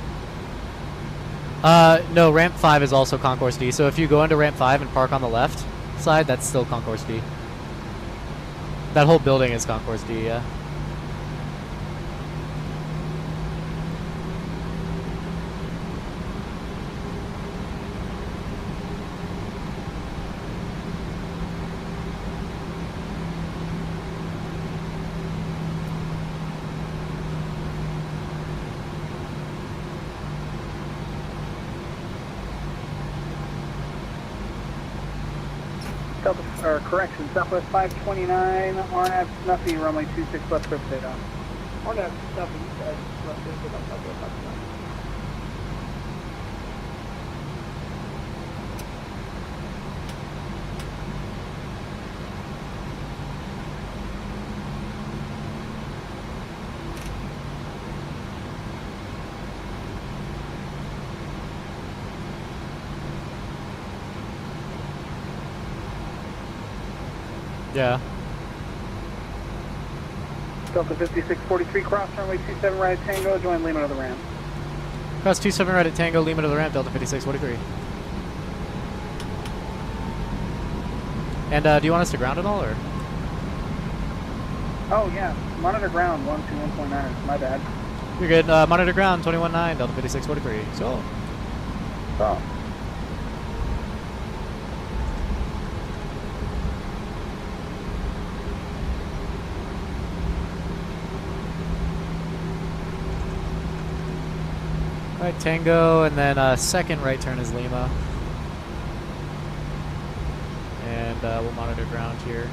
No, ramp 5 is also concourse D, so if you go into ramp 5 and park on the left side, that's still concourse D. That whole building is concourse D, yeah. Delta, or correction, Southwest 529, RNF Snuffy, runway 26 left clear for takeoff. RNF Snuffy, left clear for takeoff, Southwest 529. Yeah. Delta 5643, cross runway 27 right at Tango, join Lima to the ramp. Cross 27 right at Tango, Lima to the ramp, Delta 5643. And do you want us to ground at all, or? Oh yeah, monitor ground 121.9, my bad. You're good. Monitor ground 21.9, Delta 5643. So. Oh. Alright, Tango, and then second right turn is Lima. And we'll monitor ground here.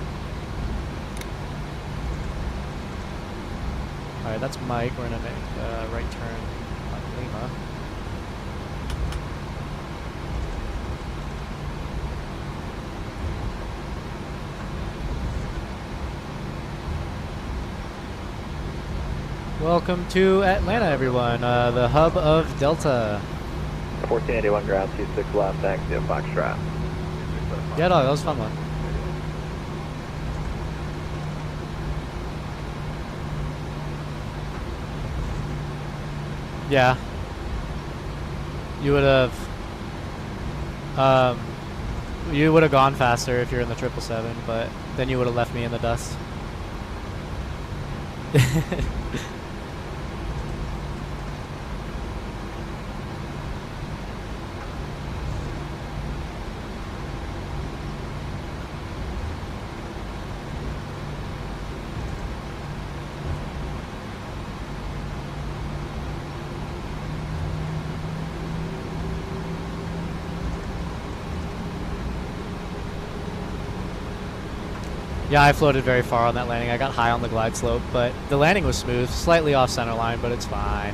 Alright, that's Mike. We're going to make a right turn on Lima. Welcome to Atlanta, everyone, the hub of Delta. 1481 ground, 26 left, taxi to Foxtrot. Yeah, dog, that was a fun one. Yeah. You would have gone faster if you're in the 777, but then you would have left me in the dust. Yeah, I floated very far on that landing. I got high on the glide slope, but the landing was smooth, slightly off center line, but it's fine.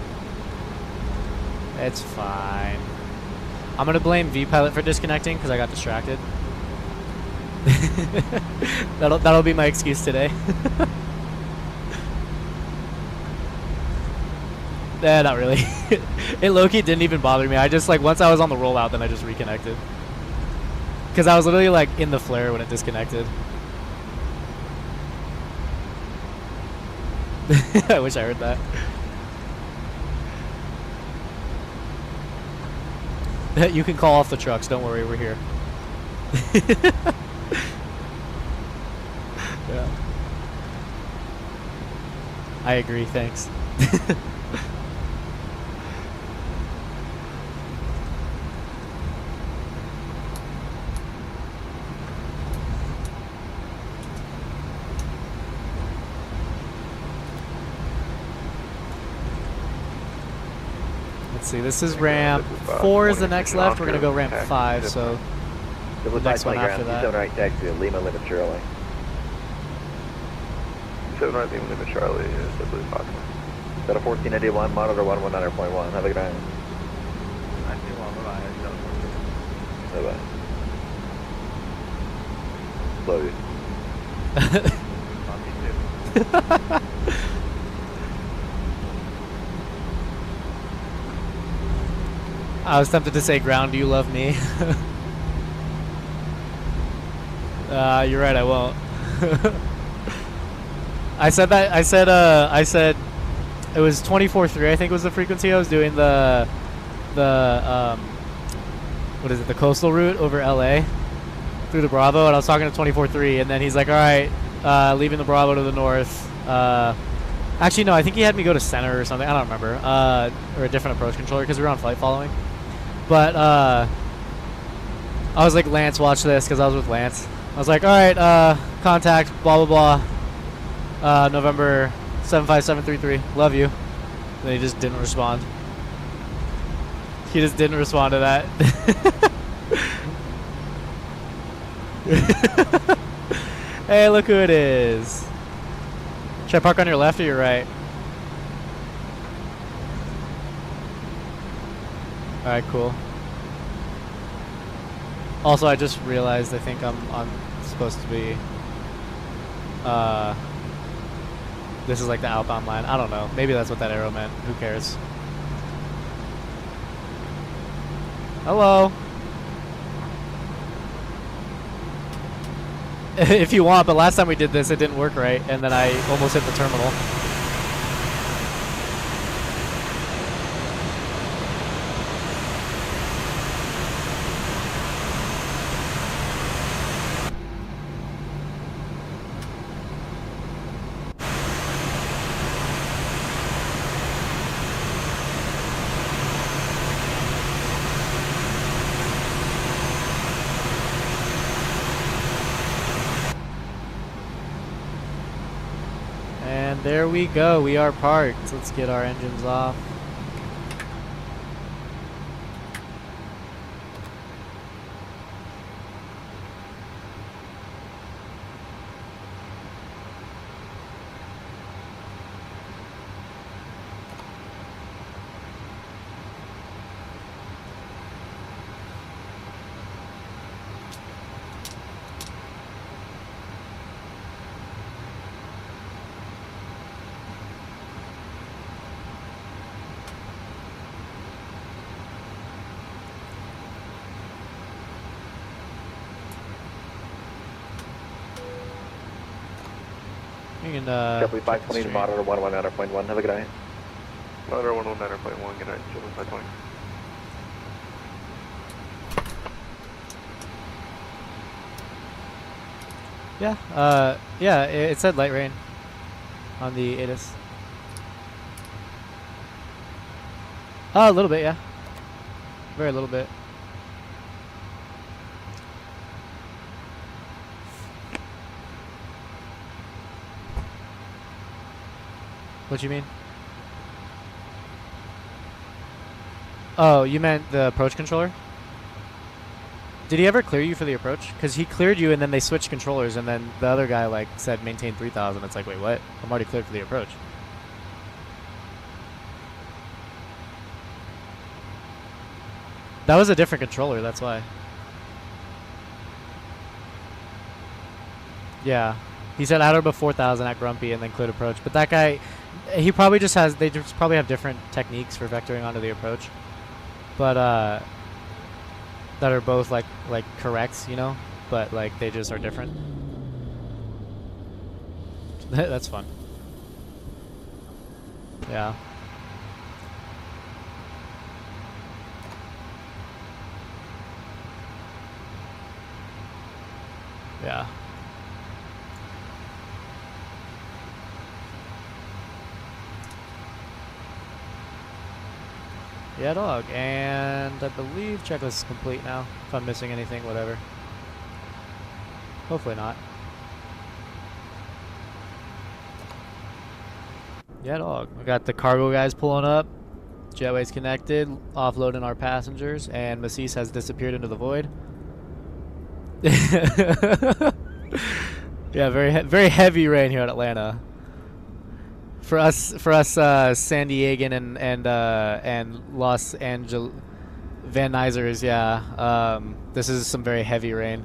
It's fine. I'm gonna blame V-Pilot for disconnecting because I got distracted. That'll be my excuse today. Nah, not really. It low-key didn't even bother me. I just, like, once I was on the rollout, then I just reconnected. Because I was literally, like, in the flare when it disconnected. I wish I heard that. You can call off the trucks. Don't worry, we're here. Yeah. I agree. Thanks. Let's see, this is ramp 4 is the next left. We're going to go ramp 5, so the next one after that. 79 taxi, Lima Limit Charlie. 79 Lima Limit Charlie is I believe Fatima. Got a 1481, monitor 119.1. Have a good night. Bye-bye. Love you. I was tempted to say ground, do you love me? You're right, I won't. I said it was 24.3 I think was the frequency. I was doing the what is it, the coastal route over LA through the Bravo, and I was talking to 24.3, and then he's like, alright, leaving the Bravo to the north. Actually no, I think he had me go to center or something, I don't remember, or a different approach controller because we were on flight following. But I was like, Lance, watch this, because I was with Lance. I was like, alright, contact, blah blah blah, November 75733, love you. And he just didn't respond. He just didn't respond to that. Hey, look who it is. Should I park on your left or your right? Alright, cool. Also, I just realized I think I'm supposed to be this is like the outbound line. I don't know. Maybe that's what that arrow meant. Who cares? Hello. If you want, but last time we did this, it didn't work right, and then I almost hit the terminal. There we go, we are parked. Let's get our engines off. Double 520 to monitor 119.1. Have a good night. Monitor 119.1. Good night. Double 520. Yeah, yeah, it said light rain on the ATIS. A little bit, yeah. Very little bit. What you mean? Oh, you meant the approach controller? Did he ever clear you for the approach? Because he cleared you and then they switched controllers and then the other guy like said maintain 3000. It's like, wait, what? I'm already cleared for the approach. That was a different controller, that's why. Yeah. He said at or above 4000 at Grumpy and then cleared approach. But that guy, he probably just has, they just probably have different techniques for vectoring onto the approach. But, that are both like correct, you know? But like they just are different. That's fun. Yeah. Yeah. Yeah, dog. And I believe checklist is complete now. If I'm missing anything, whatever. Hopefully not. Yeah, dog. We got the cargo guys pulling up. Jetway's connected, offloading our passengers, and Masis has disappeared into the void. Yeah, very heavy rain here in Atlanta. For us, San Diegan and Los Angeles Van Nuysers, yeah. This is some very heavy rain.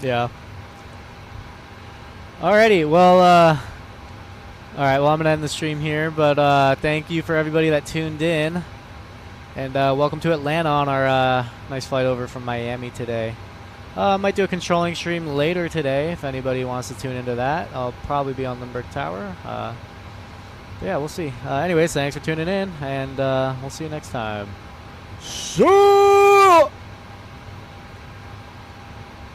Yeah. Alrighty, well, alright, well, I'm gonna end the stream here, but thank you for everybody that tuned in, and welcome to Atlanta on our nice flight over from Miami today. Might do a controlling stream later today if anybody wants to tune into that. I'll probably be on Limburg Tower. Yeah, we'll see. Anyways, thanks for tuning in, and we'll see you next time. See